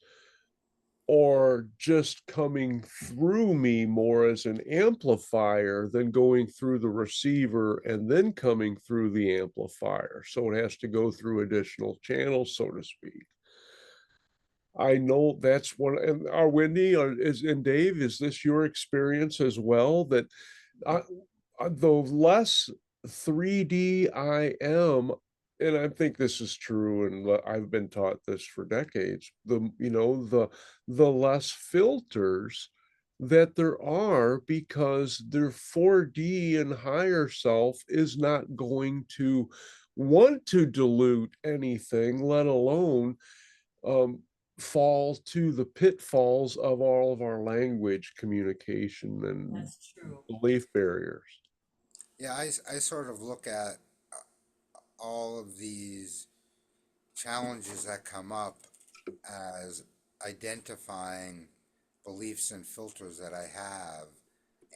are just coming through me more as an amplifier than going through the receiver and then coming through the amplifier. So it has to go through additional channels, so to speak. I know that's one, and Wendy and Dave, is this your experience as well? That I, the less 3D I am, and I think this is true, and I've been taught this for decades, the less filters that there are, because their 4D and higher self is not going to want to dilute anything, let alone um, fall to the pitfalls of all of our language communication and That's true. belief barriers. Yeah, I sort of look at all of these challenges that come up as identifying beliefs and filters that I have,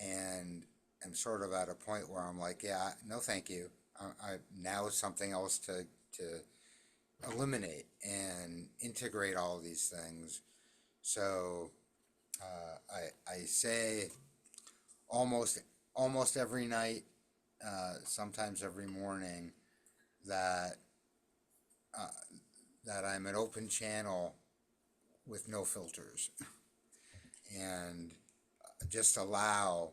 and am sort of at a point where I'm like, yeah, no, thank you. Now it's something else to eliminate and integrate all of these things. So I say almost almost every night, sometimes every morning, that uh, that I'm an open channel with no filters, and just allow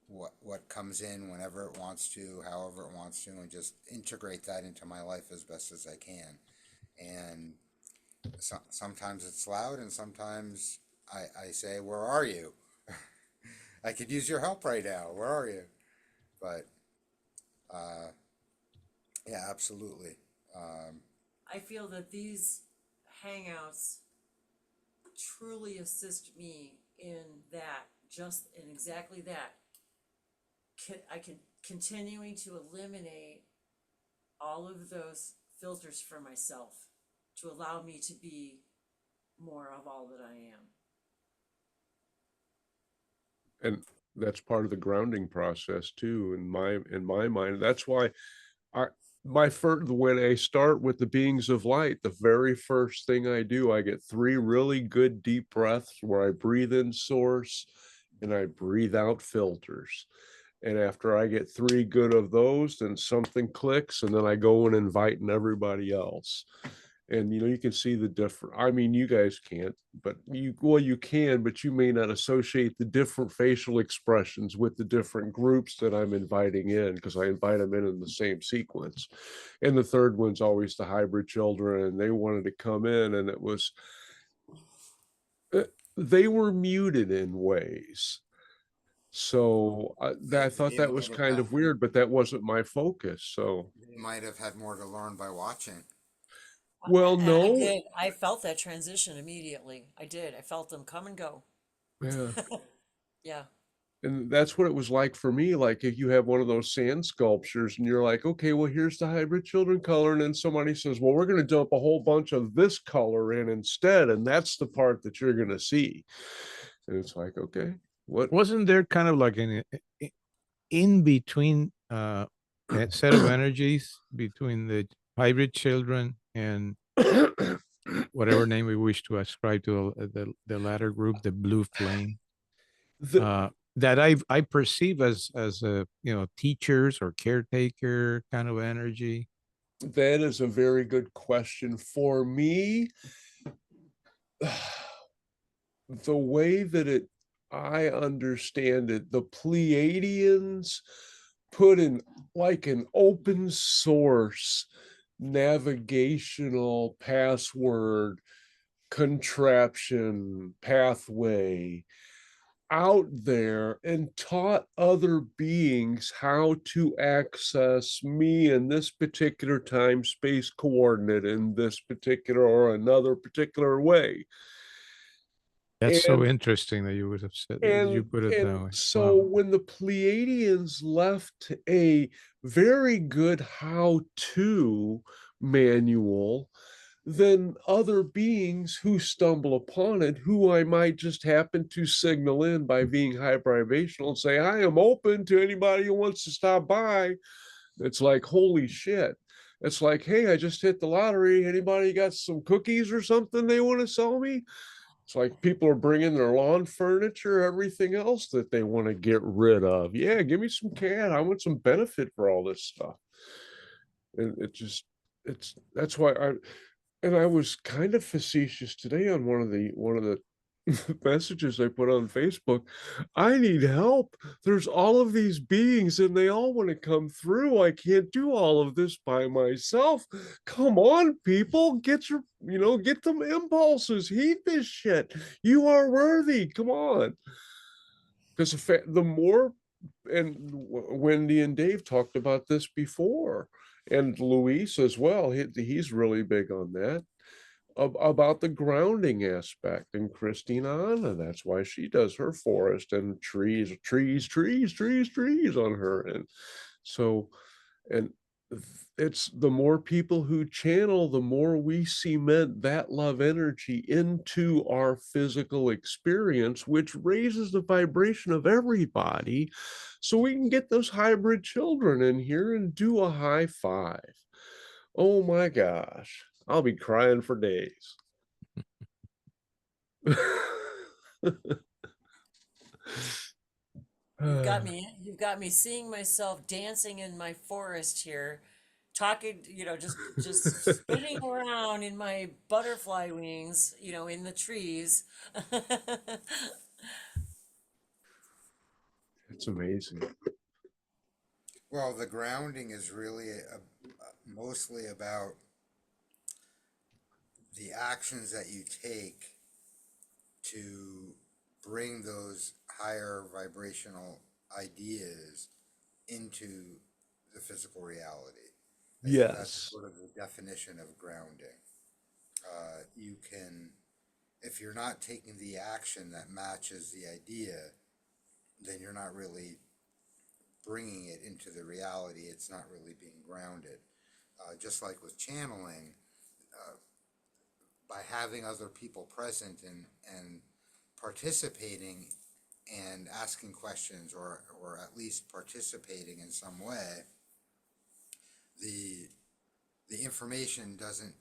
what comes in whenever it wants to, however it wants to, and just integrate that into my life as best as I can. And sometimes it's loud, and sometimes I say, "Where are you? I could use your help right now. Where are you?" But uh, yeah, absolutely. Um, I feel that these hangouts truly assist me in that, just in exactly that. I can continuing to eliminate all of those filters for myself to allow me to be more of all that I am. And that's part of the grounding process too, in my mind. That's why I my first when I start with the beings of light, the very first thing I do, I get 3 really good deep breaths where I breathe in source and I breathe out filters. And after I get 3 good of those, then something clicks, and then I go and invite in everybody else. And you can see the different, I mean, you guys can't, but you can, but you may not associate the different facial expressions with the different groups that I'm inviting in, because I invite them in the same sequence. And the third one's always the hybrid children, and they wanted to come in, and it was they were muted in ways. So I thought they that might was have kind had, of weird, but that wasn't my focus. So, they might have had more to learn by watching. well, And I no, did. I felt that transition immediately. I did. I felt them come and go. yeah. Yeah. And that's what it was like for me. Like if you have one of those sand sculptures and you're like, okay, well, here's the hybrid children color. And then somebody says, well, we're going to dump a whole bunch of this color in instead. And that's the part that you're going to see. And it's like, okay, what? Wasn't there kind of like an in between set of energies between the hybrid children and whatever name we wish to ascribe to the latter group, the blue flame, the, that I perceive as a teachers or caretaker kind of energy, That is a very good question. For me, the way that I understand it, the Pleiadians put in like an open source navigational password contraption pathway out there and taught other beings how to access me in this particular time space coordinate in this particular or another particular way. That's so And interesting that you would have said that. You put it that way. so Wow. when the Pleiadians left a very good how-to manual, then other beings who stumble upon it, who I might just happen to signal in by being high vibrational and say, I am open to anybody who wants to stop by. It's like, holy shit. It's like, hey, I just hit the lottery. Anybody got some cookies or something they want to sell me? It's like people are bringing their lawn furniture, everything else that they want to get rid of. Yeah, give me some cash. I want some benefit for all this stuff. And that's why I was kind of facetious today on one of the messages I put on Facebook. I need help. There's all of these beings and they all want to come through. I can't do all of this by myself. Come on, people, get get them impulses. Heed this shit. You are worthy. Come on. Because the more, and Wendy and Dave talked about this before, and Luis as well. He's really big on that about the grounding aspect, and Christina, that's why she does her forest and trees on her. And so, and it's the more people who channel, the more we cement that love energy into our physical experience, which raises the vibration of everybody, so we can get those hybrid children in here and do a high five. Oh my gosh, I'll be crying for days. You've got me seeing myself dancing in my forest here, talking, just spinning around in my butterfly wings, in the trees. It's amazing. Well, the grounding is really mostly about the actions that you take to bring those higher vibrational ideas into the physical reality. I think that's Yes. sort of the definition of grounding. You can, if you're not taking the action that matches the idea, then you're not really bringing it into the reality. It's not really being grounded. Just like with channeling, by having other people present and participating and asking questions, or at least participating in some way, the information doesn't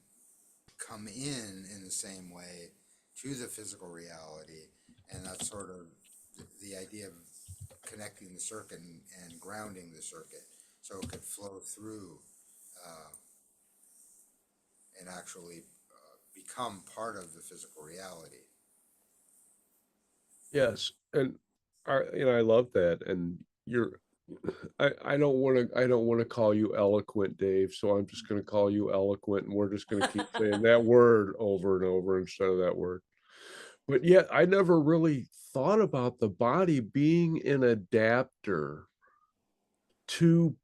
come in the same way to the physical reality. And that's sort of the idea of connecting the circuit and grounding the circuit so it could flow through and actually become part of the physical reality. Yes. And I love that. And I don't want to call you eloquent, Dave, so I'm just going to call you eloquent, and we're just going to keep saying that word over and over instead of that word. But yet I never really thought about the body being an adapter to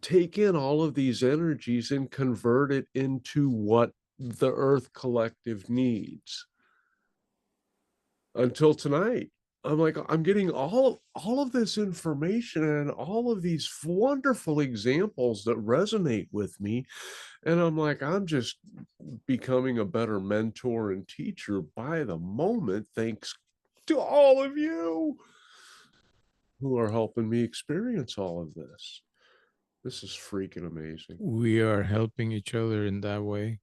take in all of these energies and convert it into what the Earth collective needs. Until tonight, I'm like, I'm getting all of this information and all of these wonderful examples that resonate with me, and I'm like, I'm just becoming a better mentor and teacher by the moment, thanks to all of you who are helping me experience all of this. This is freaking amazing. We are helping each other in that way.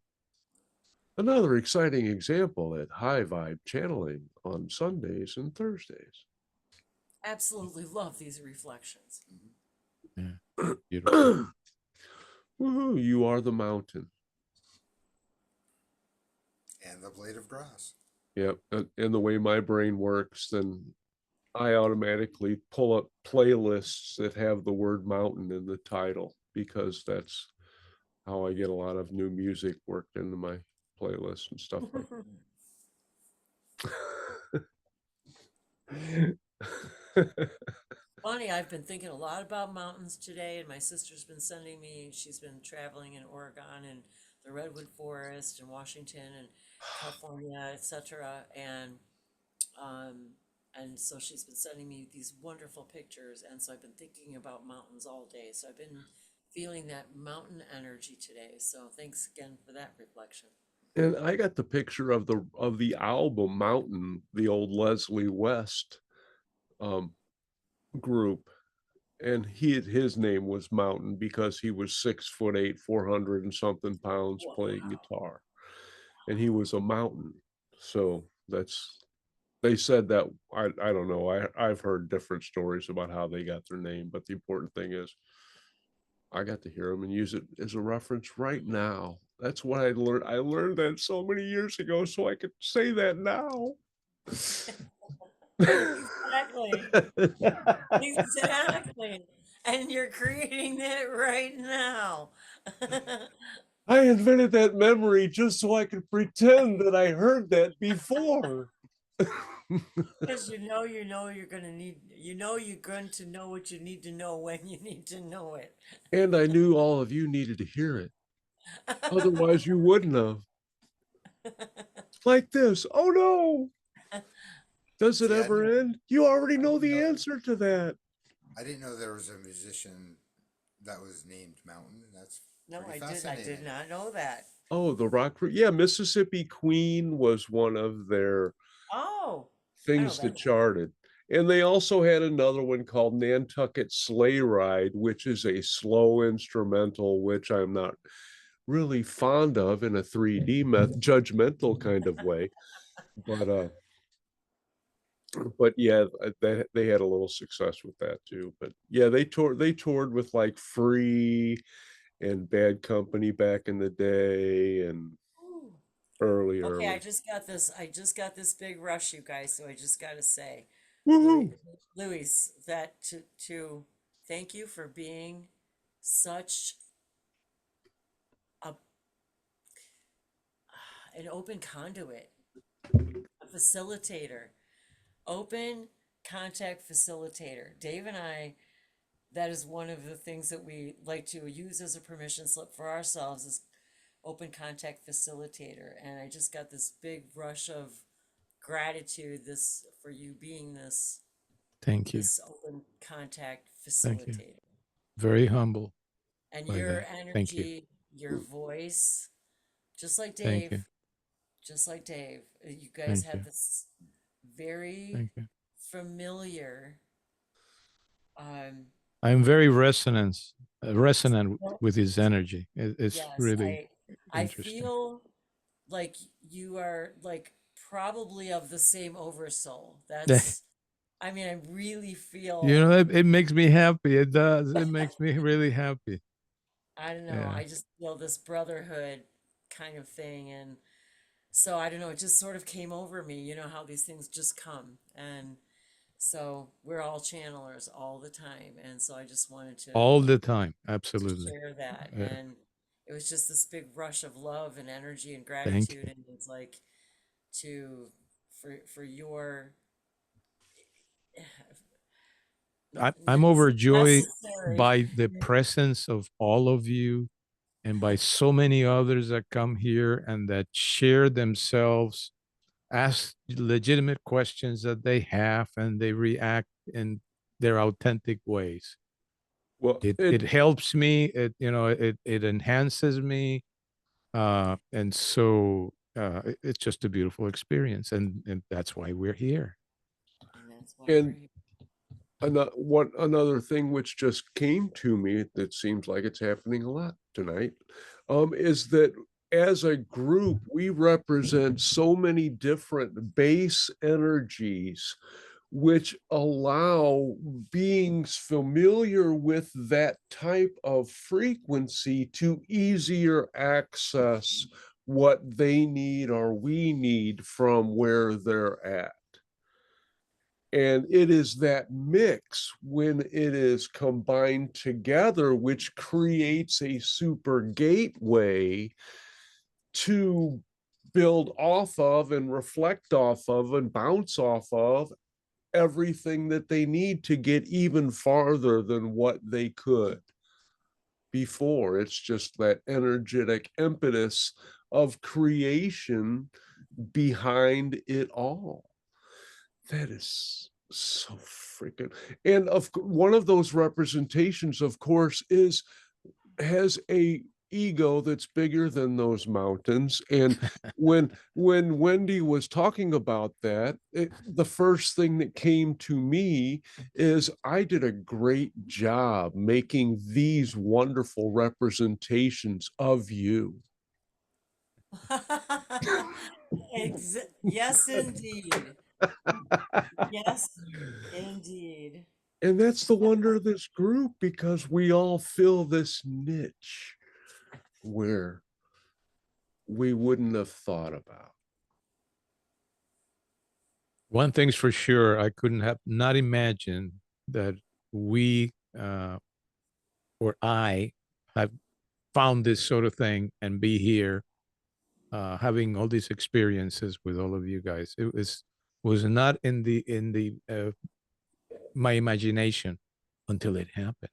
Another exciting example at High Vibe Channeling on Sundays and Thursdays. Absolutely love these reflections. Yeah. Beautiful. Woohoo, you are the mountain. And the blade of grass. Yep. And the way my brain works, then I automatically pull up playlists that have the word mountain in the title, because that's how I get a lot of new music worked into my playlists and stuff like that. Funny, I've been thinking a lot about mountains today, and my sister's been sending me, she's been traveling in Oregon and the Redwood Forest and Washington and California, etc. And so she's been sending me these wonderful pictures, and so I've been thinking about mountains all day. So I've been feeling that mountain energy today. So thanks again for that reflection. And I got the picture of the album Mountain, the old Leslie West group, and his name was Mountain because he was 6'8", 400 and something pounds, playing guitar, and he was a mountain. So they said that. I don't know. I've heard different stories about how they got their name, but the important thing is I got to hear them and use it as a reference right now. That's what I learned. I learned that so many years ago, so I could say that now. Exactly. Exactly. And you're creating it right now. I invented that memory just so I could pretend that I heard that before. Because you're going to need, you're going to know what you need to know when you need to know it. And I knew all of you needed to hear it. Otherwise, you wouldn't have. Like this. Oh no. Does it See, ever end? You already know the No. answer to that. I didn't know there was a musician that was named Mountain. That's No, pretty I did fascinating. not know that. Oh, the rock group. Yeah, Mississippi Queen was one of their Oh, things that. that charted. And they also had another one called Nantucket Sleigh Ride, which is a slow instrumental, which I'm not really fond of in a 3D judgmental kind of way. But yeah, they had a little success with that too. But yeah, they toured with like Free and Bad Company back in the day and Ooh. early. Okay, I just got this big rush, you guys, so I just got to say, Woohoo! Louis, that to thank you for being such a an open conduit, a facilitator, open contact facilitator. Dave and I, that is one of the things that we like to use as a permission slip for ourselves, is open contact facilitator. And I just got this big rush of gratitude for you being this Thank you. this open contact Thank you. facilitator. Very humble. And by your that. Thank you. energy, your voice, just like Thank you. Dave, you guys Thank have you. this very Thank you. familiar I'm very resonant with his energy. It's yes, really I interesting. feel like you are like probably of the same oversoul. That's I mean, I really feel, You know, it makes me happy. It does. It makes me really happy. I don't know, Yeah. I just feel this brotherhood kind of thing. And so I don't know, it just sort of came over me, you know how these things just come. And so we're all channelers all the time. And so I just wanted to All the time. Absolutely. share that. Yeah. And it was just this big rush of love and energy and Thank gratitude. you. And it's like for your I'm overjoyed necessary. by the presence of all of you and by so many others that come here and that share themselves, ask legitimate questions that they have, and they react in their authentic ways. Well, It helps me. It enhances me, and so it's just a beautiful experience, and that's why we're here. And that's why And we're here. another thing which just came to me that seems like it's happening a lot tonight, is that as a group we represent so many different base energies which allow beings familiar with that type of frequency to easier access what they need or we need from where they're at. And it is that mix when it is combined together, which creates a super gateway to build off of and reflect off of and bounce off of everything that they need to get even farther than what they could before. It's just that energetic impetus of creation behind it all. That is so freaking, and one of those representations, of course, has a ego that's bigger than those mountains. And when Wendy was talking about that, the first thing that came to me is I did a great job making these wonderful representations of you. Yes, indeed. Yes, indeed. And that's the wonder of this group, because we all fill this niche where we wouldn't have thought about. One thing's for sure, I couldn't have not imagined that we or I have found this sort of thing and be here having all these experiences with all of you guys. It was not in the my imagination until it happened.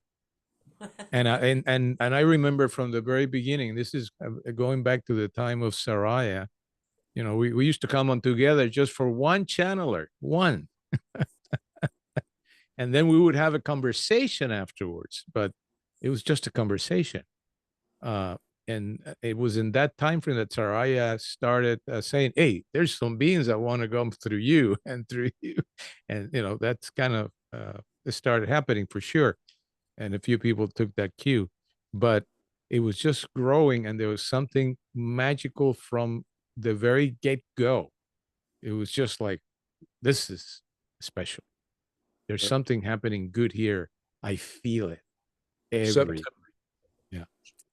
And I remember from the very beginning, this is going back to the time of Saraya. You know, we used to come on together just for one channeler, one. And then we would have a conversation afterwards, but it was just a conversation. And it was in that time frame that Saraya started saying, "Hey, there's some beings that want to come through you and through you," and you know that's kind of it started happening for sure. And a few people took that cue, but it was just growing, and there was something magical from the very get go. It was just like, this is special. There's something happening good here. I feel it every. Yeah.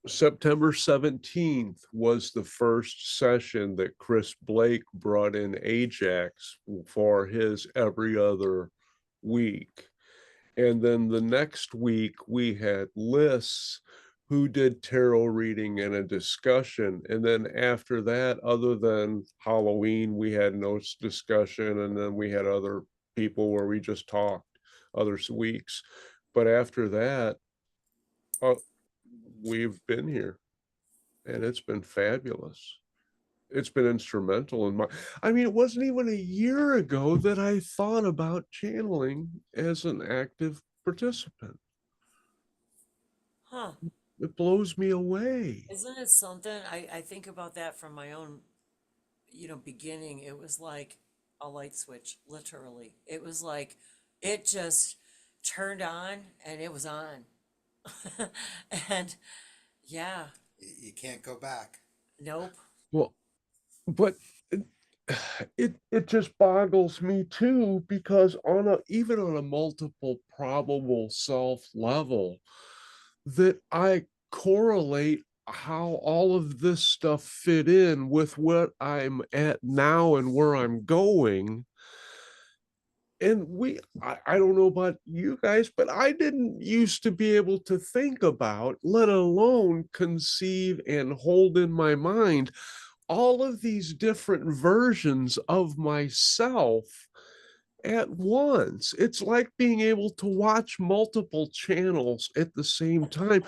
September 17th was the first session that Chris Blake brought in Ajax for his every other week. And then the next week we had Liz, who did tarot reading and a discussion. And then after that, other than Halloween, we had no discussion. And then we had other people where we just talked other weeks. But after that, we've been here, and it's been fabulous. It's been instrumental in I mean, it wasn't even a year ago that I thought about channeling as an active participant. Huh. It blows me away. Isn't it something? I think about that from my own, beginning. It was like a light switch, literally. It was like it just turned on and it was on. And yeah, You can't go back. nope. Well, but it just boggles me too, because even on a multiple probable self level, that I correlate how all of this stuff fit in with what I'm at now and where I'm going. And I don't know about you guys, but I didn't used to be able to think about, let alone conceive and hold in my mind, all of these different versions of myself at once. It's like being able to watch multiple channels at the same time.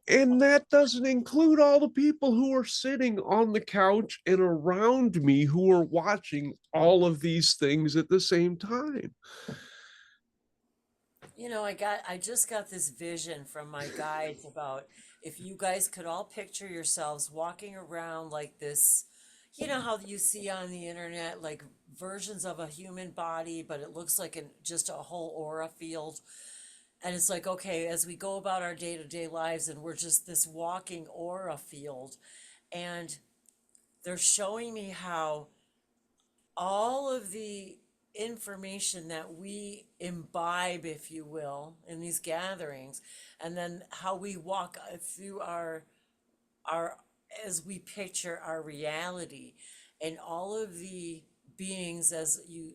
And that doesn't include all the people who are sitting on the couch and around me who are watching all of these things at the same time. I just got this vision from my guides about if you guys could all picture yourselves walking around like this, how you see on the internet, like versions of a human body, but it looks like just a whole aura field. And it's like, okay, as we go about our day-to-day lives and we're just this walking aura field, and they're showing me how all of the information that we imbibe, if you will, in these gatherings, and then how we walk through our as we picture our reality, and all of the beings, as you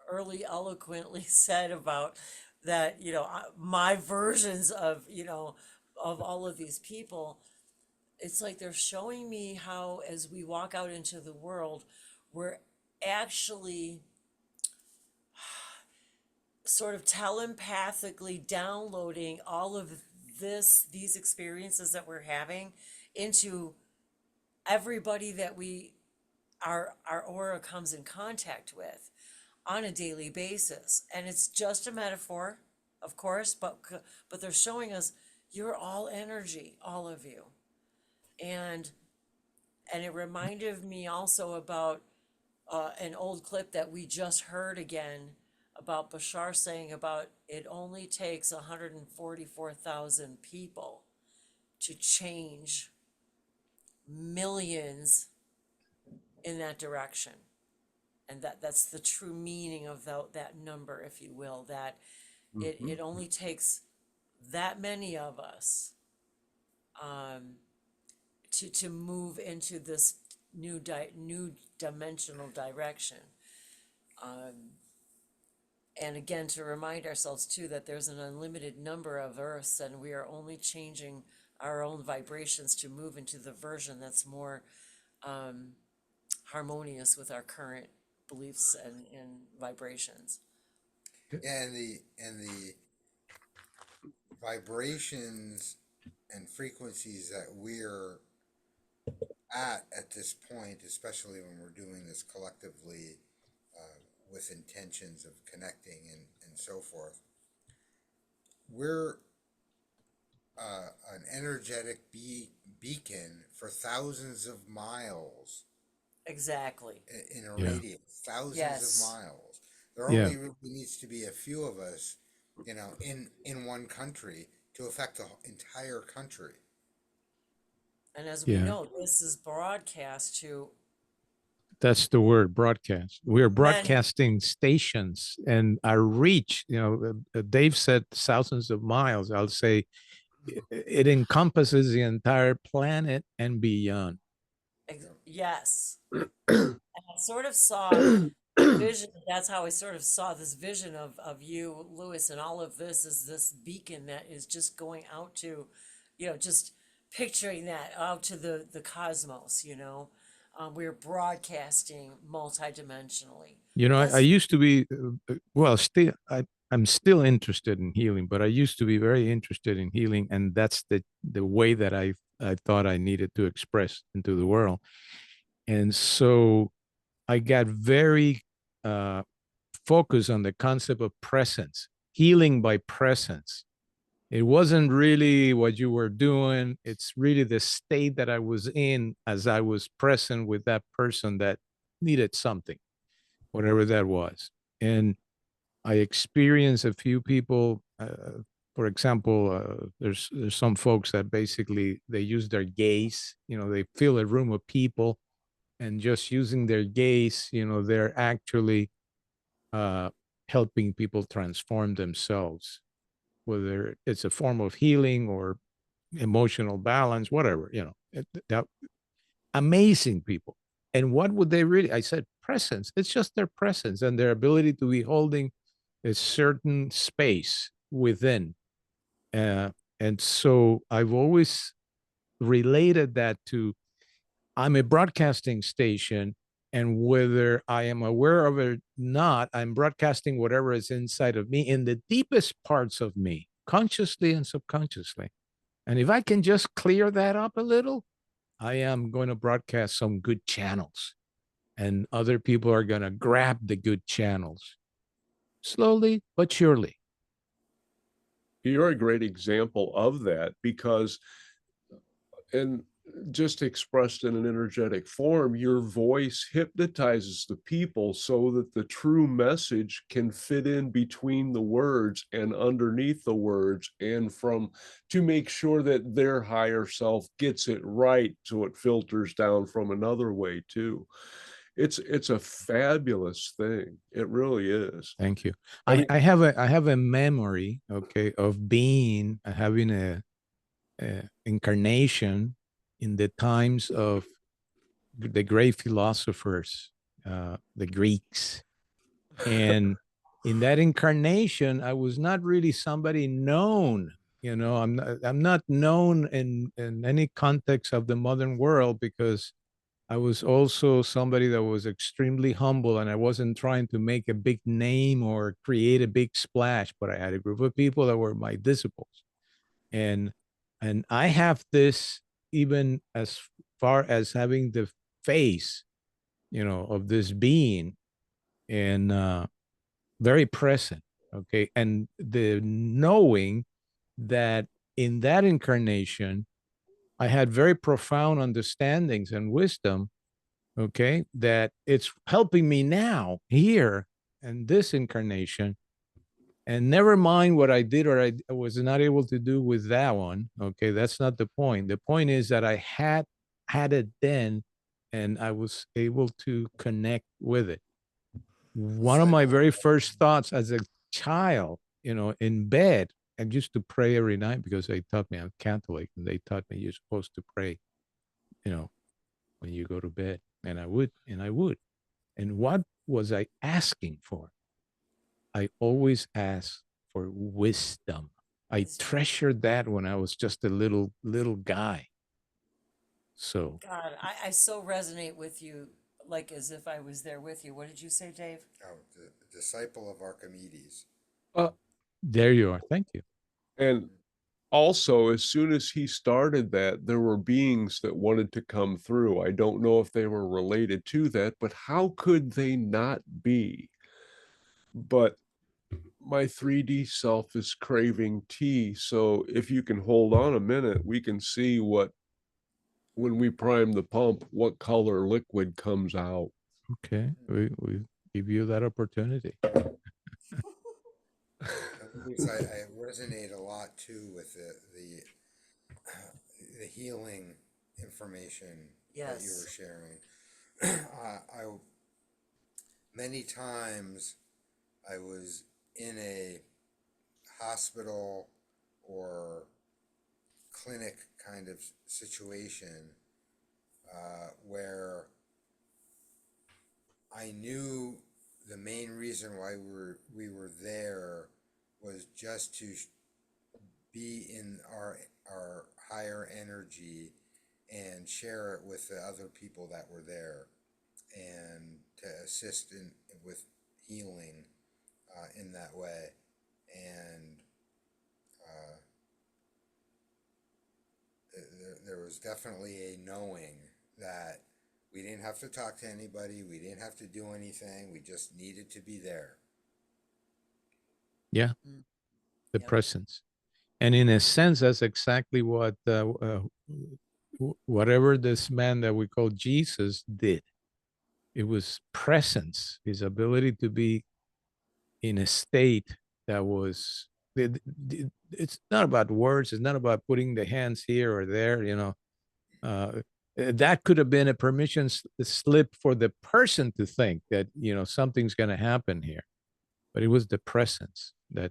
early eloquently said about that, my versions of, of all of these people. It's like they're showing me how, as we walk out into the world, we're actually sort of telepathically downloading all of these experiences that we're having into everybody that our aura comes in contact with on a daily basis. And it's just a metaphor, of course, but they're showing us you're all energy, all of you. And it reminded me also about an old clip that we just heard again about Bashar saying about it only takes 144,000 people to change millions in that direction. And that's the true meaning of that number, if you will, that it only takes that many of us to move into this new dimensional direction. And again, to remind ourselves too that there's an unlimited number of Earths, and we are only changing our own vibrations to move into the version that's more harmonious with our current beliefs and vibrations. And the vibrations and frequencies that we're at this point, especially when we're doing this collectively with intentions of connecting and so forth, we're an energetic beacon for thousands of miles Exactly. in a Yeah. radius, thousands Yes. of miles. There Yeah. only really needs to be a few of us, in one country to affect the entire country. And as we Yeah. know, this is broadcast to That's the word, broadcast. We are many. broadcasting stations, and our reach, Dave said thousands of miles. I'll say it encompasses the entire planet and beyond. Yes. And I sort of saw the vision. That's how I sort of saw this vision of you, Lewis, and all of this is this beacon that is just going out to, just picturing that out to the cosmos, we're broadcasting multidimensionally. I used to be, I'm still interested in healing, but I used to be very interested in healing, and that's the way that I thought I needed to express into the world. And so I got very focused on the concept of presence, healing by presence. It wasn't really what you were doing. It's really the state that I was in as I was present with that person that needed something, whatever that was. And I experienced a few people, for example, there's some folks that basically they use their gaze, they fill a room of people, and just using their gaze, they're actually helping people transform themselves, whether it's a form of healing or emotional balance, whatever, that amazing people. And what would they really, I said, presence. It's just their presence and their ability to be holding a certain space within. And so I've always related that to I'm a broadcasting station, and whether I am aware of it or not, I'm broadcasting whatever is inside of me in the deepest parts of me, consciously and subconsciously. And if I can just clear that up a little, I am going to broadcast some good channels, and other people are going to grab the good channels slowly but surely. You're a great example of that because, and just expressed in an energetic form, your voice hypnotizes the people so that the true message can fit in between the words and underneath the words, and to make sure that their higher self gets it right so it filters down from another way too. it's a fabulous thing. It really is. Thank you. I mean, I have a memory, okay, of being having a incarnation in the times of the great philosophers, the Greeks, and in that incarnation, I was not really somebody known. You know, I'm not known in any context of the modern world because I was also somebody that was extremely humble and I wasn't trying to make a big name or create a big splash, but I had a group of people that were my disciples. And I have this even as far as having the face, you know, of this being and very present. Okay. And the knowing that in that incarnation, I had very profound understandings and wisdom, okay, that it's helping me now here in this incarnation. And never mind what I did or I was not able to do with that one. Okay, that's not the point. The point is that I had it then and I was able to connect with it. One of my very first thoughts as a child, you know, in bed, I used to pray every night because they taught me I'm Catholic and they taught me you're supposed to pray, you know, when you go to bed. And I would, and I would. And what was I asking for? I always asked for wisdom. I treasured that when I was just a little guy. So God, I so resonate with you, like as if I was there with you. What did you say, Dave? Oh, the disciple of Archimedes. uh, there you are. Thank you. and also, as soon as he started that, there were beings that wanted to come through. I don't know if they were related to that, but how could they not be? But my 3D self is craving tea. So if you can hold on a minute, we can see what, when we prime the pump, what color liquid comes out. Okay. We give you that opportunity. I resonate a lot too with the healing information that you were Yes. sharing. I many times I was in a hospital or clinic kind of situation where I knew the main reason why we were there was just to be in our higher energy and share it with the other people that were there and to assist with healing in that way. And there was definitely a knowing that we didn't have to talk to anybody, we didn't have to do anything, we just needed to be there. Yeah. Mm. The Yep. presence. And in a sense, that's exactly what whatever this man that we call Jesus did. It was presence, his ability to be in a state that was. It's not about words. It's not about putting the hands here or there. You know, that could have been a permission slip for the person to think that something's going to happen here, but it was the presence that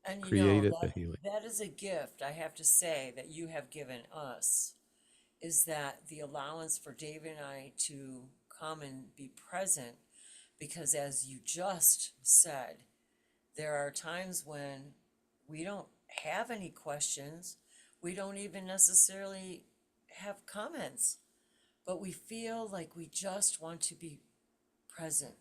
And created the healing. that is a gift, I have to say, that you have given us, is that the allowance for Dave and I to come and be present, because as you just said, there are times when we don't have any questions, we don't even necessarily have comments, but we feel like we just want to be present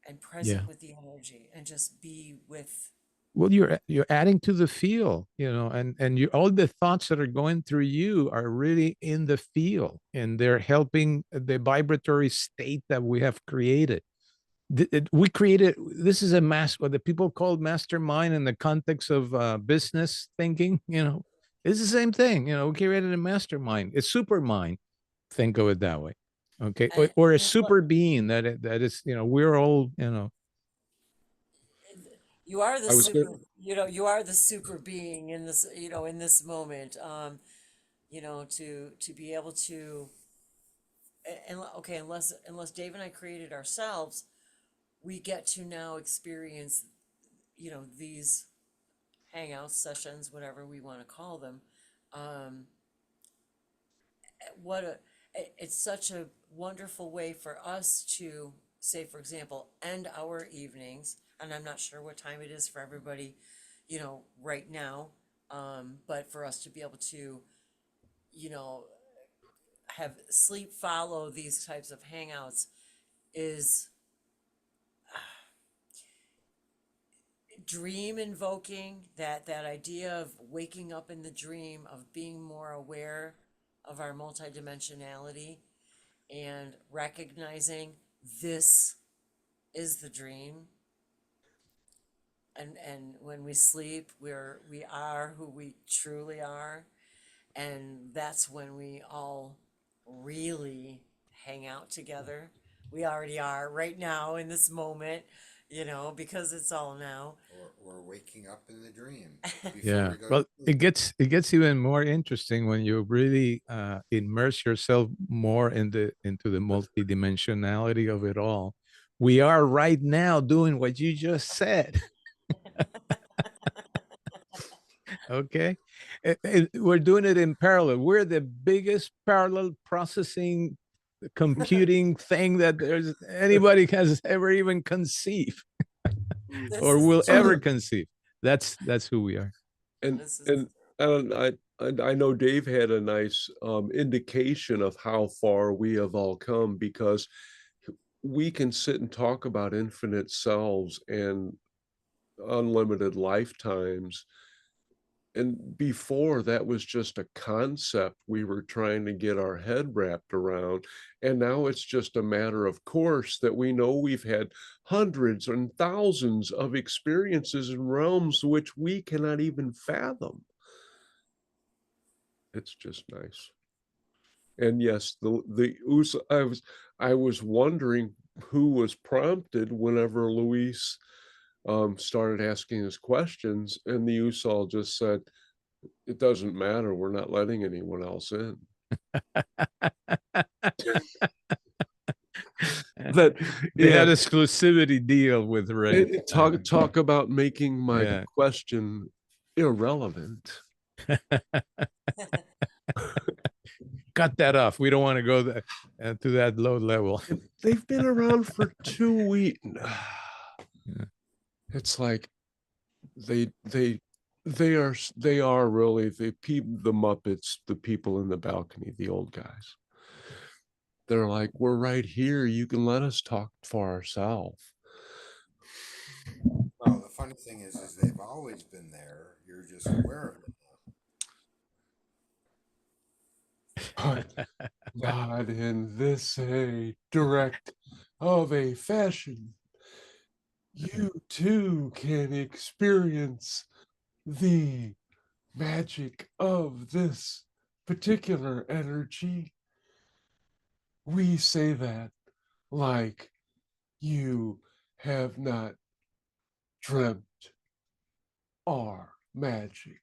and present Yeah. with the energy and just be with. Well, you're adding to the feel, and you all the thoughts that are going through you are really in the feel, and they're helping the vibratory state that we have created. We created this is what the people call mastermind in the context of business thinking. It's the same thing. We created a mastermind, a super mind. Think of it that way, okay, And or a you know what? super being that is. We're all. You are the I was super, gonna, you are the super being in this, in this moment, to be able to okay, unless Dave and I created ourselves, we get to now experience, these hangouts, sessions, whatever we want to call them. Um, what a, it's such a wonderful way for us to say, for example, end our evenings, and I'm not sure what time it is for everybody, right now. But for us to be able to, you know, have sleep follow these types of hangouts is dream invoking, that idea of waking up in the dream, of being more aware of our multidimensionality and recognizing this is the dream. And when we sleep, we are who we truly are, and that's when we all really hang out together. We already are right now in this moment, because it's all now. Or waking up in the dream before Yeah. we go to Well, sleep. it gets even more interesting when you really immerse yourself more into the multidimensionality of it all. We are right now doing what you just said. Okay. We're doing it in parallel. We're the biggest parallel processing computing thing that there's anybody has ever even conceived This or is will ever true. conceive. That's who we are. And This is and I know Dave had a nice indication of how far we have all come, because we can sit and talk about infinite selves and unlimited lifetimes. And before, that was just a concept we were trying to get our head wrapped around. And now it's just a matter of course that we know we've had hundreds and thousands of experiences in realms which we cannot even fathom. It's just nice. And yes, I was wondering who was prompted whenever Luis started asking his questions, and the Usol just said, "It doesn't matter. We're not letting anyone else in." That They had yeah, exclusivity deal with Ray. talk about making my Yeah. question irrelevant. Cut that off. We don't want to go to that low level. They've been around for 2 weeks. Yeah. It's like they they they are really the Muppets, the people in the balcony, the old guys. They're like, we're right here. You can let us talk for ourselves. Well, the funny thing is they've always been there. You're just aware of it. But not in this a direct of a fashion. You too can experience the magic of this particular energy. We say that like you have not dreamt our magic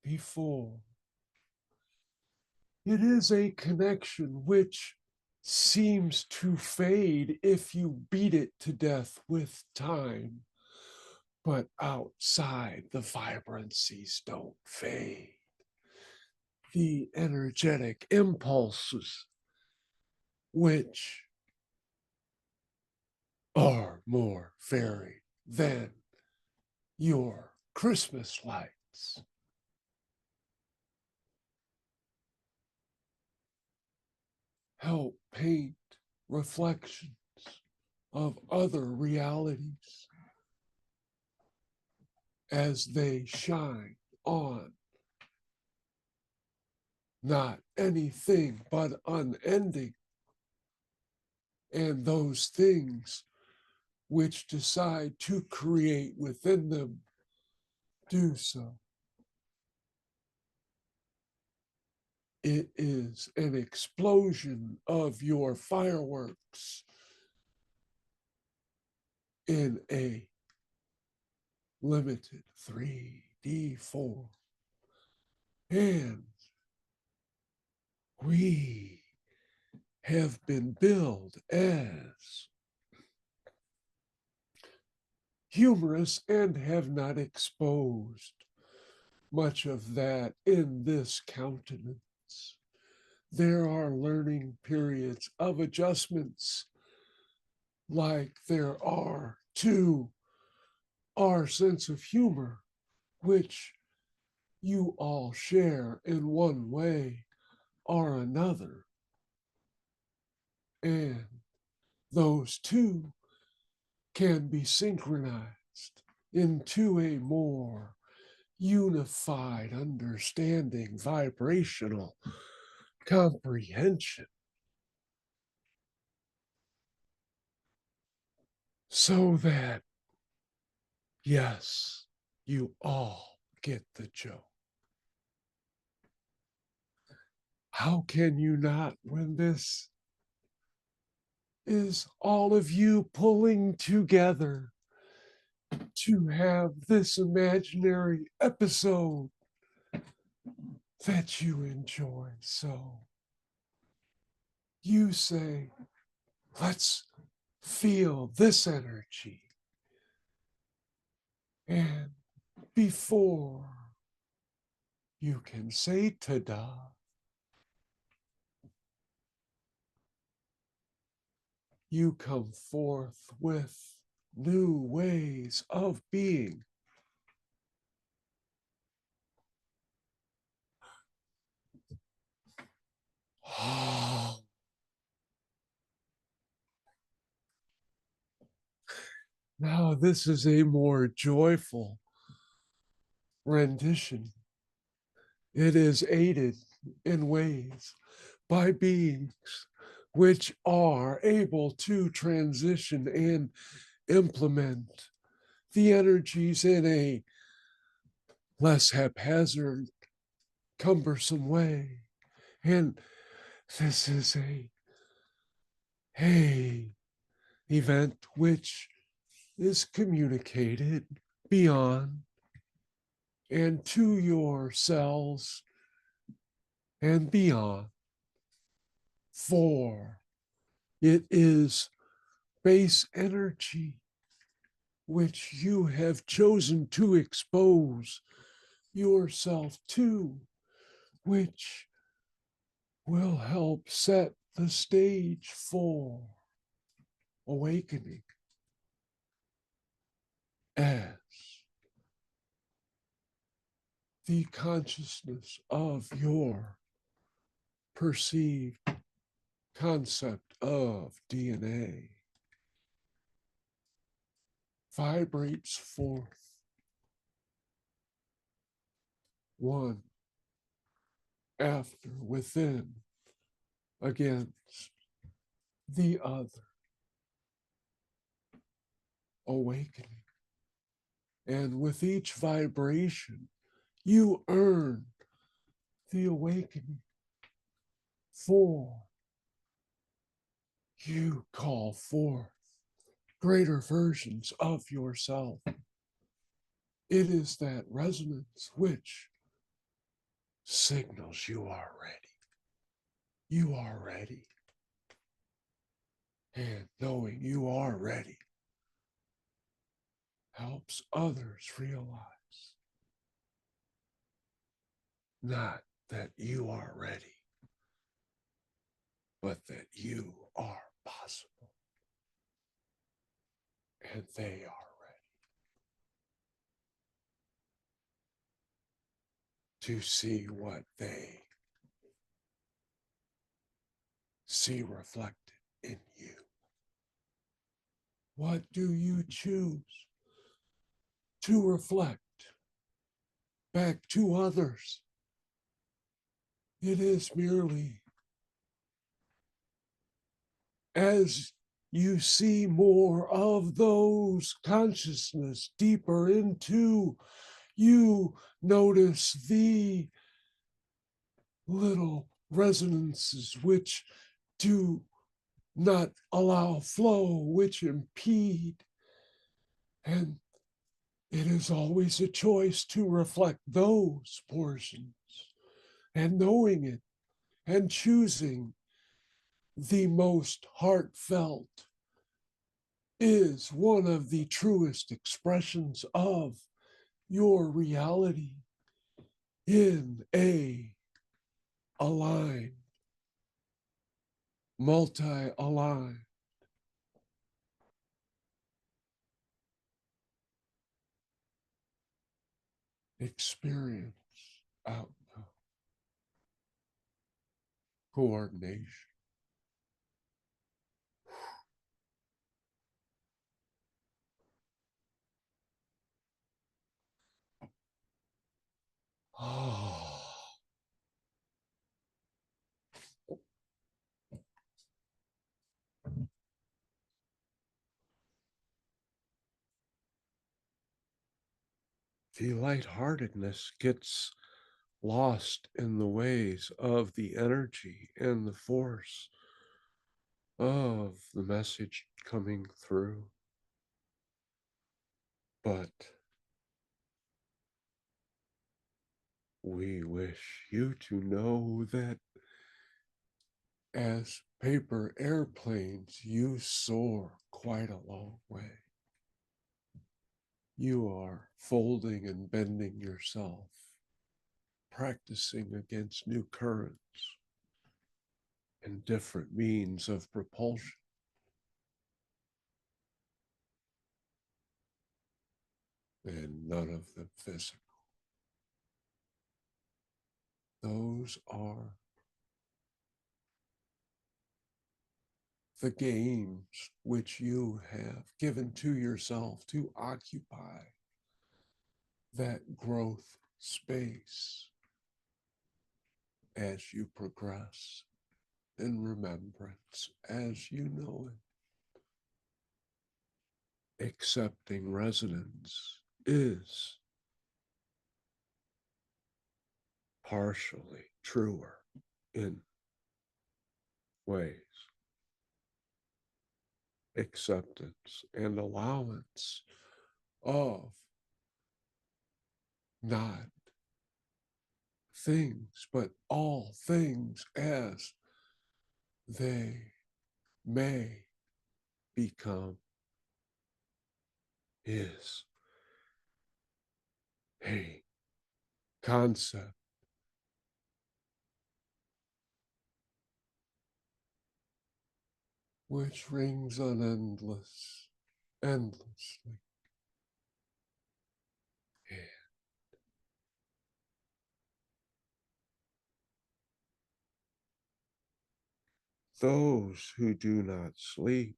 before. It is a connection which seems to fade if you beat it to death with time. But outside, the vibrancies don't fade. The energetic impulses, which are more varied than your Christmas lights, help paint reflections of other realities as they shine on not anything but unending, and those things which decide to create within them do so. It is an explosion of your fireworks in a limited 3D form. And we have been billed as humorous and have not exposed much of that in this countenance. There are learning periods of adjustments like there are to our sense of humor, which you all share in one way or another. And those two can be synchronized into a more unified understanding, vibrational comprehension. So that, yes, you all get the joke. How can you not when this is all of you pulling together to have this imaginary episode that you enjoy? So you say, let's feel this energy. And before you can say ta-da, you come forth with new ways of being. Now, this is a more joyful rendition. It is aided in ways by beings which are able to transition and implement the energies in a less haphazard, cumbersome way. And this is a event which is communicated beyond and to yourselves and beyond. For it is base energy which you have chosen to expose yourself to, which will help set the stage for awakening as the consciousness of your perceived concept of DNA vibrates forth one after within against the other, awakening. And with each vibration, you earn the awakening, for you call forth greater versions of yourself. It is that resonance which signals you are ready. You are ready. And knowing you are ready helps others realize not that you are ready, but that you are possible. And they are ready to see what they see reflected in you. What do you choose to reflect back to others? It is merely as you see more of those consciousness deeper into, you notice the little resonances which do not allow flow, which impede. And it is always a choice to reflect those portions and knowing it and choosing the most heartfelt, is one of the truest expressions of your reality in a aligned, multi-aligned experience out of coordination. Oh. The lightheartedness gets lost in the ways of the energy and the force of the message coming through. But we wish you to know that as paper airplanes, you soar quite a long way. You are folding and bending yourself, practicing against new currents and different means of propulsion. And none of them physical. Those are the games which you have given to yourself to occupy that growth space as you progress in remembrance as you know it. Accepting resonance is partially truer in ways. Acceptance and allowance of not things, but all things as they may become is a concept which rings on endlessly. And those who do not sleep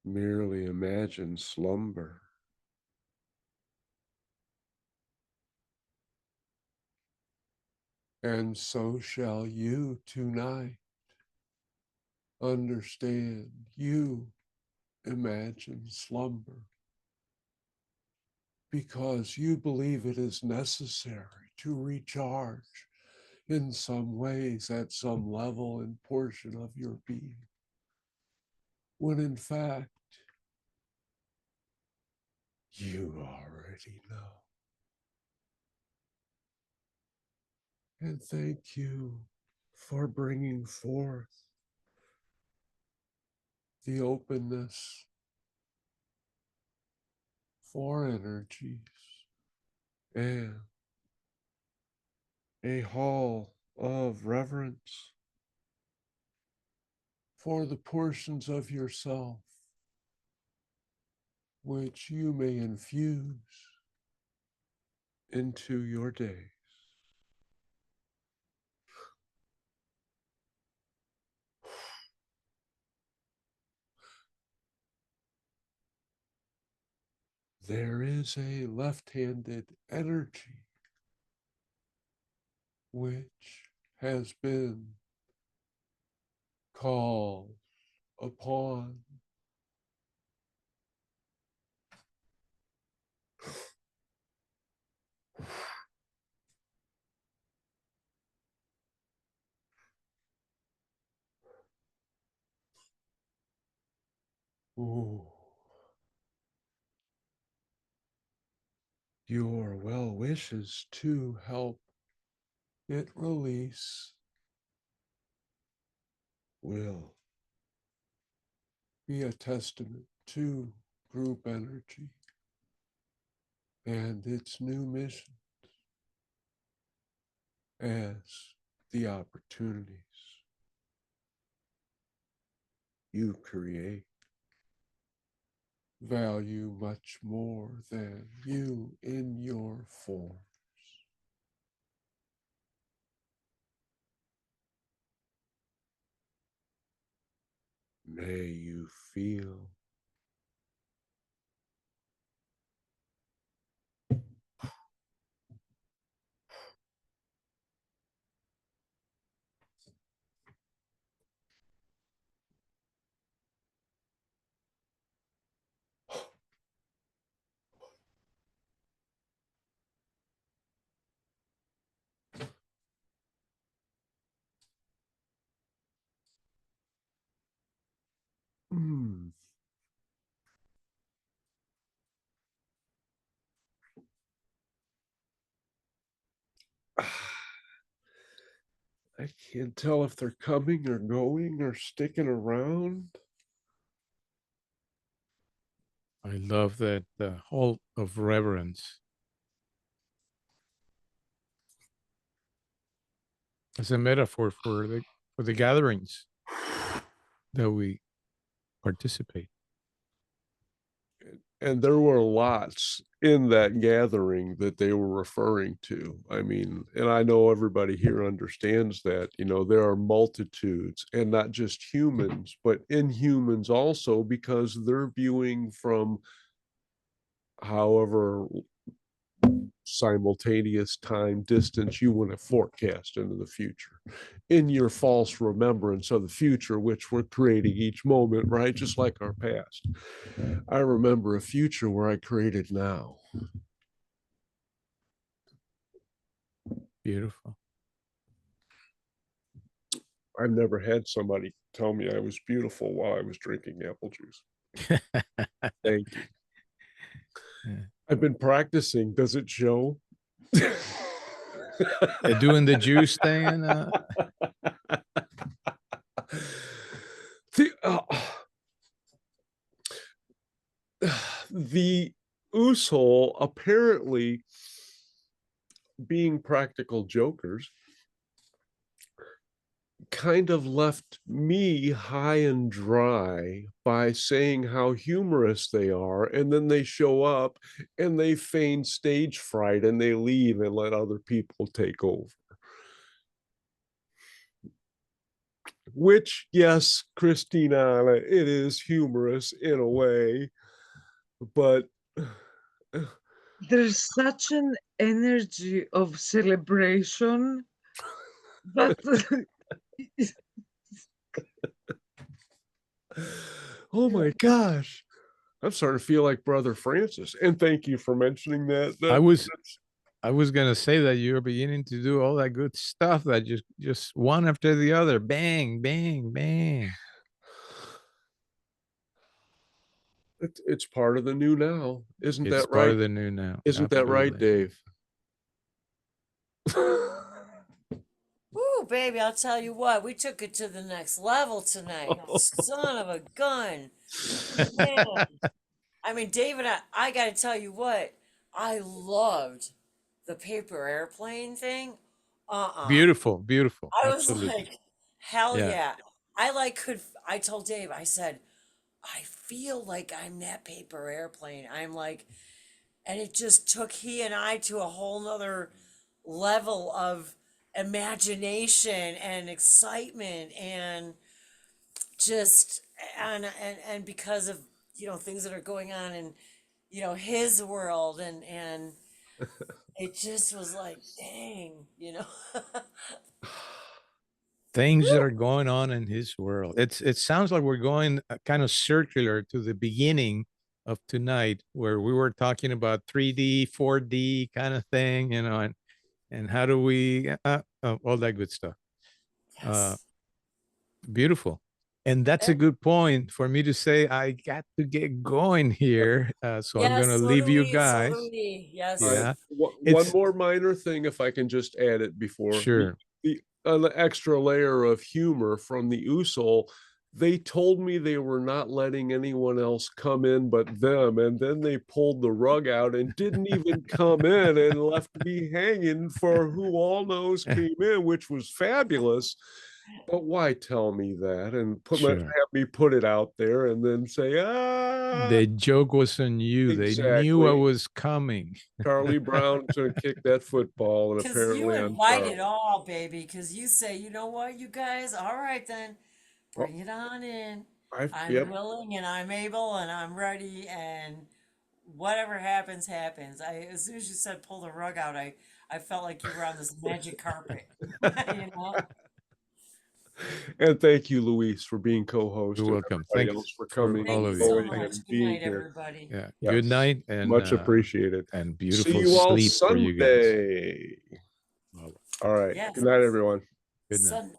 merely imagine slumber. And so shall you tonight understand you imagine slumber because you believe it is necessary to recharge in some ways at some level and portion of your being. When in fact, you already know. And thank you for bringing forth the openness for energies and a hall of reverence for the portions of yourself which you may infuse into your day. There is a left-handed energy which has been called upon ooh, your well wishes to help it release will be a testament to group energy and its new mission as the opportunities you create value much more than you in your forms. May you feel mm, I can't tell if they're coming or going or sticking around. I love that the whole of reverence as a metaphor for the gatherings that we participate. And there were lots in that gathering that they were referring to. I mean, and I know everybody here understands that, you know, there are multitudes and not just humans, but inhumans also, because they're viewing from however simultaneous time distance you want to forecast into the future in your false remembrance of the future, which we're creating each moment, right? Just like our past. I remember a future where I created now. Beautiful. I've never had somebody tell me I was beautiful while I was drinking apple juice. Thank you. Yeah. I've been practicing. Does it show? Doing the juice thing and the, the Usol apparently, being practical jokers, kind of left me high and dry by saying how humorous they are, and then they show up and they feign stage fright and they leave and let other people take over. Which, yes, Christina, it is humorous in a way, but There's such an energy of celebration that oh my gosh, I'm starting to feel like Brother Francis. And thank you for mentioning that. I was gonna say that you're beginning to do all that good stuff that just one after the other, bang, bang, bang. It's part of the new now, isn't It's that part right? of the new now. Isn't that right, Absolutely. Dave? Woo, baby, I'll tell you what, we took it to the next level tonight. Son of a gun. Man. I mean, David, I got to tell you what, I loved the paper airplane thing. Beautiful, beautiful. I was Absolutely. like, hell Yeah. yeah. I told Dave, I said, I feel like I'm that paper airplane. I'm like, and it just took he and I to a whole nother level of imagination and excitement and just and because of things that are going on in his world and it just was like dang. Things that are going on in his world. It sounds like we're going kind of circular to the beginning of tonight, where we were talking about 3D, 4D kind of thing, and how do we all that good stuff. Yes. Beautiful. And that's a good point for me to say I got to get going here. So I'm Yes, gonna so leave do you we, so guys. do we. Yes. Yeah. One It's- more minor thing, if I can just add it before. Sure. The extra layer of humor from the Usol. They told me they were not letting anyone else come in but them, and then they pulled the rug out and didn't even come in and left me hanging for who all knows came in, which was fabulous. But why tell me that and Sure. have me put it out there and then say, The joke was on you. They knew I Exactly. was coming. Charlie Brown's gonna kick that football, and Because you apparently I'm invite Charlie. it all, baby. Because you say, you know what, you guys, all right then, bring it on in. I'm Yep. willing and I'm able and I'm ready and whatever happens, happens. As soon as you said pull the rug out, I felt like you were on this magic carpet. You know? And thank you, Luis, for being co-host. You're and welcome. everybody Thanks else for for coming, all Thank of you you. so going, much. and Good being night, here. everybody. Yeah. Yes. Good night and Much appreciated. and See beautiful you all sleep for you guys. Sunday. All right. Yes. Good night, everyone. Good night. Sunday.